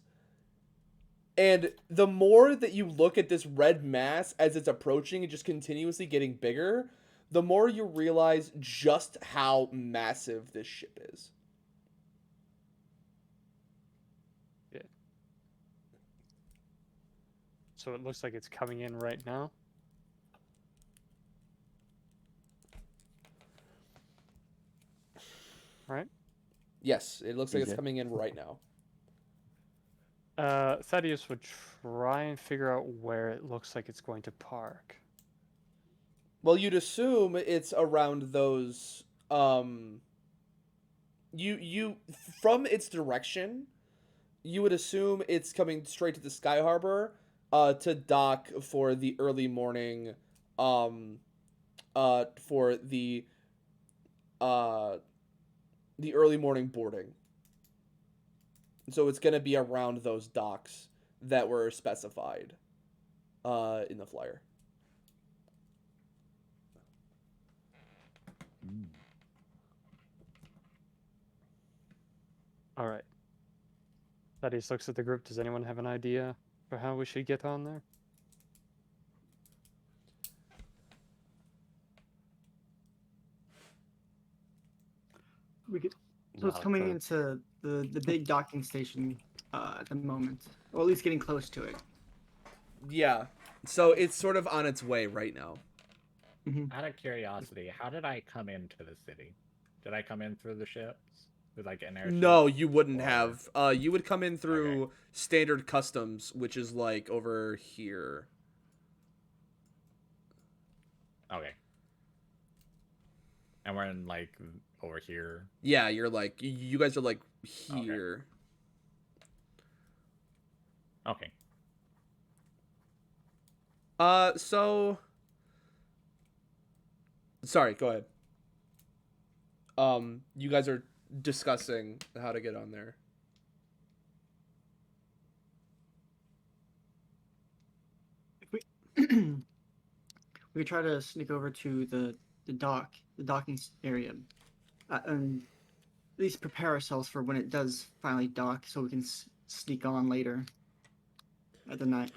[SPEAKER 2] And the more that you look at this red mass as it's approaching and just continuously getting bigger, the more you realize just how massive this ship is.
[SPEAKER 5] Yeah. So it looks like it's coming in right now. Right?
[SPEAKER 2] Yes, it looks like it's
[SPEAKER 3] Okay.
[SPEAKER 2] coming in right now.
[SPEAKER 5] Thaddeus would try and figure out where it looks like it's going to park.
[SPEAKER 2] Well, you'd assume it's around those you from its direction, you would assume it's coming straight to the Sky Harbor to dock for the early morning for the early morning boarding. So it's going to be around those docks that were specified in the flyer.
[SPEAKER 5] All right. Thaddeus looks at the group. Does anyone have an idea for how we should get on there?
[SPEAKER 8] We could. So it's
[SPEAKER 3] Not a
[SPEAKER 8] coming
[SPEAKER 3] clue.
[SPEAKER 8] into the big docking station at the moment, or at least getting close to it.
[SPEAKER 2] Yeah. So it's sort of on its way right now.
[SPEAKER 6] Out of curiosity, how did I come into the city? Did I come in through the ships? With like an airship?
[SPEAKER 2] No, you wouldn't
[SPEAKER 6] Or-
[SPEAKER 2] have. You would come in through standard customs, which is like over here.
[SPEAKER 6] Okay. And we're in like over here.
[SPEAKER 2] Yeah, you're like you guys are like here.
[SPEAKER 6] Okay.
[SPEAKER 2] So sorry, go ahead. You guys are discussing how to get on there.
[SPEAKER 8] We could try to sneak over to the docking area, and at least prepare ourselves for when it does finally dock, so we can sneak on later at the night.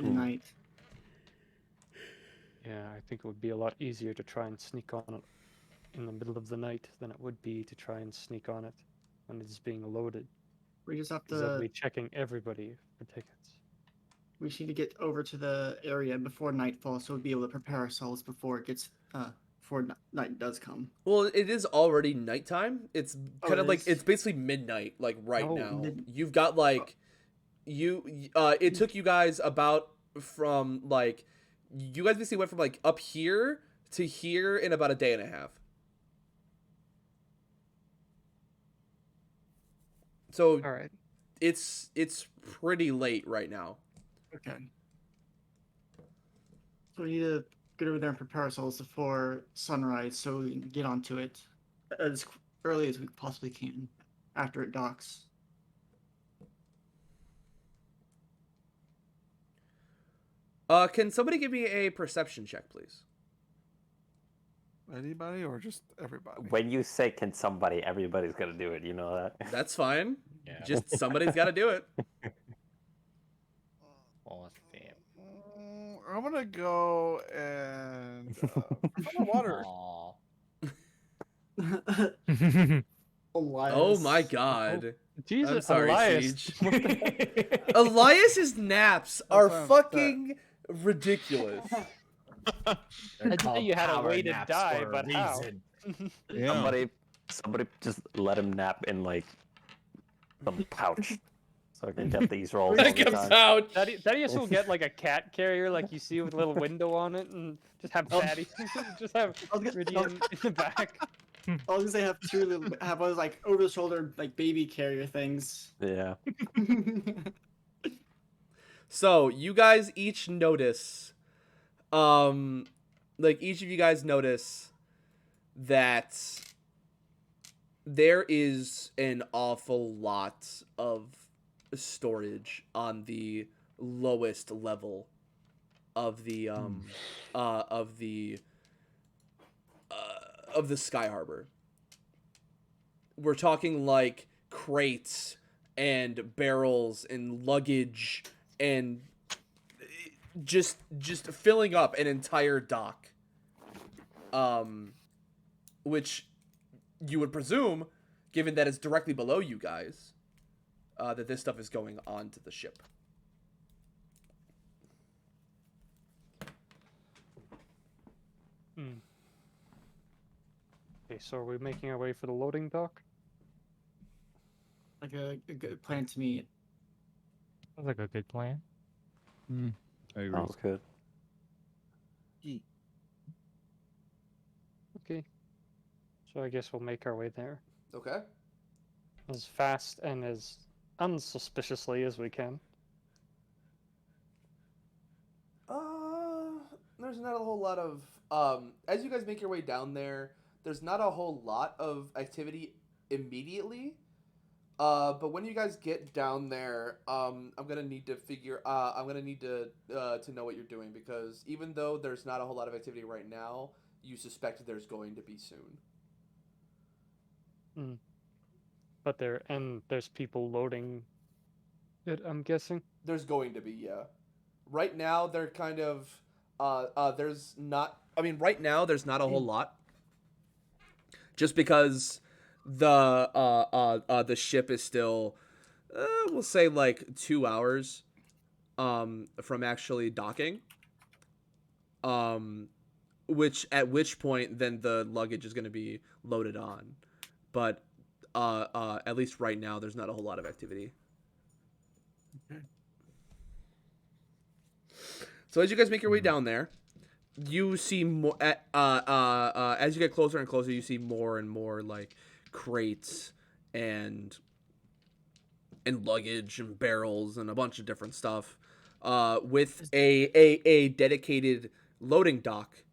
[SPEAKER 5] Yeah, I think it would be a lot easier to try and sneak on it in the middle of the night than it would be to try and sneak on it when it's being loaded.
[SPEAKER 8] We just have
[SPEAKER 5] Because they'll
[SPEAKER 8] to.
[SPEAKER 5] be checking everybody for tickets.
[SPEAKER 8] We just need to get over to the area before nightfall, so we'll be able to prepare ourselves before it gets before night does come.
[SPEAKER 2] Well, it is already nighttime. It's
[SPEAKER 8] Oh,
[SPEAKER 2] kind
[SPEAKER 8] it
[SPEAKER 2] of like
[SPEAKER 8] is?
[SPEAKER 2] it's basically midnight, like right
[SPEAKER 8] Oh,
[SPEAKER 2] now.
[SPEAKER 8] mid-
[SPEAKER 2] You've got like it took you guys about from like you guys basically went from like up here to here in about a day and a half. So
[SPEAKER 5] All right.
[SPEAKER 2] it's pretty late right now.
[SPEAKER 8] Okay. So we need to get over there and prepare ourselves before sunrise, so we can get onto it as early as we possibly can after it docks.
[SPEAKER 2] Can somebody give me a perception check, please?
[SPEAKER 1] Anybody or just everybody?
[SPEAKER 3] When you say can somebody, everybody's gonna do it. You know that.
[SPEAKER 2] That's fine.
[SPEAKER 6] Yeah.
[SPEAKER 2] Just somebody's got to do it.
[SPEAKER 6] Well, let's see.
[SPEAKER 1] I'm gonna go and fill the water.
[SPEAKER 6] Aw.
[SPEAKER 8] Elias.
[SPEAKER 2] Oh my god.
[SPEAKER 5] Jesus,
[SPEAKER 2] I'm sorry,
[SPEAKER 5] Elias.
[SPEAKER 2] Siege. Elias's naps are
[SPEAKER 1] why I'm
[SPEAKER 2] fucking ridiculous.
[SPEAKER 6] They're
[SPEAKER 5] I'd say
[SPEAKER 6] called
[SPEAKER 5] you had a
[SPEAKER 6] power
[SPEAKER 5] way to
[SPEAKER 6] naps
[SPEAKER 5] die,
[SPEAKER 6] for a
[SPEAKER 5] but how?
[SPEAKER 6] reason.
[SPEAKER 7] Yeah.
[SPEAKER 3] Somebody just let him nap in like some pouch, so I can get these rolls all
[SPEAKER 2] Like
[SPEAKER 3] the
[SPEAKER 2] a
[SPEAKER 3] time.
[SPEAKER 2] pouch.
[SPEAKER 5] Thaddeus will get like a cat carrier, like you see with a little window on it, and just have Thaddeus, just have
[SPEAKER 8] I'll get-
[SPEAKER 5] Ridian in the back.
[SPEAKER 8] long as they have have those like over the shoulder like baby carrier things.
[SPEAKER 3] Yeah.
[SPEAKER 2] So you guys each notice, like each of you guys notice that there is an awful lot of storage on the lowest level of the of the Sky Harbor. We're talking like crates and barrels and luggage and just filling up an entire dock. Which you would presume, given that it's directly below you guys, that this stuff is going onto the ship.
[SPEAKER 5] Okay, so are we making our way for the loading dock?
[SPEAKER 8] Like a good plan to me.
[SPEAKER 4] Sounds like a good plan.
[SPEAKER 7] I agree.
[SPEAKER 3] Sounds good.
[SPEAKER 5] Okay. So I guess we'll make our way there
[SPEAKER 2] Okay.
[SPEAKER 5] as fast and as unsuspiciously as we can.
[SPEAKER 2] There's not a whole lot of as you guys make your way down there, there's not a whole lot of activity immediately. But when you guys get down there, I'm gonna need to know what you're doing, because even though there's not a whole lot of activity right now, you suspect there's going to be soon.
[SPEAKER 5] But there's people loading it, I'm guessing.
[SPEAKER 2] There's going to be, yeah. Right now, they're kind of there's not. I mean, right now there's not a whole lot. Just because the ship is still, we'll say like 2 hours, from actually docking. At which point then the luggage is going to be loaded on, but at least right now there's not a whole lot of activity.
[SPEAKER 8] Okay.
[SPEAKER 2] So as you guys make your way down there, you see more. As you get closer and closer, you see more and more like crates and luggage and barrels and a bunch of different stuff, with a dedicated loading dock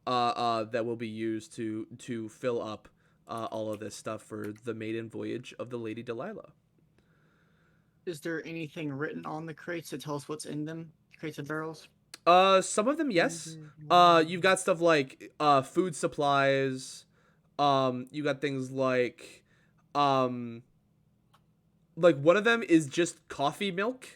[SPEAKER 2] that will be used to fill up all of this stuff for the maiden voyage of the Lady Delilah.
[SPEAKER 8] Is there anything written on the crates to tell us what's in them? Crates and barrels?
[SPEAKER 2] Some of them, yes. You've got stuff like food supplies. You got things like one of them is just coffee milk.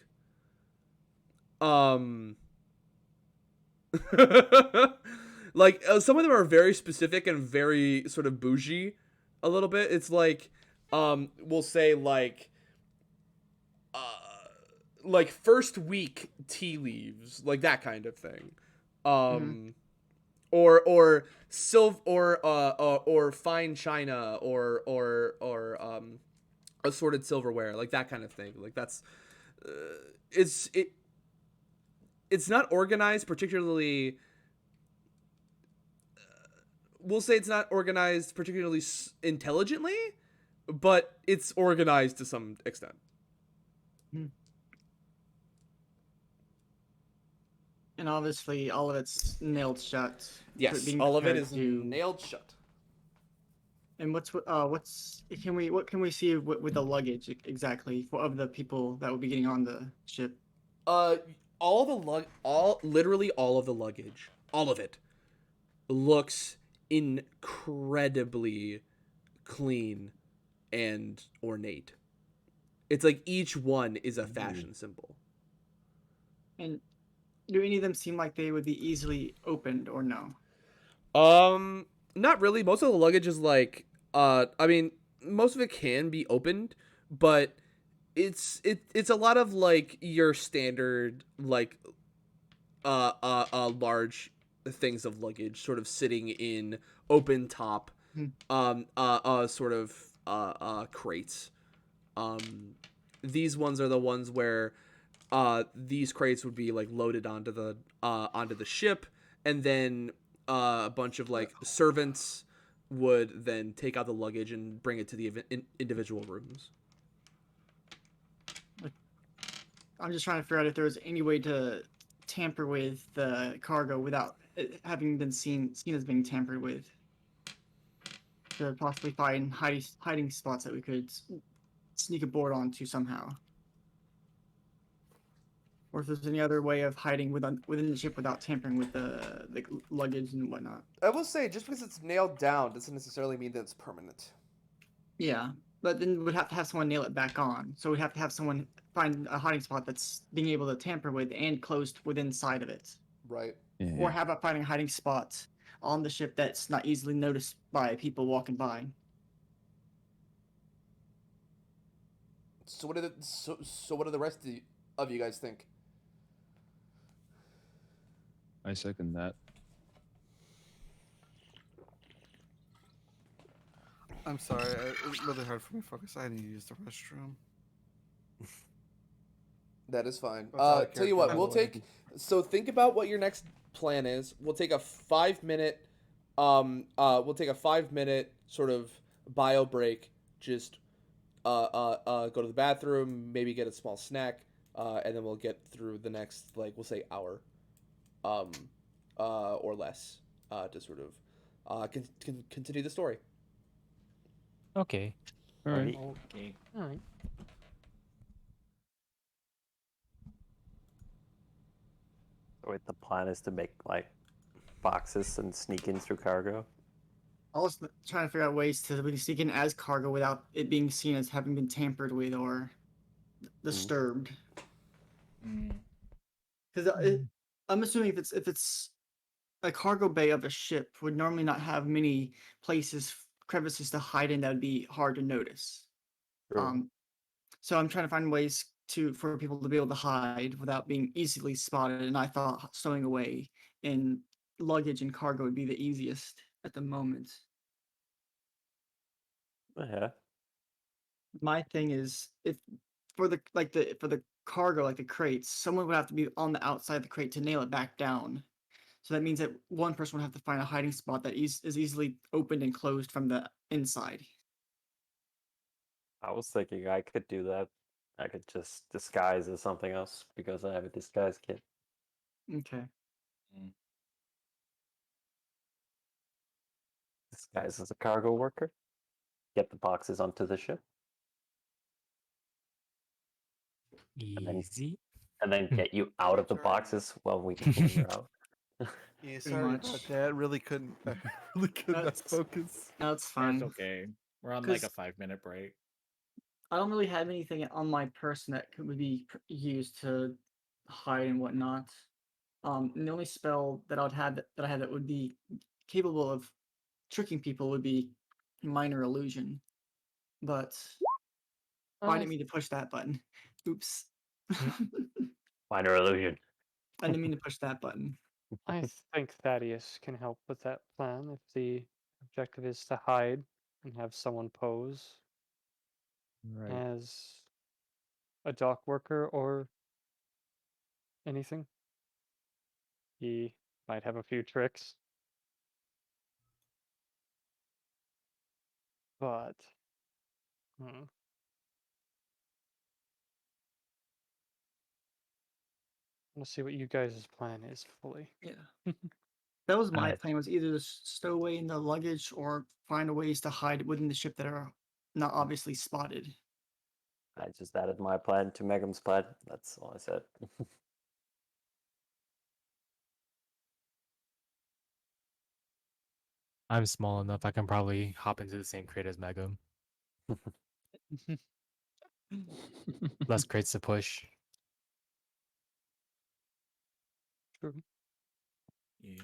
[SPEAKER 2] Like some of them are very specific and very sort of bougie a little bit. It's like we'll say like first week tea leaves, like that kind of thing. Or fine china or assorted silverware, like that kind of thing. Like that's it's not organized particularly. We'll say it's not organized particularly intelligently, but it's organized to some extent.
[SPEAKER 8] And obviously, all of it's nailed shut.
[SPEAKER 2] Yes, all of it is nailed shut.
[SPEAKER 8] And what can we see with the luggage exactly of the people that will be getting on the ship?
[SPEAKER 2] Literally all of the luggage, all of it, looks incredibly clean and ornate. It's like each one is a fashion symbol.
[SPEAKER 8] And do any of them seem like they would be easily opened or no?
[SPEAKER 2] Not really. Most of the luggage is like, I mean, most of it can be opened, but it's a lot of like your standard like large things of luggage sort of sitting in open top sort of crates. These ones are the ones where these crates would be like loaded onto the ship, and then a bunch of like servants would then take out the luggage and bring it to the individual rooms.
[SPEAKER 8] I'm just trying to figure out if there was any way to tamper with the cargo without it having been seen as being tampered with. To possibly find hiding spots that we could sneak aboard onto somehow. Or if there's any other way of hiding within the ship without tampering with the luggage and whatnot.
[SPEAKER 2] I will say, just because it's nailed down doesn't necessarily mean that it's permanent.
[SPEAKER 8] Yeah, but then we'd have to have someone nail it back on. So we'd have to have someone find a hiding spot that's being able to tamper with and closed within inside of it.
[SPEAKER 2] Right.
[SPEAKER 8] Or have a finding a hiding spot on the ship that's not easily noticed by people walking by.
[SPEAKER 2] So what do the rest of you guys think?
[SPEAKER 7] I second that.
[SPEAKER 1] I'm sorry. It's really hard for me to focus. I need to use the restroom.
[SPEAKER 2] That is fine.
[SPEAKER 1] That's out of
[SPEAKER 2] Tell you
[SPEAKER 1] character,
[SPEAKER 2] what,
[SPEAKER 1] by
[SPEAKER 2] we'll
[SPEAKER 1] the way.
[SPEAKER 2] take. So think about what your next plan is. We'll take a 5-minute. We'll take a 5-minute sort of bio break. Just go to the bathroom, maybe get a small snack, and then we'll get through the next, like, we'll say hour, or less, to sort of continue the story.
[SPEAKER 4] Okay.
[SPEAKER 7] All right.
[SPEAKER 6] Okay.
[SPEAKER 5] All right.
[SPEAKER 3] Wait, the plan is to make like boxes and sneak in through cargo.
[SPEAKER 8] I was trying to figure out ways to really sneak in as cargo without it being seen as having been tampered with or disturbed. Because I'm assuming if it's a cargo bay of a ship would normally not have many crevices to hide in that would be hard to notice.
[SPEAKER 3] True.
[SPEAKER 8] So I'm trying to find ways for people to be able to hide without being easily spotted. And I thought stowing away in luggage and cargo would be the easiest at the moment.
[SPEAKER 3] Yeah.
[SPEAKER 8] My thing is if for the cargo, like the crates, someone would have to be on the outside of the crate to nail it back down. So that means that one person would have to find a hiding spot that is easily opened and closed from the inside.
[SPEAKER 3] I was thinking I could do that. I could just disguise as something else because I have a disguise kit.
[SPEAKER 8] Okay.
[SPEAKER 3] Disguise as a cargo worker. Get the boxes onto the ship.
[SPEAKER 4] Easy.
[SPEAKER 3] And then get you out of the boxes while we figure out.
[SPEAKER 1] Yeah,
[SPEAKER 8] Pretty
[SPEAKER 1] sorry
[SPEAKER 8] much.
[SPEAKER 1] about that. Really couldn't. I really could not
[SPEAKER 8] That's-
[SPEAKER 1] focus.
[SPEAKER 8] No, it's
[SPEAKER 6] That's
[SPEAKER 8] fine.
[SPEAKER 6] okay. We're on like a
[SPEAKER 8] 'Cause-
[SPEAKER 6] 5-minute break.
[SPEAKER 8] I don't really have anything on my person that would be used to hide and whatnot. And the only spell that I had that would be capable of tricking people would be minor illusion. But I didn't mean to push that button. Oops.
[SPEAKER 3] Minor illusion.
[SPEAKER 8] I didn't mean to push that button.
[SPEAKER 5] I think Thaddeus can help with that plan if the objective is to hide and have someone pose
[SPEAKER 4] Right.
[SPEAKER 5] as a dock worker or anything. He might have a few tricks. But let's see what you guys' plan is fully.
[SPEAKER 8] Yeah. That was my
[SPEAKER 3] Alright.
[SPEAKER 8] plan, was either to stow away in the luggage or find ways to hide within the ship that are not obviously spotted.
[SPEAKER 3] I just added my plan to Megan's plan. That's all I said.
[SPEAKER 4] I'm small enough. I can probably hop into the same crate as Megum. Less crates to push.
[SPEAKER 5] True.
[SPEAKER 6] Yeah.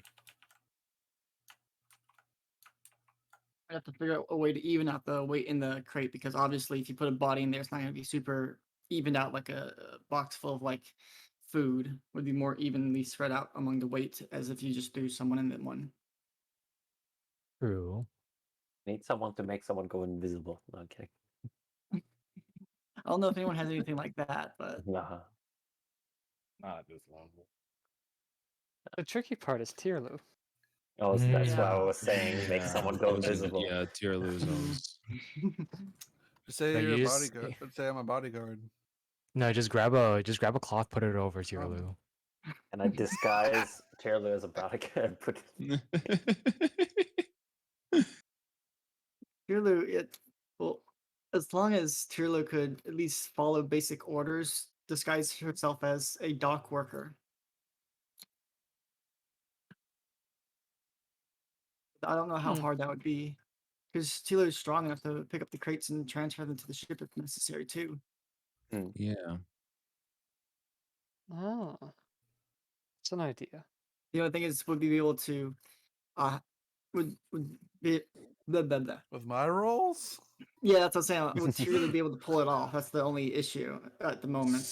[SPEAKER 8] I have to figure out a way to even out the weight in the crate because obviously if you put a body in there, it's not going to be super evened out like a box full of like food would be more evenly spread out among the weight as if you just threw someone in that one.
[SPEAKER 4] True.
[SPEAKER 3] Need someone to make someone go invisible. No, I'm kidding.
[SPEAKER 8] I don't know if anyone has anything like that, but
[SPEAKER 3] Nah.
[SPEAKER 6] Not at this level.
[SPEAKER 5] The tricky part is Tierlu.
[SPEAKER 3] Oh, so that's why I
[SPEAKER 8] Yeah.
[SPEAKER 3] was saying make someone go
[SPEAKER 7] those are the-
[SPEAKER 3] invisible.
[SPEAKER 7] Yeah, tier lose always.
[SPEAKER 1] Just say
[SPEAKER 4] No,
[SPEAKER 1] you're a
[SPEAKER 4] you just
[SPEAKER 1] bodyguard. Say I'm a bodyguard.
[SPEAKER 4] no, just grab a cloth, put it over Tierlu.
[SPEAKER 3] And I disguise Tierlu as a bodyguard. Put
[SPEAKER 8] Tyrlu, well, as long as Tyrlu could at least follow basic orders, disguise herself as a dock worker. I don't know how hard that would be, because Tyrlu is strong enough to pick up the crates and transfer them to the ship if necessary too.
[SPEAKER 7] Yeah.
[SPEAKER 5] Ah, it's an idea.
[SPEAKER 8] The only thing is, would we be able to, would be, blah, blah, blah.
[SPEAKER 1] With my rolls?
[SPEAKER 8] Yeah, that's what I'm saying. Would Tyrlu be able to pull it off? That's the only issue at the moment.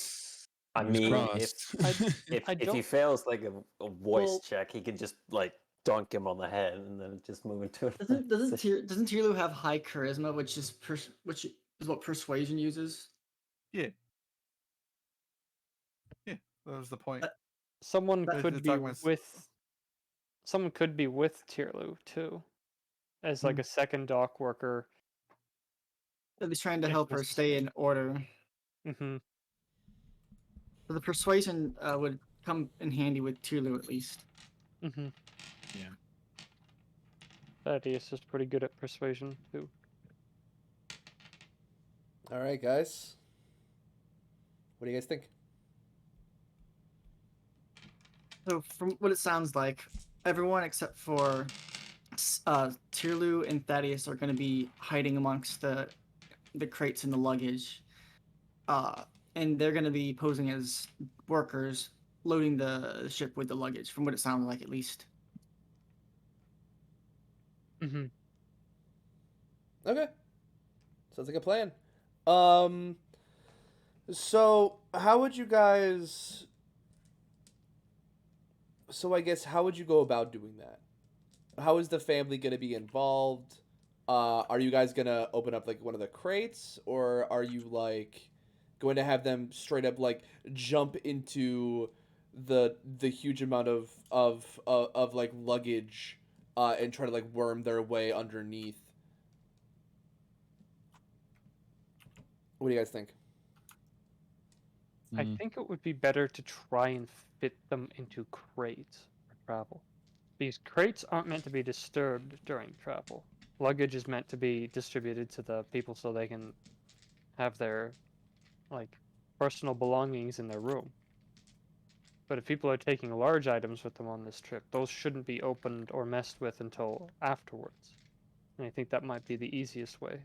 [SPEAKER 3] I
[SPEAKER 7] Fingers
[SPEAKER 3] mean,
[SPEAKER 7] crossed.
[SPEAKER 3] if
[SPEAKER 5] I
[SPEAKER 3] he
[SPEAKER 5] don't-
[SPEAKER 3] fails like a voice
[SPEAKER 5] Well-
[SPEAKER 3] check, he can just like dunk him on the head and then just move into it.
[SPEAKER 8] Doesn't Tyrlu have high charisma, which is which is what persuasion uses?
[SPEAKER 1] Yeah. Yeah, that was the point.
[SPEAKER 5] Someone
[SPEAKER 8] But-
[SPEAKER 5] could
[SPEAKER 1] It's
[SPEAKER 5] be
[SPEAKER 1] talking about
[SPEAKER 5] someone could be with Tierlu too, as like a second dock worker.
[SPEAKER 8] At least trying to
[SPEAKER 5] If
[SPEAKER 8] help her stay in order.
[SPEAKER 5] Mm-hmm.
[SPEAKER 8] So the persuasion would come in handy with Tyrlu at least.
[SPEAKER 5] Mm-hmm.
[SPEAKER 7] Yeah.
[SPEAKER 5] Thaddeus is pretty good at persuasion too.
[SPEAKER 2] All right, guys. What do you guys think?
[SPEAKER 8] So from what it sounds like, everyone except for Tyrlu and Thaddeus are going to be hiding amongst the crates and the luggage, and they're going to be posing as workers loading the ship with the luggage. From what it sounds like, at least.
[SPEAKER 5] Mm-hmm.
[SPEAKER 2] Okay. Sounds like a plan. So how would you guys? So I guess how would you go about doing that? How is the family gonna be involved? Are you guys gonna open up like one of the crates, or are you like going to have them straight up like jump into the huge amount of like luggage and try to like worm their way underneath? What do you guys think?
[SPEAKER 5] I think it would be better to try and fit them into crates for travel. These crates aren't meant to be disturbed during travel. Luggage is meant to be distributed to the people so they can have their like personal belongings in their room. But if people are taking large items with them on this trip, those shouldn't be opened or messed with until afterwards. And I think that might be the easiest way.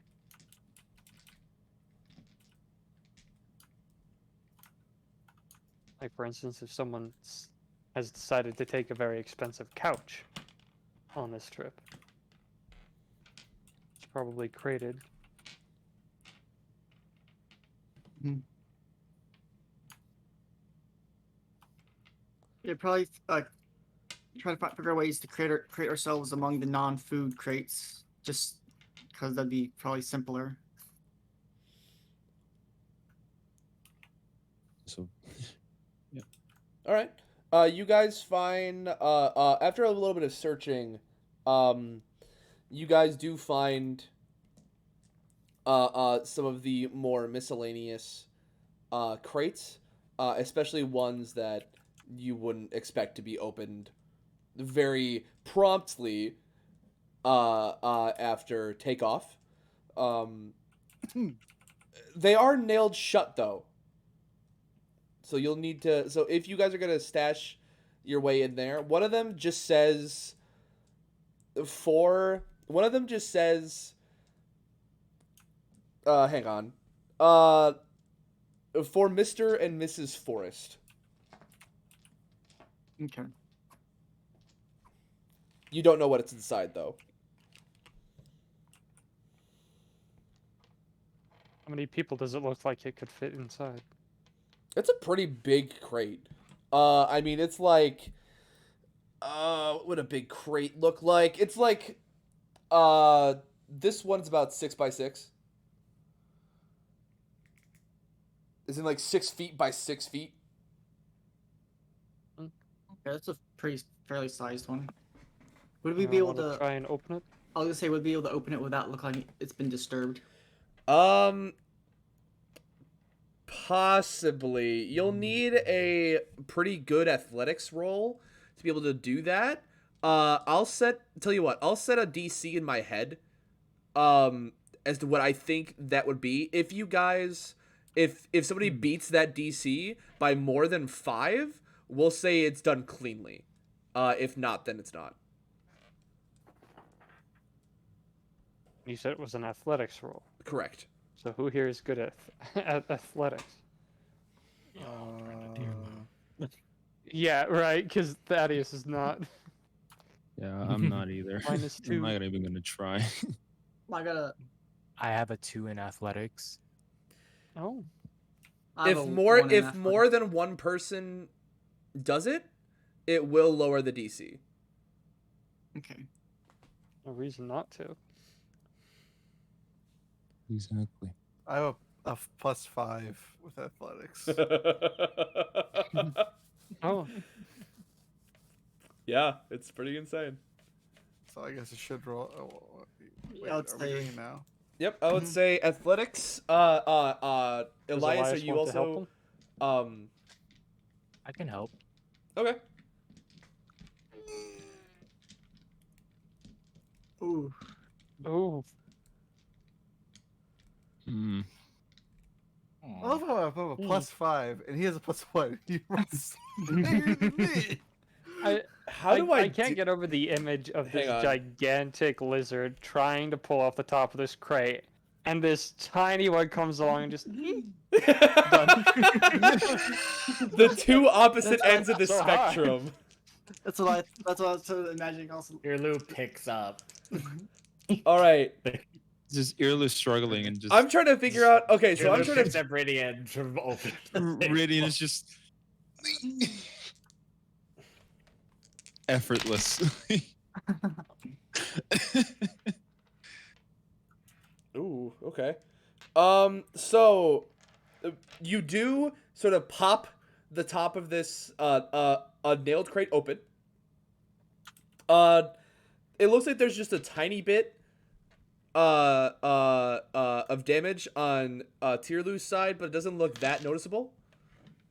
[SPEAKER 5] Like, for instance, if someone has decided to take a very expensive couch on this trip, it's probably crated.
[SPEAKER 8] Yeah, probably try to figure out ways to create ourselves among the non-food crates, just because that'd be probably simpler.
[SPEAKER 7] So
[SPEAKER 2] All right. You guys find after a little bit of searching, you guys do find some of the more miscellaneous crates, especially ones that you wouldn't expect to be opened very promptly after takeoff. They are nailed shut though. So you'll need to. So if you guys are gonna stash your way in there, one of them just says. One of them just says. Hang on. For Mr. and Mrs. Forrest.
[SPEAKER 8] Okay.
[SPEAKER 2] You don't know what it's inside though.
[SPEAKER 5] How many people does it look like it could fit inside?
[SPEAKER 2] It's a pretty big crate. I mean, it's like. What would a big crate look like? It's like. This one's about 6x6. Is it like 6 feet by 6 feet?
[SPEAKER 8] Yeah, that's a fairly sized one. Would we be able to?
[SPEAKER 5] try and open it?
[SPEAKER 8] I was gonna say, would we be able to open it without looking like it's been disturbed?
[SPEAKER 2] Possibly. You'll need a pretty good athletics roll to be able to do that. Tell you what, I'll set a DC in my head, as to what I think that would be. If you guys, if somebody beats that DC by more than 5, we'll say it's done cleanly. If not, then it's not.
[SPEAKER 5] You said it was an athletics roll.
[SPEAKER 2] Correct.
[SPEAKER 5] So who here is good at athletics? Yeah, right. Because Thaddeus is not.
[SPEAKER 7] Yeah, I'm not either.
[SPEAKER 5] -2.
[SPEAKER 7] I'm not even gonna try.
[SPEAKER 8] I gotta.
[SPEAKER 4] I have a 2 in athletics.
[SPEAKER 5] Oh.
[SPEAKER 8] I have
[SPEAKER 2] If
[SPEAKER 8] a
[SPEAKER 2] more
[SPEAKER 8] 1 in
[SPEAKER 2] if
[SPEAKER 8] athletics.
[SPEAKER 2] more than one person does it, it will lower the DC.
[SPEAKER 8] Okay.
[SPEAKER 5] No reason not to.
[SPEAKER 7] Exactly.
[SPEAKER 1] I have a +5 with athletics.
[SPEAKER 5] Oh.
[SPEAKER 2] Yeah, it's pretty insane.
[SPEAKER 1] So I guess it should roll. Wait,
[SPEAKER 8] I would
[SPEAKER 1] are we
[SPEAKER 8] say-
[SPEAKER 1] doing it now?
[SPEAKER 2] Yep, I would
[SPEAKER 8] Mhm.
[SPEAKER 2] say athletics.
[SPEAKER 5] Does
[SPEAKER 2] Elias, are you
[SPEAKER 5] want to help
[SPEAKER 2] also
[SPEAKER 5] him?
[SPEAKER 4] I can help.
[SPEAKER 2] Okay.
[SPEAKER 8] Ooh.
[SPEAKER 5] Oh.
[SPEAKER 7] Hmm.
[SPEAKER 1] I love how I have a +5 and he has a +1. He rolls higher than me.
[SPEAKER 2] How do I
[SPEAKER 5] can't get over the image of
[SPEAKER 2] Hang
[SPEAKER 5] this
[SPEAKER 2] on.
[SPEAKER 5] gigantic lizard trying to pull off the top of this crate, and this tiny one comes along and just.
[SPEAKER 2] The two opposite
[SPEAKER 8] That's
[SPEAKER 2] ends of the
[SPEAKER 5] so high.
[SPEAKER 2] spectrum.
[SPEAKER 8] That's what I was sort of imagining also.
[SPEAKER 6] Your loop picks up.
[SPEAKER 2] All right,
[SPEAKER 7] Just earless struggling and just
[SPEAKER 2] I'm trying to figure out. Okay, so
[SPEAKER 6] Your
[SPEAKER 2] I'm
[SPEAKER 6] loop
[SPEAKER 2] trying
[SPEAKER 6] picks
[SPEAKER 2] to.
[SPEAKER 6] up Radiant from open.
[SPEAKER 7] Radiant is just effortless.
[SPEAKER 2] Ooh, okay. So you do sort of pop the top of this a nailed crate open. It looks like there's just a tiny bit of damage on Tierlu's side, but it doesn't look that noticeable.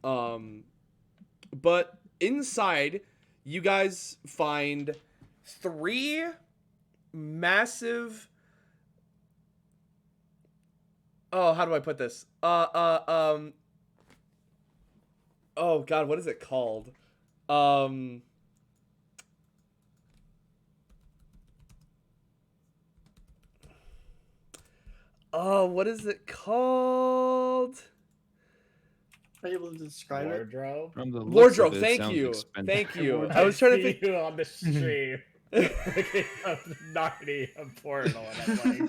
[SPEAKER 2] But inside, you guys find 3 massive. Oh, how do I put this? Oh God, what is it called? Oh, what is it called?
[SPEAKER 8] Are you able to describe it?
[SPEAKER 6] Wardrobe.
[SPEAKER 7] From the looks
[SPEAKER 2] Wardrobe.
[SPEAKER 7] of it,
[SPEAKER 2] Thank
[SPEAKER 7] sounds
[SPEAKER 2] you.
[SPEAKER 7] expensive.
[SPEAKER 2] Thank you.
[SPEAKER 6] Would
[SPEAKER 2] I was trying to
[SPEAKER 6] see
[SPEAKER 2] think.
[SPEAKER 6] you on the stream looking up Narnia portal, and I'm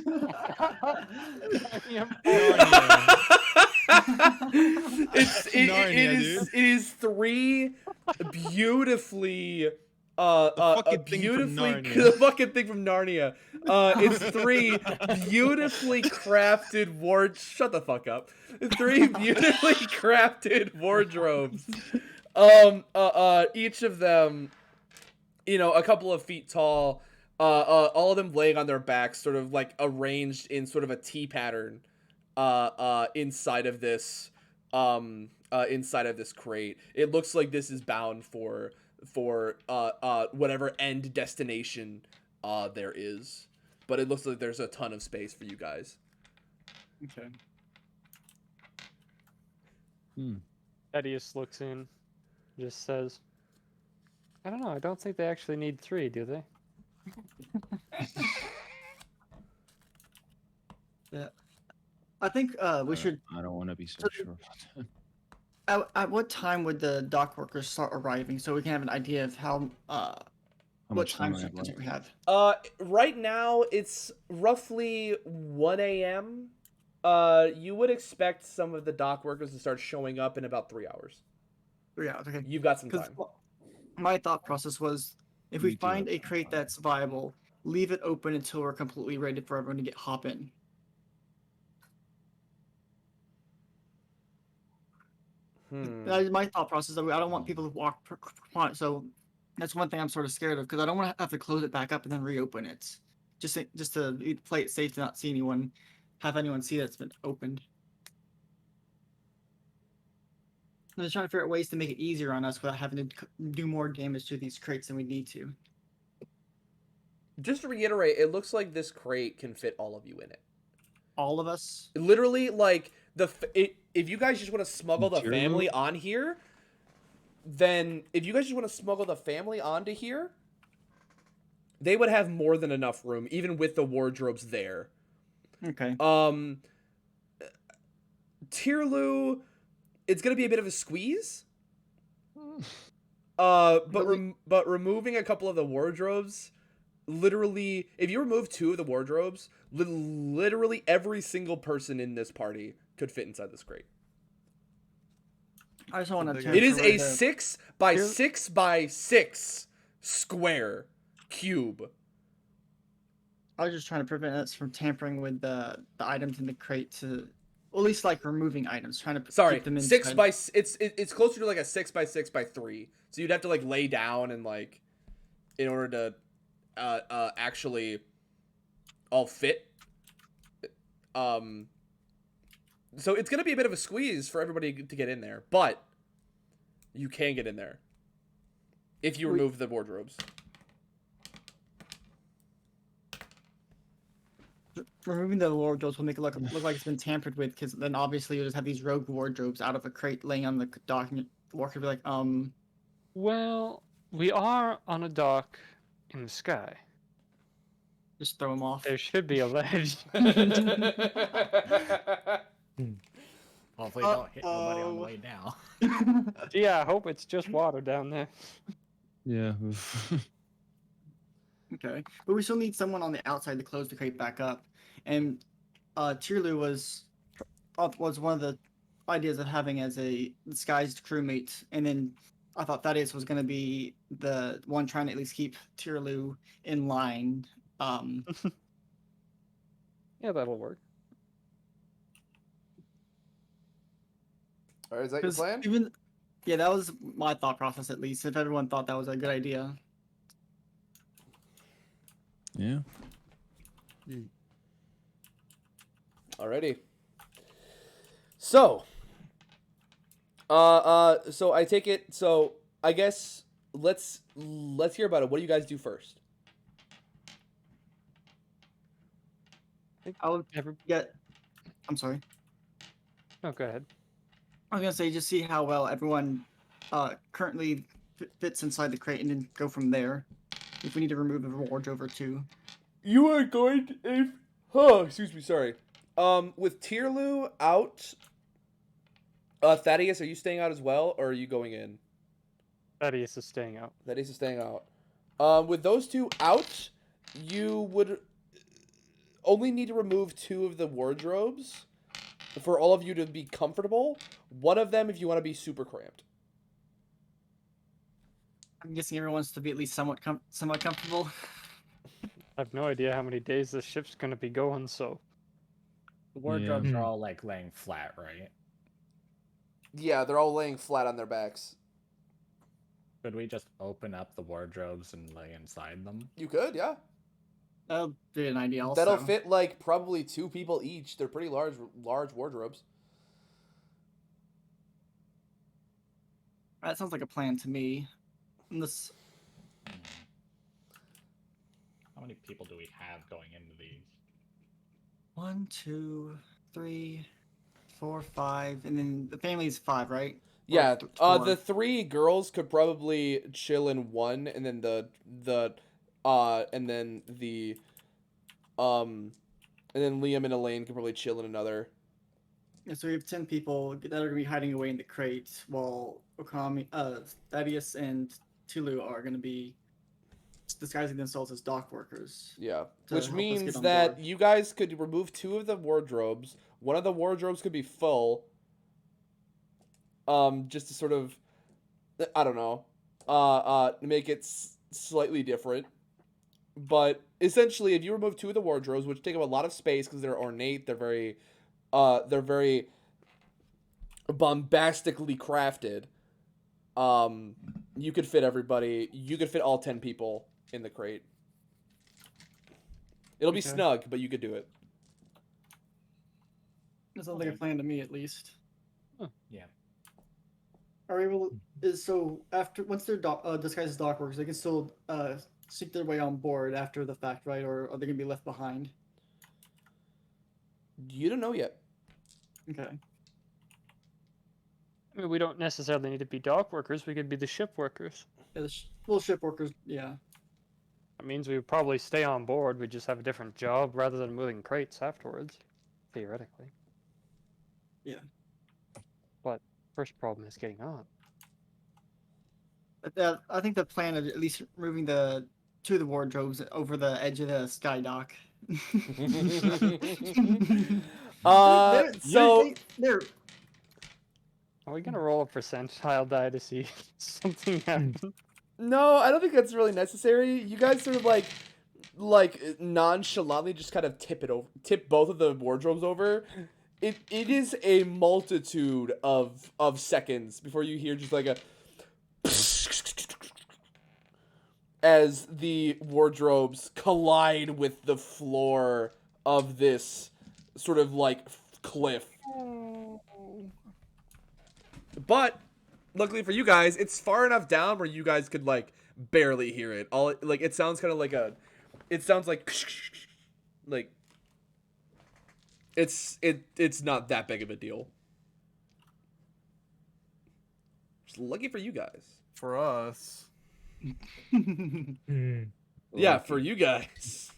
[SPEAKER 2] It
[SPEAKER 7] Narnia,
[SPEAKER 2] is 3 beautifully
[SPEAKER 7] fucking thing from
[SPEAKER 2] beautifully
[SPEAKER 7] Narnia.
[SPEAKER 2] the fucking thing from Narnia. It's 3 beautifully crafted shut the fuck up. 3 beautifully crafted wardrobes. Each of them, a couple of feet tall. All of them laying on their backs, sort of like arranged in sort of a T pattern. Inside of this crate. It looks like this is bound for whatever end destination there is, but it looks like there's a ton of space for you guys.
[SPEAKER 8] Okay.
[SPEAKER 5] Thaddeus looks in, just says, I don't know, I don't think they actually need 3, do they?
[SPEAKER 8] Yeah. I think we should.
[SPEAKER 7] I don't want to be so sure about that.
[SPEAKER 8] At what time would the dock workers start arriving, so we can have an idea of what
[SPEAKER 7] much
[SPEAKER 8] time
[SPEAKER 7] time I have
[SPEAKER 8] sequence
[SPEAKER 7] left?
[SPEAKER 8] we have?
[SPEAKER 2] Right now it's roughly 1 a.m. You would expect some of the dock workers to start showing up in about 3 hours.
[SPEAKER 8] 3 hours. Okay.
[SPEAKER 2] You've got some
[SPEAKER 8] Because
[SPEAKER 2] time.
[SPEAKER 8] my thought process was, if we
[SPEAKER 7] We do
[SPEAKER 8] find
[SPEAKER 7] have
[SPEAKER 8] a crate that's viable, leave it open until we're completely ready for everyone to hop in.
[SPEAKER 2] Hmm.
[SPEAKER 8] That is my thought process. I don't want people to walk on it. So That's one thing I'm sort of scared of because I don't want to have to close it back up and then reopen it. Just to play it safe to not see anyone, have anyone see that it's been opened. I'm just trying to figure out ways to make it easier on us without having to do more damage to these crates than we need to.
[SPEAKER 2] Just to reiterate, it looks like this crate can fit all of you in it.
[SPEAKER 8] All of us?
[SPEAKER 2] Literally, like, if you guys just want to smuggle the
[SPEAKER 7] Material?
[SPEAKER 2] family on here, then if you guys just want to smuggle the family onto here, they would have more than enough room, even with the wardrobes there.
[SPEAKER 8] Okay.
[SPEAKER 2] Tierlu, it's gonna be a bit of a squeeze. But removing a couple of the wardrobes, literally, if you remove 2 of the wardrobes, literally every single person in this party could fit inside this crate.
[SPEAKER 8] I just want to.
[SPEAKER 2] It is a 6 by 6 by 6 square cube.
[SPEAKER 8] I was just trying to prevent us from tampering with the items in the crate to, well, at least like removing items, trying to
[SPEAKER 2] Sorry,
[SPEAKER 8] keep them
[SPEAKER 2] 6
[SPEAKER 8] inside.
[SPEAKER 2] by it's closer to like a 6 by 6 by 3. So you'd have to like lay down and like in order to actually all fit. So it's gonna be a bit of a squeeze for everybody to get in there, but you can get in there if you remove the wardrobes.
[SPEAKER 8] Removing the wardrobes will make it look like it's been tampered with, because then obviously you'll just have these rogue wardrobes out of a crate laying on the dock, and the walker will be like,
[SPEAKER 5] Well, we are on a dock in the sky.
[SPEAKER 8] just throw them off.
[SPEAKER 5] There should be a ledge.
[SPEAKER 6] Hopefully don't hit nobody on the way down.
[SPEAKER 5] Yeah, I hope it's just water down there.
[SPEAKER 7] Yeah.
[SPEAKER 8] Okay, but we still need someone on the outside to close the crate back up, and Tierlu was one of the ideas of having as a disguised crewmate, and then I thought Thaddeus was going to be the one trying to at least keep Tierlu in line.
[SPEAKER 5] Yeah, that'll work.
[SPEAKER 2] All right, is that your
[SPEAKER 8] 'Cause
[SPEAKER 2] plan?
[SPEAKER 8] Yeah, that was my thought process, at least. If everyone thought that was a good idea.
[SPEAKER 7] Yeah.
[SPEAKER 2] Alrighty. So, so I take it. So I guess let's hear about it. What do you guys do first?
[SPEAKER 8] I would get. I'm sorry.
[SPEAKER 5] Oh, go ahead.
[SPEAKER 8] I was gonna say just see how well everyone currently fits inside the crate, and then go from there. If we need to remove a wardrobe or 2.
[SPEAKER 2] You are going to. Oh, excuse me. Sorry. With Tierlu out, Thaddeus, are you staying out as well, or are you going in?
[SPEAKER 5] Thaddeus is staying out.
[SPEAKER 2] Thaddeus is staying out. With those 2 out, you would only need to remove 2 of the wardrobes for all of you to be comfortable. One of them if you want to be super cramped.
[SPEAKER 8] I'm guessing everyone wants to be at least somewhat comfortable.
[SPEAKER 5] I have no idea how many days this ship's gonna be going, so.
[SPEAKER 6] The wardrobes are all like laying flat, right?
[SPEAKER 2] Yeah, they're all laying flat on their backs.
[SPEAKER 6] Could we just open up the wardrobes and lay inside them?
[SPEAKER 2] You could, yeah.
[SPEAKER 8] That'll be an idea also.
[SPEAKER 2] That'll fit like probably 2 people each. They're pretty large wardrobes.
[SPEAKER 8] That sounds like a plan to me. Unless...
[SPEAKER 6] How many people do we have going into these?
[SPEAKER 8] 1, 2, 3, 4, 5, and then the family's 5, right?
[SPEAKER 2] Yeah,
[SPEAKER 8] Or
[SPEAKER 2] the 3 girls could probably chill in one, and then and then Liam and Elaine could probably chill in another.
[SPEAKER 8] Yeah, so we have 10 people that are gonna be hiding away in the crate, while Thaddeus and Tulu are gonna be disguising themselves as dock workers.
[SPEAKER 2] Yeah,
[SPEAKER 8] to
[SPEAKER 2] which
[SPEAKER 8] help us
[SPEAKER 2] means
[SPEAKER 8] get on
[SPEAKER 2] that
[SPEAKER 8] board.
[SPEAKER 2] you guys could remove 2 of the wardrobes. One of the wardrobes could be full. Just to sort of, I don't know, make it slightly different. But essentially, if you remove 2 of the wardrobes, which take up a lot of space because they're ornate, they're very bombastically crafted. You could fit everybody. You could fit all 10 people in the crate. It'll be
[SPEAKER 8] Okay.
[SPEAKER 2] snug, but you could do it.
[SPEAKER 8] That sounds like a plan to me, at least.
[SPEAKER 6] Yeah.
[SPEAKER 8] Are we able? So after once they're disguised as dock workers, they can still sneak their way on board after the fact, right? Or are they gonna be left behind?
[SPEAKER 2] You don't know yet.
[SPEAKER 8] Okay.
[SPEAKER 5] I mean, we don't necessarily need to be dock workers. We could be the ship workers.
[SPEAKER 8] Yeah, the ship workers. Yeah.
[SPEAKER 5] That means we would probably stay on board. We just have a different job rather than moving crates afterwards, theoretically.
[SPEAKER 8] Yeah.
[SPEAKER 5] But first problem is getting on.
[SPEAKER 8] But I think the plan of at least moving the two of the wardrobes over the edge of the sky dock.
[SPEAKER 2] So
[SPEAKER 8] they're
[SPEAKER 5] Are we gonna roll a percentile die to see if something happens?
[SPEAKER 2] no, I don't think that's really necessary. You guys sort of like nonchalantly just kind of tip both of the wardrobes over. It is a multitude of seconds before you hear just like a as the wardrobes collide with the floor of this sort of like cliff. But luckily for you guys, it's far enough down where you guys could like barely hear it. All like it sounds kind of like it sounds like it's not that big of a deal. Just lucky for you guys.
[SPEAKER 1] For us.
[SPEAKER 2] Yeah, for you guys.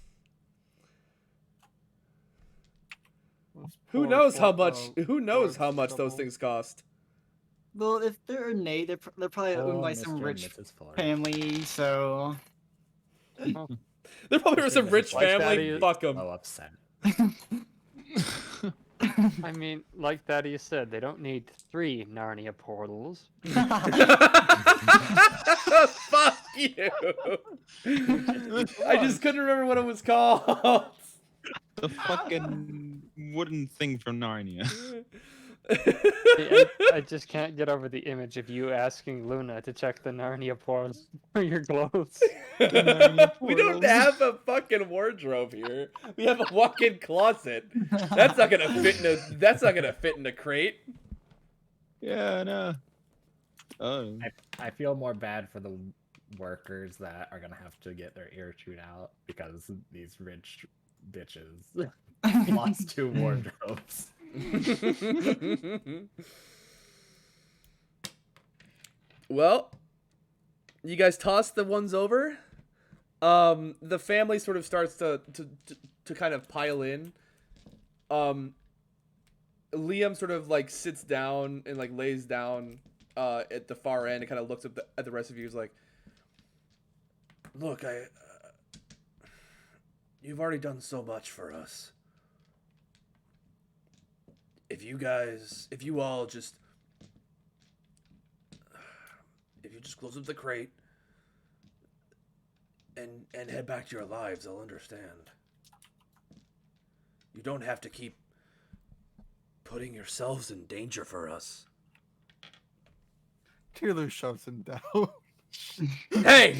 [SPEAKER 2] Who knows how much? Who knows how much those things cost?
[SPEAKER 8] well, if they're innate, they're probably owned by some
[SPEAKER 6] Mr. and
[SPEAKER 8] rich
[SPEAKER 6] Mrs. Flores.
[SPEAKER 8] family. So
[SPEAKER 2] They're probably some rich
[SPEAKER 5] Like that
[SPEAKER 2] family.
[SPEAKER 5] is-
[SPEAKER 2] Fuck them.
[SPEAKER 6] So upset.
[SPEAKER 5] I mean, like Thaddeus said, they don't need 3 Narnia portals.
[SPEAKER 2] Fuck you. I just couldn't remember what it was called.
[SPEAKER 7] The fucking wooden thing from Narnia.
[SPEAKER 5] I just can't get over the image of you asking Luna to check the Narnia portals for your clothes.
[SPEAKER 2] We don't have a fucking wardrobe here. We have a walk-in closet. That's not gonna fit in a crate.
[SPEAKER 7] Yeah, no. Oh.
[SPEAKER 6] I feel more bad for the workers that are gonna have to get their ear chewed out because these rich bitches lost 2 wardrobes.
[SPEAKER 2] Well, you guys toss the ones over. The family sort of starts to kind of pile in. Liam sort of like sits down and like lays down at the far end and kind of looks at the rest of you. He's like, "Look, you've already done so much for us. If you just close up the crate and head back to your lives, I'll understand. You don't have to keep putting yourselves in danger for us."
[SPEAKER 1] Taylor shoves him down.
[SPEAKER 2] Hey!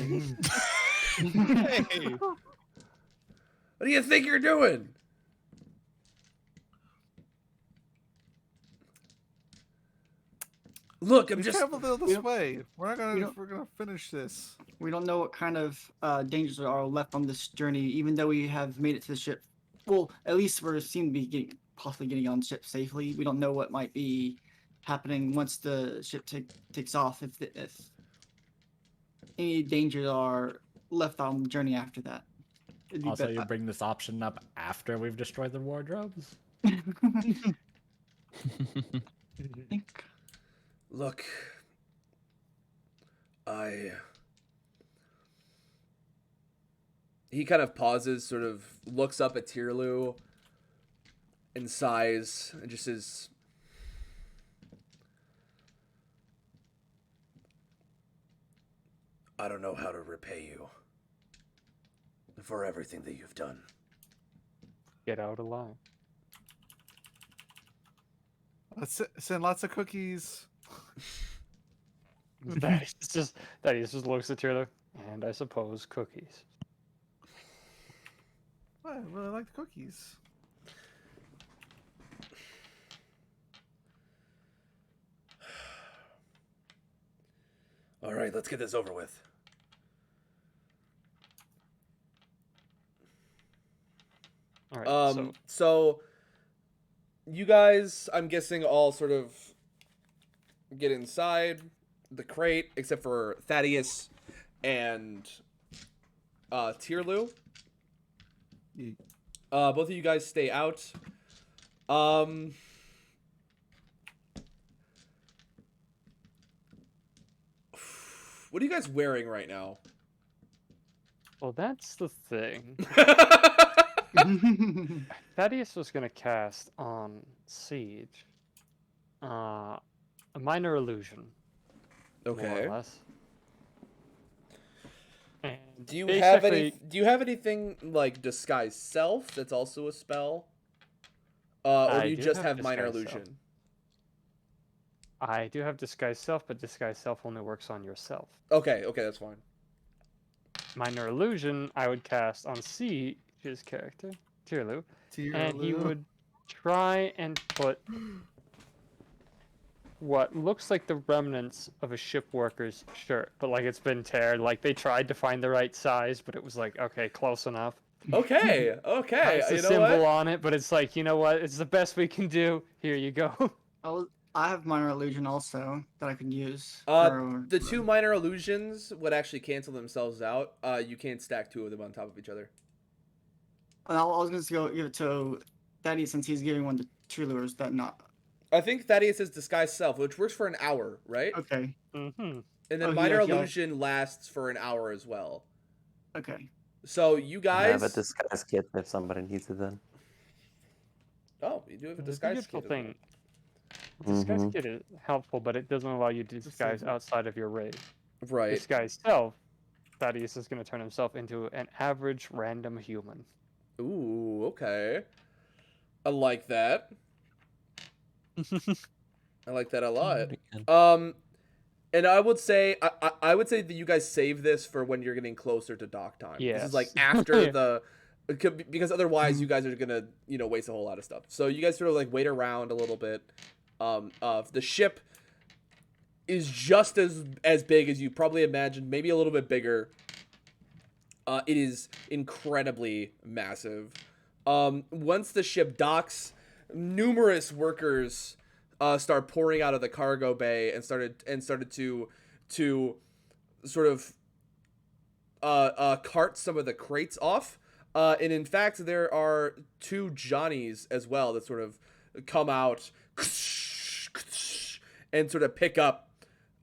[SPEAKER 1] Hey!
[SPEAKER 2] What do you think you're doing? Look, I'm
[SPEAKER 1] We
[SPEAKER 2] just...
[SPEAKER 1] traveled this way. We're
[SPEAKER 8] don't-
[SPEAKER 1] gonna finish this.
[SPEAKER 8] we don't know what kind of dangers are left on this journey, even though we have made it to the ship. Well, at least we seem to be possibly getting on the ship safely. We don't know what might be happening once the ship takes off. If any dangers are left on the journey after that. It'd be
[SPEAKER 6] Also,
[SPEAKER 8] bet-
[SPEAKER 6] you bring this option up after we've destroyed the wardrobes?
[SPEAKER 8] I think
[SPEAKER 2] Look, he kind of pauses, sort of looks up at Tierlu and sighs and just says, "I don't know how to repay you for everything that you've done."
[SPEAKER 5] Get out alive.
[SPEAKER 1] Let's send lots of cookies.
[SPEAKER 5] Thaddeus just looks at Taylor, and I suppose cookies.
[SPEAKER 1] I really like the cookies.
[SPEAKER 2] All right, let's get this over with.
[SPEAKER 5] All right.
[SPEAKER 2] So you guys, I'm guessing, all sort of get inside the crate, except for Thaddeus and Tierlu. Both of you guys stay out. What are you guys wearing right now?
[SPEAKER 5] Well, that's the thing. Thaddeus was gonna cast on Siege a minor illusion. More
[SPEAKER 2] Okay.
[SPEAKER 5] or less. And
[SPEAKER 2] Do you have anything like disguise self that's also a spell? Or do you just have minor illusion?
[SPEAKER 5] Self. I do have disguise self, but disguise self only works on yourself.
[SPEAKER 2] Okay, that's fine.
[SPEAKER 5] Minor illusion I would cast on Siege's character, Tierlu, and he would try and put what looks like the remnants of a ship worker's shirt, but like it's been teared. Like they tried to find the right size, but it was like, okay, close enough.
[SPEAKER 2] Okay.
[SPEAKER 5] It's a symbol on it, but it's like, you know what? It's the best we can do. Here you go.
[SPEAKER 8] I have minor illusion also that I can use.
[SPEAKER 2] The two minor illusions would actually cancel themselves out. You can't stack two of them on top of each other.
[SPEAKER 8] I was going to go give it to Thaddeus since he's giving one to Tierlu, or is that not?
[SPEAKER 2] I think Thaddeus is disguise self, which works for an hour, right?
[SPEAKER 8] Okay.
[SPEAKER 5] Mm-hmm.
[SPEAKER 2] And then minor illusion lasts for an hour as well.
[SPEAKER 8] Okay.
[SPEAKER 2] So you guys
[SPEAKER 3] I have a disguise kit if somebody needs it then.
[SPEAKER 2] Oh, you do have a
[SPEAKER 5] The
[SPEAKER 2] disguise
[SPEAKER 5] beautiful
[SPEAKER 2] kit.
[SPEAKER 5] thing. Disguise kit is helpful, but it doesn't allow you to disguise outside of your raid.
[SPEAKER 2] Right.
[SPEAKER 5] Disguise self, Thaddeus is going to turn himself into an average random human.
[SPEAKER 2] Ooh, okay. I like that. I like that a lot. And I would say I would say that you guys save this for when you're getting closer to dock time.
[SPEAKER 5] Yes.
[SPEAKER 2] This is like after the because otherwise you guys are gonna waste a whole lot of stuff. So you guys sort of like wait around a little bit. The ship is just as big as you probably imagined, maybe a little bit bigger. It is incredibly massive. Once the ship docks, numerous workers start pouring out of the cargo bay and started to sort of cart some of the crates off. And in fact, there are two Johnnies as well that sort of come out and sort of pick up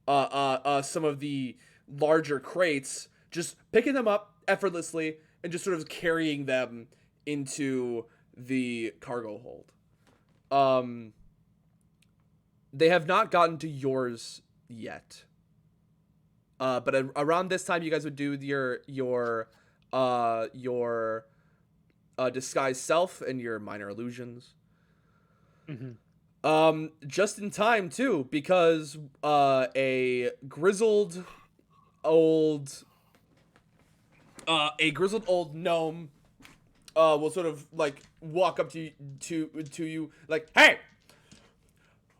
[SPEAKER 2] some of the larger crates, just picking them up effortlessly and just sort of carrying them into the cargo hold. They have not gotten to yours yet. But around this time, you guys would do your disguise self and your minor illusions.
[SPEAKER 5] Mm-hmm.
[SPEAKER 2] Just in time too, because a grizzled old gnome will sort of like walk up to you like, "Hey,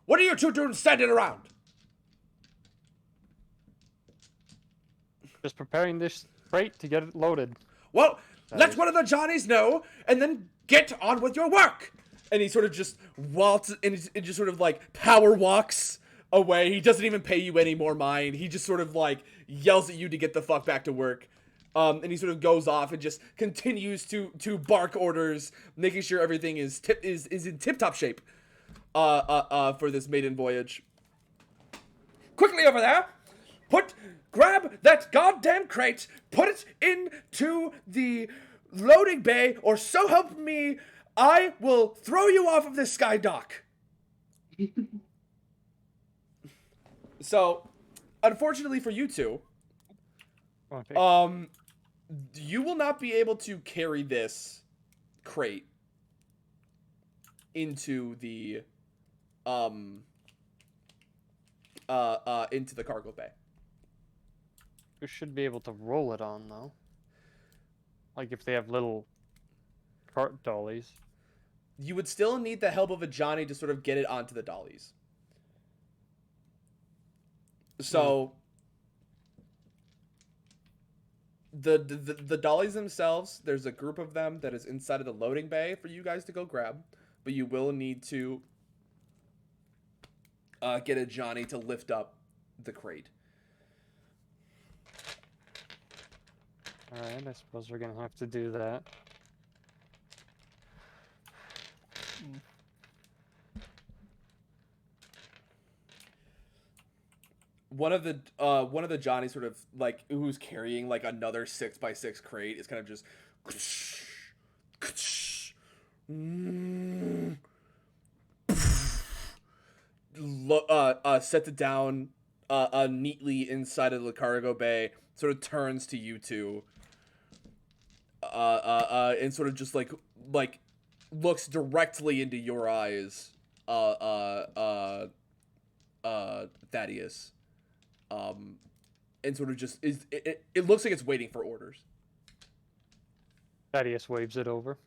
[SPEAKER 2] what are you two doing standing around?"
[SPEAKER 5] Just preparing this crate to get it loaded.
[SPEAKER 2] Well, let one of the Johnnies know, and then get on with your work. And he sort of just waltzes and just sort of like power walks away. He doesn't even pay you any more mind. He just sort of like yells at you to get the fuck back to work. And he sort of goes off and just continues to bark orders, making sure everything is in tip-top shape for this maiden voyage. Quickly over there, grab that goddamn crate, put it into the loading bay, or so help me, I will throw you off of this sky dock. So, unfortunately for you two,
[SPEAKER 5] Okay.
[SPEAKER 2] you will not be able to carry this crate into the cargo bay.
[SPEAKER 5] You should be able to roll it on though. Like if they have little cart dollies.
[SPEAKER 2] You would still need the help of a Johnny to sort of get it onto the dollies. So the dollies themselves, there's a group of them that is inside of the loading bay for you guys to go grab, but you will need to get a Johnny to lift up the crate.
[SPEAKER 5] Alright, I suppose we're gonna have to do that.
[SPEAKER 2] One of the Johnnies sort of like who's carrying like another 6x6 crate is kind of just sets it down neatly inside of the cargo bay, sort of turns to you two and sort of just like looks directly into your eyes, Thaddeus, and sort of just it looks like it's waiting for orders.
[SPEAKER 5] Thaddeus waves it over.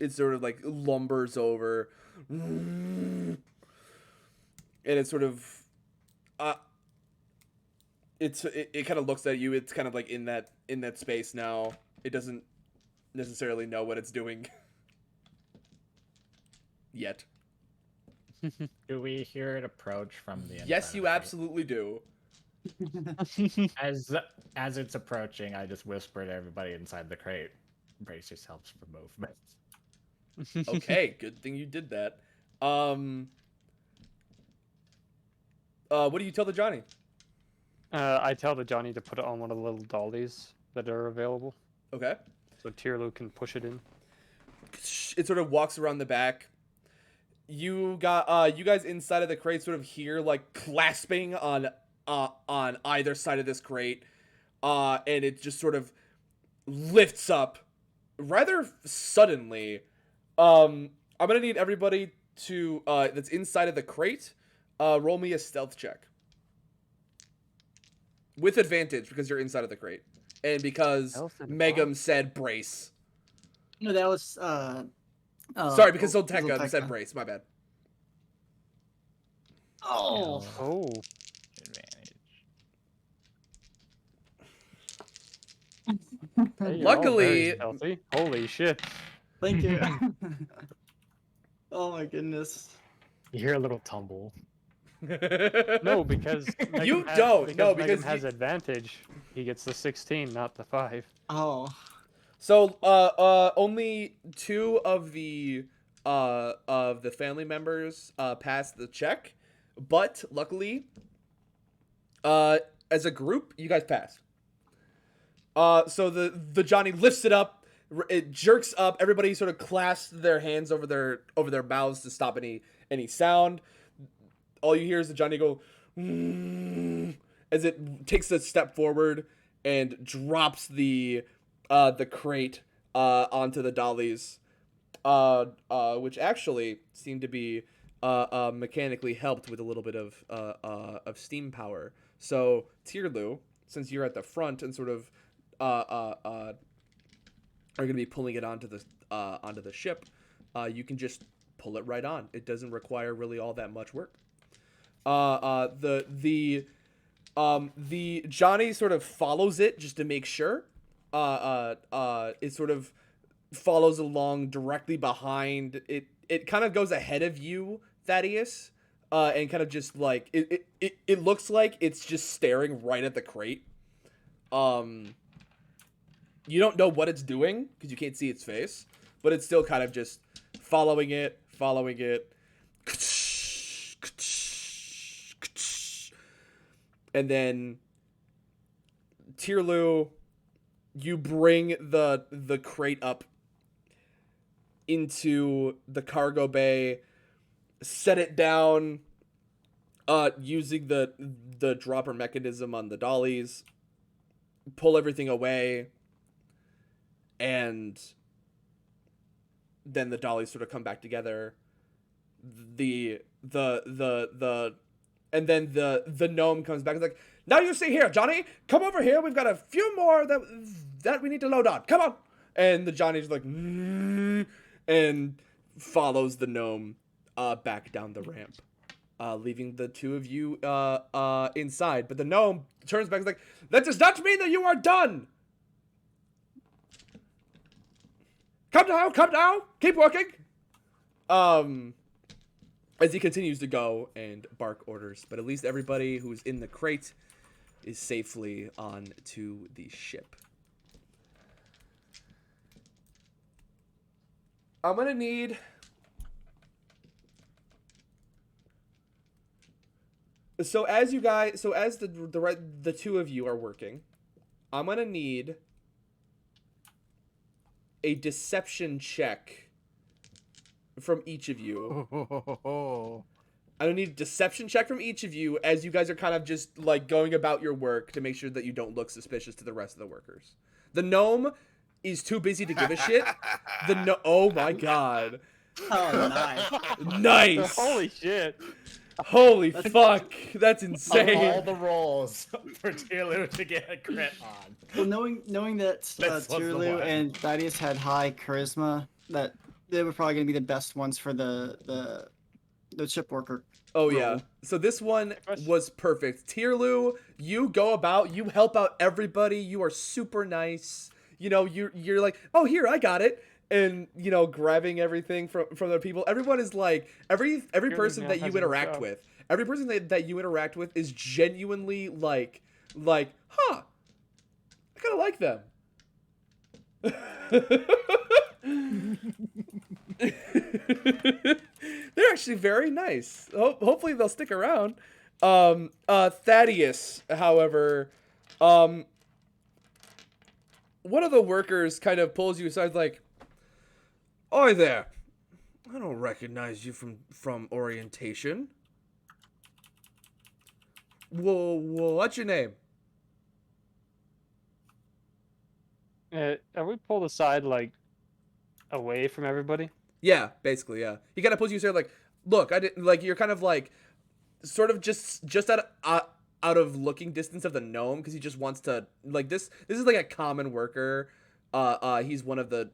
[SPEAKER 2] It sort of like lumbers over, and it sort of it kind of looks at you. It's kind of like in that space now. It doesn't necessarily know what it's doing yet.
[SPEAKER 6] Do we hear it approach from the inside?
[SPEAKER 2] Yes, you absolutely do.
[SPEAKER 6] As it's approaching, I just whisper to everybody inside the crate, brace yourselves for movement.
[SPEAKER 2] Okay, good thing you did that. What do you tell the Johnny?
[SPEAKER 5] I tell the Johnny to put it on one of the little dollies that are available.
[SPEAKER 2] Okay.
[SPEAKER 5] So Tierlu can push it in.
[SPEAKER 2] It sort of walks around the back. You guys inside of the crate sort of hear like clasping on either side of this crate, and it just sort of lifts up rather suddenly. I'm gonna need everybody to that's inside of the crate roll me a stealth check with advantage because you're inside of the crate and because Megam said brace.
[SPEAKER 8] No, that was
[SPEAKER 2] sorry, because Zolteka said brace. My bad.
[SPEAKER 8] Oh.
[SPEAKER 5] Hey, you're
[SPEAKER 2] Luckily,
[SPEAKER 5] all very stealthy. Holy shit!
[SPEAKER 8] Thank you. Oh my goodness.
[SPEAKER 4] You hear a little tumble.
[SPEAKER 5] No, because
[SPEAKER 2] You
[SPEAKER 5] Megan
[SPEAKER 2] don't.
[SPEAKER 5] Because
[SPEAKER 2] No,
[SPEAKER 5] Megan
[SPEAKER 2] because
[SPEAKER 5] has advantage. He gets the 16, not the 5.
[SPEAKER 8] Oh.
[SPEAKER 2] So, only 2 of the family members passed the check, but luckily, as a group, you guys passed. So the Johnny lifts it up, it jerks up. Everybody sort of clasps their hands over their mouths to stop any sound. All you hear is the Johnny go as it takes a step forward and drops the crate onto the dollies, which actually seem to be mechanically helped with a little bit of steam power. So Tierlu, since you're at the front and sort of are going to be pulling it onto the ship, you can just pull it right on. It doesn't require really all that much work. The Johnny sort of follows it just to make sure. It sort of follows along directly behind it. It kind of goes ahead of you, Thaddeus, and kind of just like it looks like it's just staring right at the crate. You don't know what it's doing because you can't see its face, but it's still kind of just following it. And then Tierlu, you bring the crate up into the cargo bay, set it down using the dropper mechanism on the dollies, pull everything away, and then the dollies sort of come back together. The And then the gnome comes back and is like, now you see here, Johnny, come over here. We've got a few more that we need to load on. Come on. And the Johnny's like, and follows the gnome back down the ramp, leaving the two of you inside. But the gnome turns back and is like, that does not mean that you are done. Come now, keep working. As he continues to go and bark orders, but at least everybody who's in the crate is safely on to the ship. I'm gonna need as the two of you are working, I'm gonna need a deception check from each of you. I don't need a deception check from each of you as you guys are kind of just like going about your work to make sure that you don't look suspicious to the rest of the workers. The gnome is too busy to give a shit. Oh my god.
[SPEAKER 8] Oh, nice.
[SPEAKER 2] Nice.
[SPEAKER 5] Holy shit.
[SPEAKER 2] Holy fuck. That's insane.
[SPEAKER 6] All the rolls for Tierlu to get a crit on.
[SPEAKER 8] Well, knowing that
[SPEAKER 6] This was the
[SPEAKER 8] Tierlu
[SPEAKER 6] one.
[SPEAKER 8] and Thaddeus had high charisma, that they were probably going to be the best ones for the chip worker.
[SPEAKER 2] Oh yeah. So this one was perfect. Tierlu, you go about, you help out everybody. You are super nice. You know, you're like, oh, here, I got it. And, you know, grabbing everything from the people. Everyone is like, every person that you interact with, every person that you interact with is genuinely like, huh, I kind of like them. They're actually very nice. Hopefully they'll stick around. Thaddeus, however, one of the workers kind of pulls you aside, like, "Oi there! I don't recognize you from orientation. Whoa, what's your name?"
[SPEAKER 5] Are we pulled aside, like, away from everybody?
[SPEAKER 2] Yeah, basically, yeah. He kind of pulls you aside, like, "Look, I didn't like." You're kind of like, sort of just out of looking distance of the gnome because he just wants to like this. This is like a common worker. He's one of the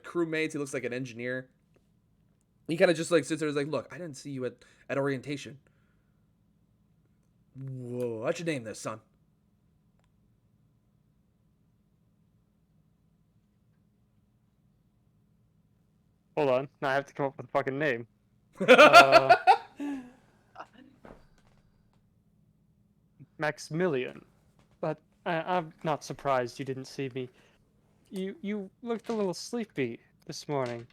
[SPEAKER 2] crewmates. He looks like an engineer. He kind of just like sits there and is like, "Look, I didn't see you at orientation. Whoa, what's your name there, son?"
[SPEAKER 5] Hold on. Now I have to come up with a fucking name. Maximilian. But I'm not surprised you didn't see me. You looked a little sleepy this morning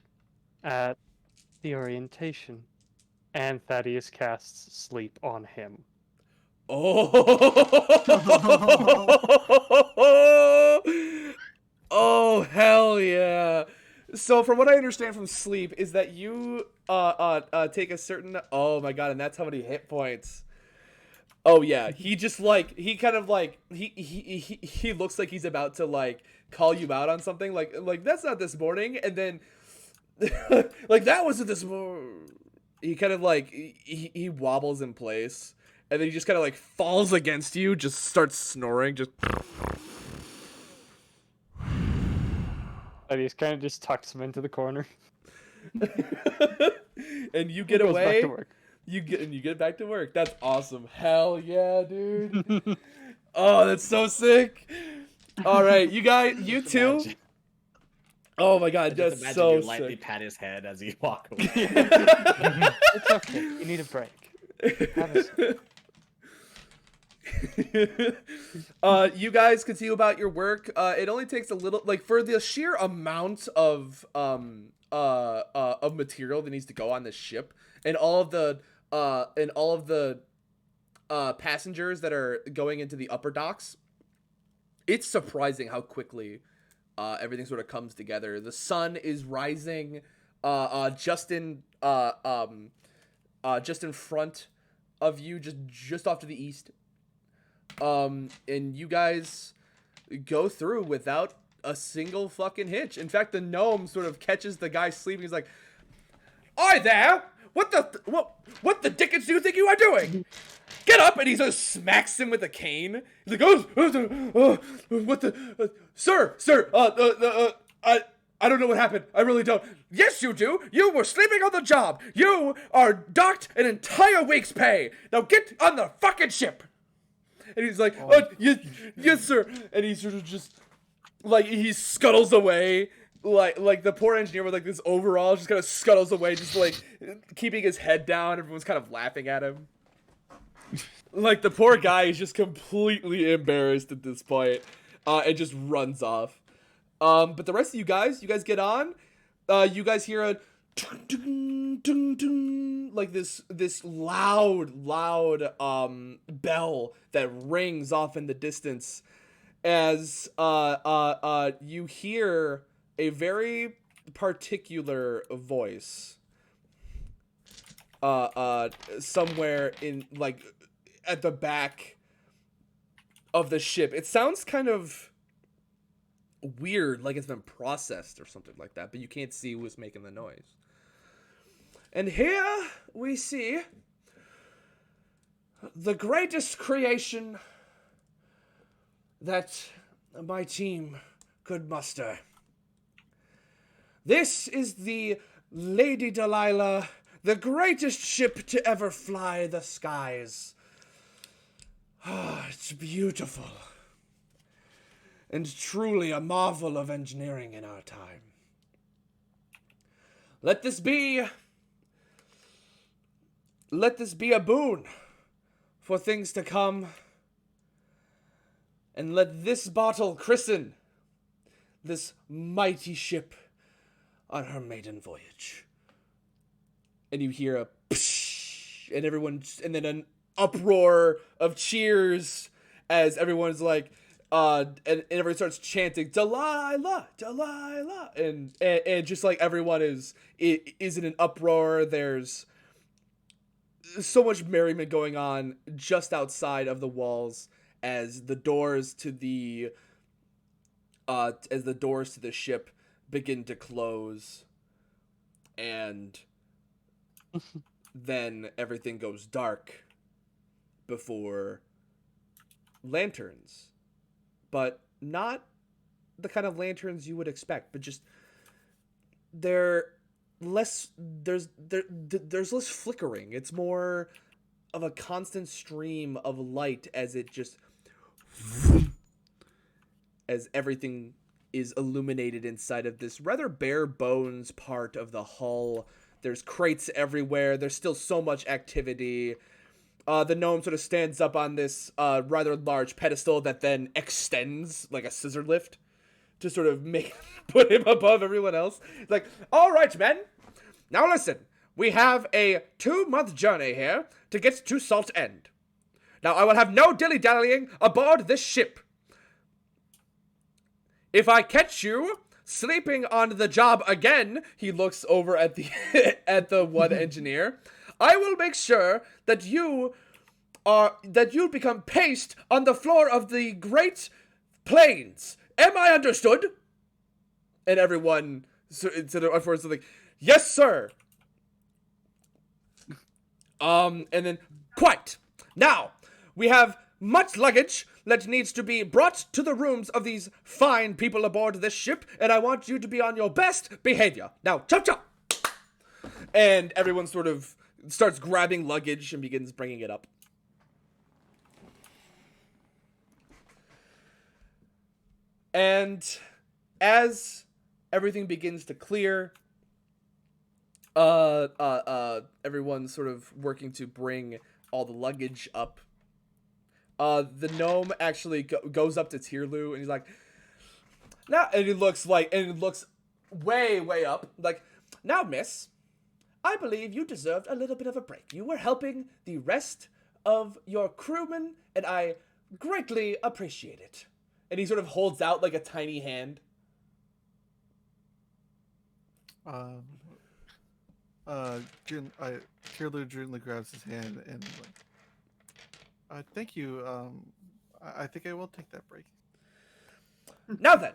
[SPEAKER 5] at the orientation. And Thaddeus casts sleep on him.
[SPEAKER 2] Oh, hell yeah. So from what I understand from sleep is that you take a certain, oh my god, and that's how many hit points. Oh yeah, he just like he kind of like he looks like he's about to like call you out on something like that's not this morning, and then like that wasn't this morning. He kind of like he wobbles in place, and then he just kind of like falls against you, just starts snoring, just.
[SPEAKER 5] Thaddeus kind of just tucks him into the corner.
[SPEAKER 2] And you get
[SPEAKER 5] Goes
[SPEAKER 2] away.
[SPEAKER 5] back to work.
[SPEAKER 2] You get back to work. That's awesome. Hell yeah, dude. Oh, that's so sick. All right, you guys, you two.
[SPEAKER 6] Imagine.
[SPEAKER 2] Oh my god,
[SPEAKER 6] Just
[SPEAKER 2] that's
[SPEAKER 6] imagine
[SPEAKER 2] so
[SPEAKER 6] you lightly
[SPEAKER 2] sick.
[SPEAKER 6] pat his head as you walk away.
[SPEAKER 5] It's okay. You need a break. Have a sip.
[SPEAKER 2] You guys continue about your work. It only takes a little, like for the sheer amount of material that needs to go on this ship, and all of the passengers that are going into the upper docks. It's surprising how quickly everything sort of comes together. The sun is rising just in front of you, just off to the east. And you guys go through without a single fucking hitch. In fact, the gnome sort of catches the guy sleeping. He's like, "Oi there! what the dickens do you think you are doing? Get up!" And he sort of smacks him with a cane. He's like, what the, sir, I don't know what happened. I really don't. Yes, you do. You were sleeping on the job. You are docked an entire week's pay. Now get on the fucking ship. And he's like, yes, sir. And he sort of just, like, he scuttles away. Like the poor engineer with, like, this overall just kind of scuttles away, just, like, keeping his head down. Everyone's kind of laughing at him. Like, the poor guy is just completely embarrassed at this point. And just runs off. But the rest of you guys get on. You guys hear a ding, ding, ding, like this loud bell that rings off in the distance as you hear a very particular voice somewhere in, like, at the back of the ship. It sounds kind of weird, like it's been processed or something like that, but you can't see who's making the noise. And here we see the greatest creation that my team could muster. This is the Lady Delilah, the greatest ship to ever fly the skies. Ah, it's beautiful. And truly a marvel of engineering in our time. Let this be a boon for things to come. And let this bottle christen this mighty ship on her maiden voyage. And you hear a psh, and then an uproar of cheers as everyone's like, and everyone starts chanting, "Delilah, Delilah," and just like everyone is in an uproar. There's so much merriment going on just outside of the walls as the doors to the ship begin to close, and then everything goes dark before lanterns. But not the kind of lanterns you would expect, but just there's less flickering. It's more of a constant stream of light as it just as everything is illuminated inside of this rather bare bones part of the hull. There's crates everywhere. There's still so much activity. The gnome sort of stands up on this rather large pedestal that then extends like a scissor lift to sort of put him above everyone else. It's like, all right, men, now listen. We have a 2-month journey here to get to Salt End. Now, I will have no dilly-dallying aboard this ship. If I catch you sleeping on the job again, he looks over at the at the one engineer, I will make sure that you become paste on the floor of the Great Plains. Am I understood? And everyone sort of like, yes, sir. And then, quite. Now, we have much luggage that needs to be brought to the rooms of these fine people aboard this ship, and I want you to be on your best behavior. Now, chop chop! And everyone sort of starts grabbing luggage and begins bringing it up. And as everything begins to clear, everyone's sort of working to bring all the luggage up. The gnome actually goes up to Tierlu and he's like, now, and it looks way up, like, now, miss, I believe you deserved a little bit of a break. You were helping the rest of your crewmen, and I greatly appreciate it. And he sort of holds out like a tiny hand.
[SPEAKER 1] Kirlu gently grabs his hand and like, thank you. I think I will take that break.
[SPEAKER 2] Now then,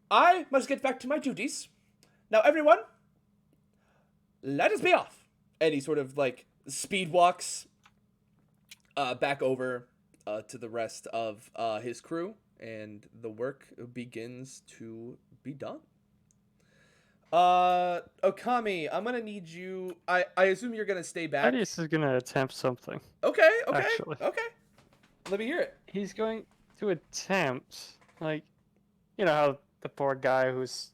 [SPEAKER 2] I must get back to my duties. Now, everyone, let us be off. and he sort of like speed walks back over to the rest of his crew, and the work begins to be done. Okami, I'm gonna need you. I assume you're gonna stay back.
[SPEAKER 5] Thaddeus is gonna attempt something.
[SPEAKER 2] Okay.
[SPEAKER 5] Actually.
[SPEAKER 2] Okay. Let me hear it.
[SPEAKER 5] He's going to attempt, like, you know how the poor guy who's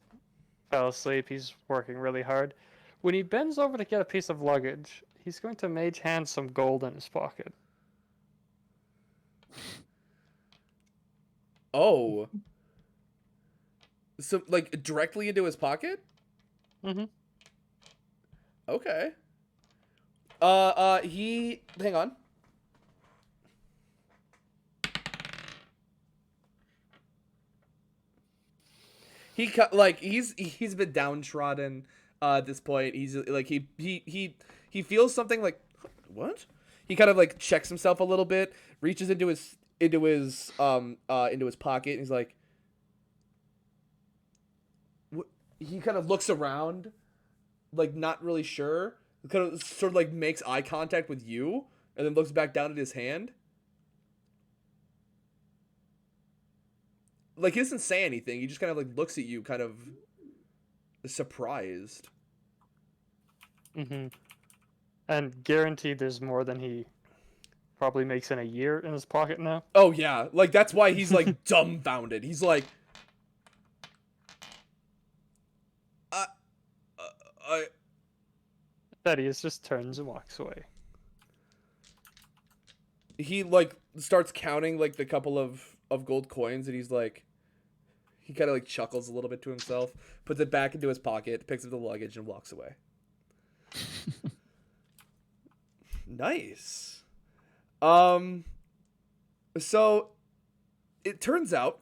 [SPEAKER 5] fell asleep, he's working really hard. When he bends over to get a piece of luggage, he's going to mage hand some gold in his pocket.
[SPEAKER 2] Oh. So, like, directly into his pocket?
[SPEAKER 5] Mm-hmm.
[SPEAKER 2] Okay. Hang on. He's been downtrodden at this point. He's like he feels something like, what? He kind of like checks himself a little bit, reaches into his pocket, and he's like, what? He kind of looks around, like not really sure. Kind of sort of like makes eye contact with you, and then looks back down at his hand. Like, he doesn't say anything. He just kind of, like, looks at you kind of surprised.
[SPEAKER 5] Mm-hmm. And guaranteed there's more than he probably makes in a year in his pocket now.
[SPEAKER 2] Oh, yeah. Like, that's why he's, like, dumbfounded. He's like...
[SPEAKER 5] Thaddeus just turns and walks away.
[SPEAKER 2] He, like, starts counting, like, the couple of gold coins, and he's like... He kind of, like, chuckles a little bit to himself, puts it back into his pocket, picks up the luggage, and walks away. Nice. So, it turns out,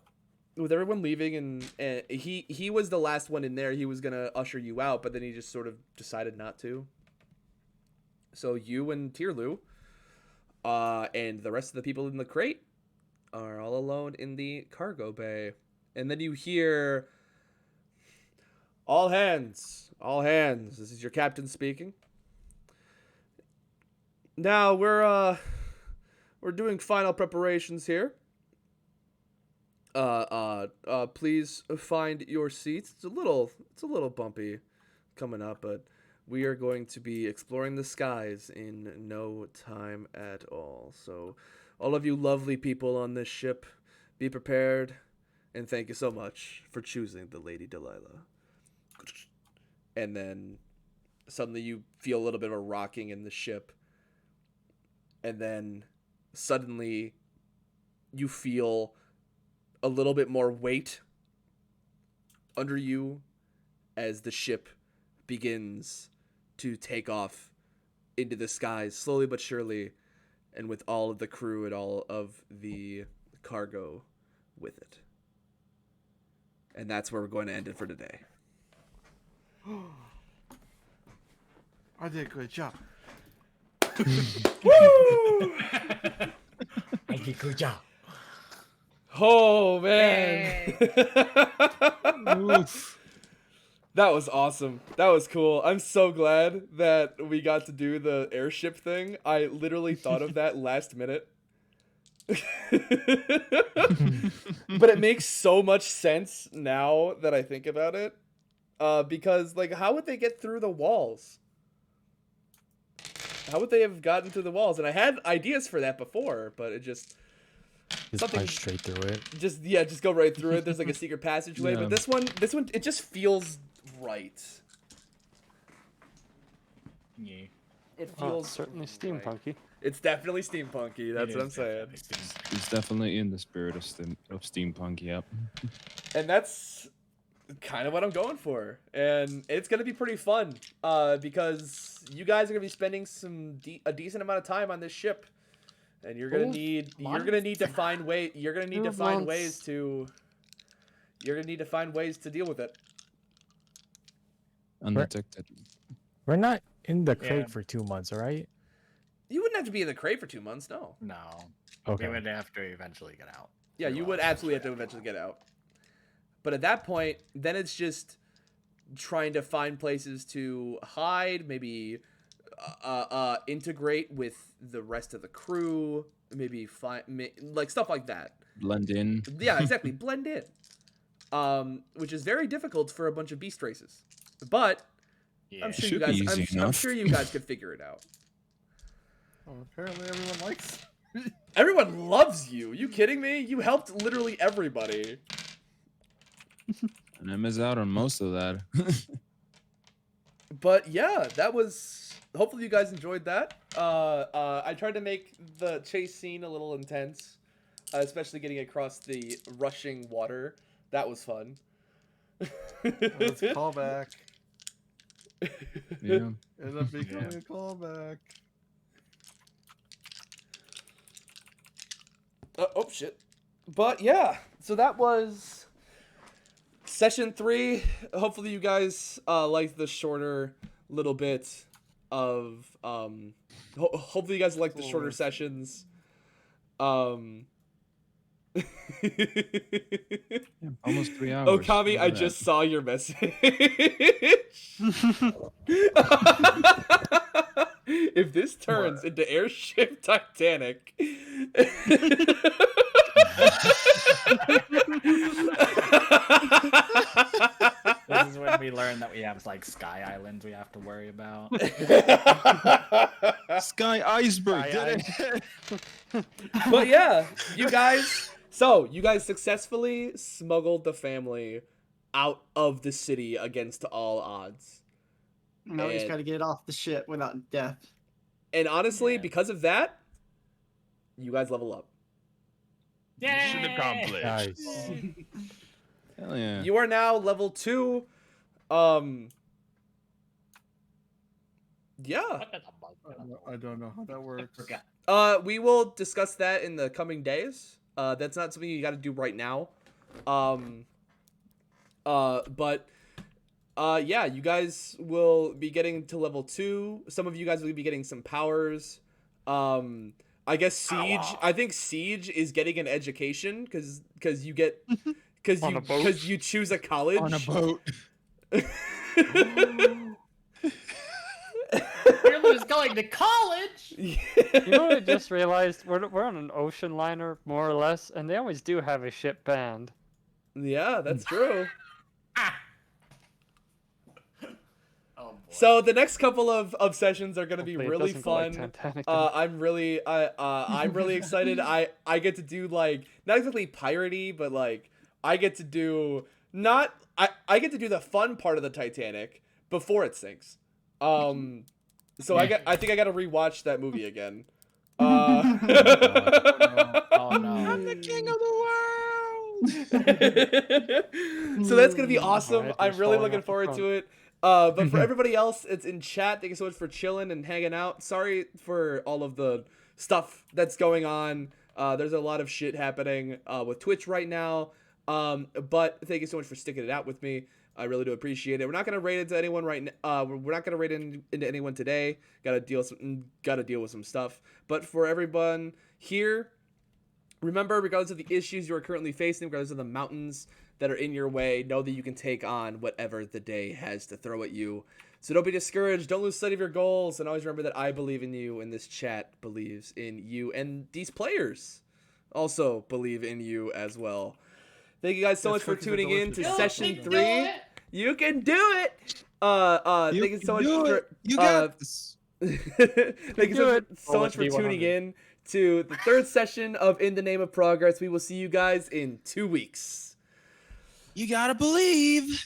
[SPEAKER 2] with everyone leaving, and he was the last one in there, he was going to usher you out, but then he just sort of decided not to. So, you and Tierlu, and the rest of the people in the crate are all alone in the cargo bay. And then you hear, all hands, this is your captain speaking. Now, we're doing final preparations here. Please find your seats. It's a little bumpy coming up, but we are going to be exploring the skies in no time at all. So, all of you lovely people on this ship, be prepared. And thank you so much for choosing the Lady Delilah. And then suddenly you feel a little bit of a rocking in the ship. And then suddenly you feel a little bit more weight under you as the ship begins to take off into the skies, slowly but surely, and with all of the crew and all of the cargo with it. And that's where we're going to end it for today.
[SPEAKER 1] I did a great job.
[SPEAKER 6] I did a good job.
[SPEAKER 2] Oh, man. That was awesome. That was cool. I'm so glad that we got to do the airship thing. I literally thought of that last minute. But it makes so much sense now that I think about it, because like, how would they get through the walls? How would they have gotten through the walls? And I had ideas for that before, but it just
[SPEAKER 4] punch straight through it.
[SPEAKER 2] Just go right through it. There's like a secret passageway,
[SPEAKER 7] Yeah.
[SPEAKER 2] but this one it just feels right.
[SPEAKER 6] Yeah.
[SPEAKER 2] It
[SPEAKER 5] Oh,
[SPEAKER 2] feels
[SPEAKER 5] it's certainly
[SPEAKER 2] right.
[SPEAKER 5] steampunky.
[SPEAKER 2] It's definitely steampunky. That's
[SPEAKER 6] It
[SPEAKER 2] what I'm
[SPEAKER 6] is
[SPEAKER 2] saying.
[SPEAKER 6] definitely steampunk.
[SPEAKER 7] It's definitely in the spirit of steampunk. Yep.
[SPEAKER 2] And that's kind of what I'm going for. And it's gonna be pretty fun, because you guys are gonna be spending a decent amount of time on this ship, and you're gonna need to find ways to deal with it.
[SPEAKER 7] Undetected.
[SPEAKER 4] We're not in the crate
[SPEAKER 6] Yeah.
[SPEAKER 4] for 2 months, all right?
[SPEAKER 2] You wouldn't have to be in the crate for 2 months, no.
[SPEAKER 6] No.
[SPEAKER 4] Okay.
[SPEAKER 6] We would have to eventually get out.
[SPEAKER 2] Yeah, you would absolutely have to eventually get out. But at that point, then it's just trying to find places to hide, maybe integrate with the rest of the crew, maybe like stuff like that.
[SPEAKER 7] Blend in.
[SPEAKER 2] Yeah, exactly. Blend in. Which is very difficult for a bunch of beast races. But I'm sure you
[SPEAKER 7] Should be
[SPEAKER 2] guys
[SPEAKER 7] easy
[SPEAKER 2] I'm
[SPEAKER 7] enough.
[SPEAKER 2] sure you guys could figure it out.
[SPEAKER 1] Oh, apparently everyone likes.
[SPEAKER 2] Everyone loves you. You kidding me? You helped literally everybody.
[SPEAKER 7] And I miss out on most of that.
[SPEAKER 2] But yeah, that was. Hopefully you guys enjoyed that. I tried to make the chase scene a little intense, especially getting across the rushing water. That was fun.
[SPEAKER 1] Let's call back.
[SPEAKER 7] Yeah.
[SPEAKER 1] Ended up becoming a callback.
[SPEAKER 2] Oh shit. But yeah, so that was session 3. Hopefully you guys liked the shorter little bit of hopefully you guys liked the shorter sessions.
[SPEAKER 7] Almost 3 hours.
[SPEAKER 2] Okami,
[SPEAKER 7] Look
[SPEAKER 2] I
[SPEAKER 7] at
[SPEAKER 2] just
[SPEAKER 7] that.
[SPEAKER 2] saw your message. If this turns into Airship Titanic.
[SPEAKER 6] This is when we learn that we have like Sky Islands we have to worry about.
[SPEAKER 7] Sky Iceberg
[SPEAKER 6] Sky
[SPEAKER 7] did it.
[SPEAKER 2] But yeah, you guys successfully smuggled the family out of the city against all odds.
[SPEAKER 8] Now we just
[SPEAKER 2] And-
[SPEAKER 8] gotta get it off the ship without death.
[SPEAKER 2] And honestly,
[SPEAKER 6] Yeah.
[SPEAKER 2] because of that, you guys level up.
[SPEAKER 9] Mission accomplished.
[SPEAKER 4] Nice.
[SPEAKER 7] Hell yeah.
[SPEAKER 2] You are now level 2. Yeah.
[SPEAKER 1] I don't know how that works.
[SPEAKER 2] We will discuss that in the coming days. That's not something you got to do right now. But yeah, you guys will be getting to level 2. Some of you guys will be getting some powers. I guess Siege. I think Siege is getting an education because you get because you choose a college
[SPEAKER 7] On a boat.
[SPEAKER 6] Fearless going to college.
[SPEAKER 5] You know what I just realized? We're on an ocean liner, more or less, and they always do have a ship band.
[SPEAKER 2] Yeah, that's true.
[SPEAKER 6] Oh boy.
[SPEAKER 2] So the next couple of sessions are gonna be
[SPEAKER 5] Hopefully it
[SPEAKER 2] really
[SPEAKER 5] doesn't go like
[SPEAKER 2] fun.
[SPEAKER 5] Titanic.
[SPEAKER 2] I'm really excited. I get to do like not exactly piratey, but like I get to do I get to do the fun part of the Titanic before it sinks. So I think I got to rewatch that movie again.
[SPEAKER 6] Oh no.
[SPEAKER 7] I'm the king of the world.
[SPEAKER 2] So that's gonna be awesome.
[SPEAKER 5] Alright,
[SPEAKER 2] I'm
[SPEAKER 5] there's
[SPEAKER 2] really
[SPEAKER 5] falling
[SPEAKER 2] looking
[SPEAKER 5] off the
[SPEAKER 2] forward
[SPEAKER 5] front.
[SPEAKER 2] to it. But for everybody else, it's in chat. Thank you so much for chilling and hanging out. Sorry for all of the stuff that's going on. There's a lot of shit happening with Twitch right now. But thank you so much for sticking it out with me. I really do appreciate it. We're not gonna raid into anyone right now. We're not gonna raid into anyone today. Gotta deal with some stuff. But for everyone here, remember, regardless of the issues you are currently facing, regardless of the mountains that are in your way, know that you can take on whatever the day has to throw at you. So don't be discouraged. Don't lose sight of your goals. And always remember that I believe in you, and this chat believes in you. And these players also believe in you as well. Thank you guys so much for tuning in to session 3. You can do it. Thank you so much for
[SPEAKER 7] You got this.
[SPEAKER 2] thank you so much for
[SPEAKER 5] D100.
[SPEAKER 2] tuning in to the 3rd session of In the Name of Progress. We will see you guys in 2 weeks.
[SPEAKER 7] You gotta believe.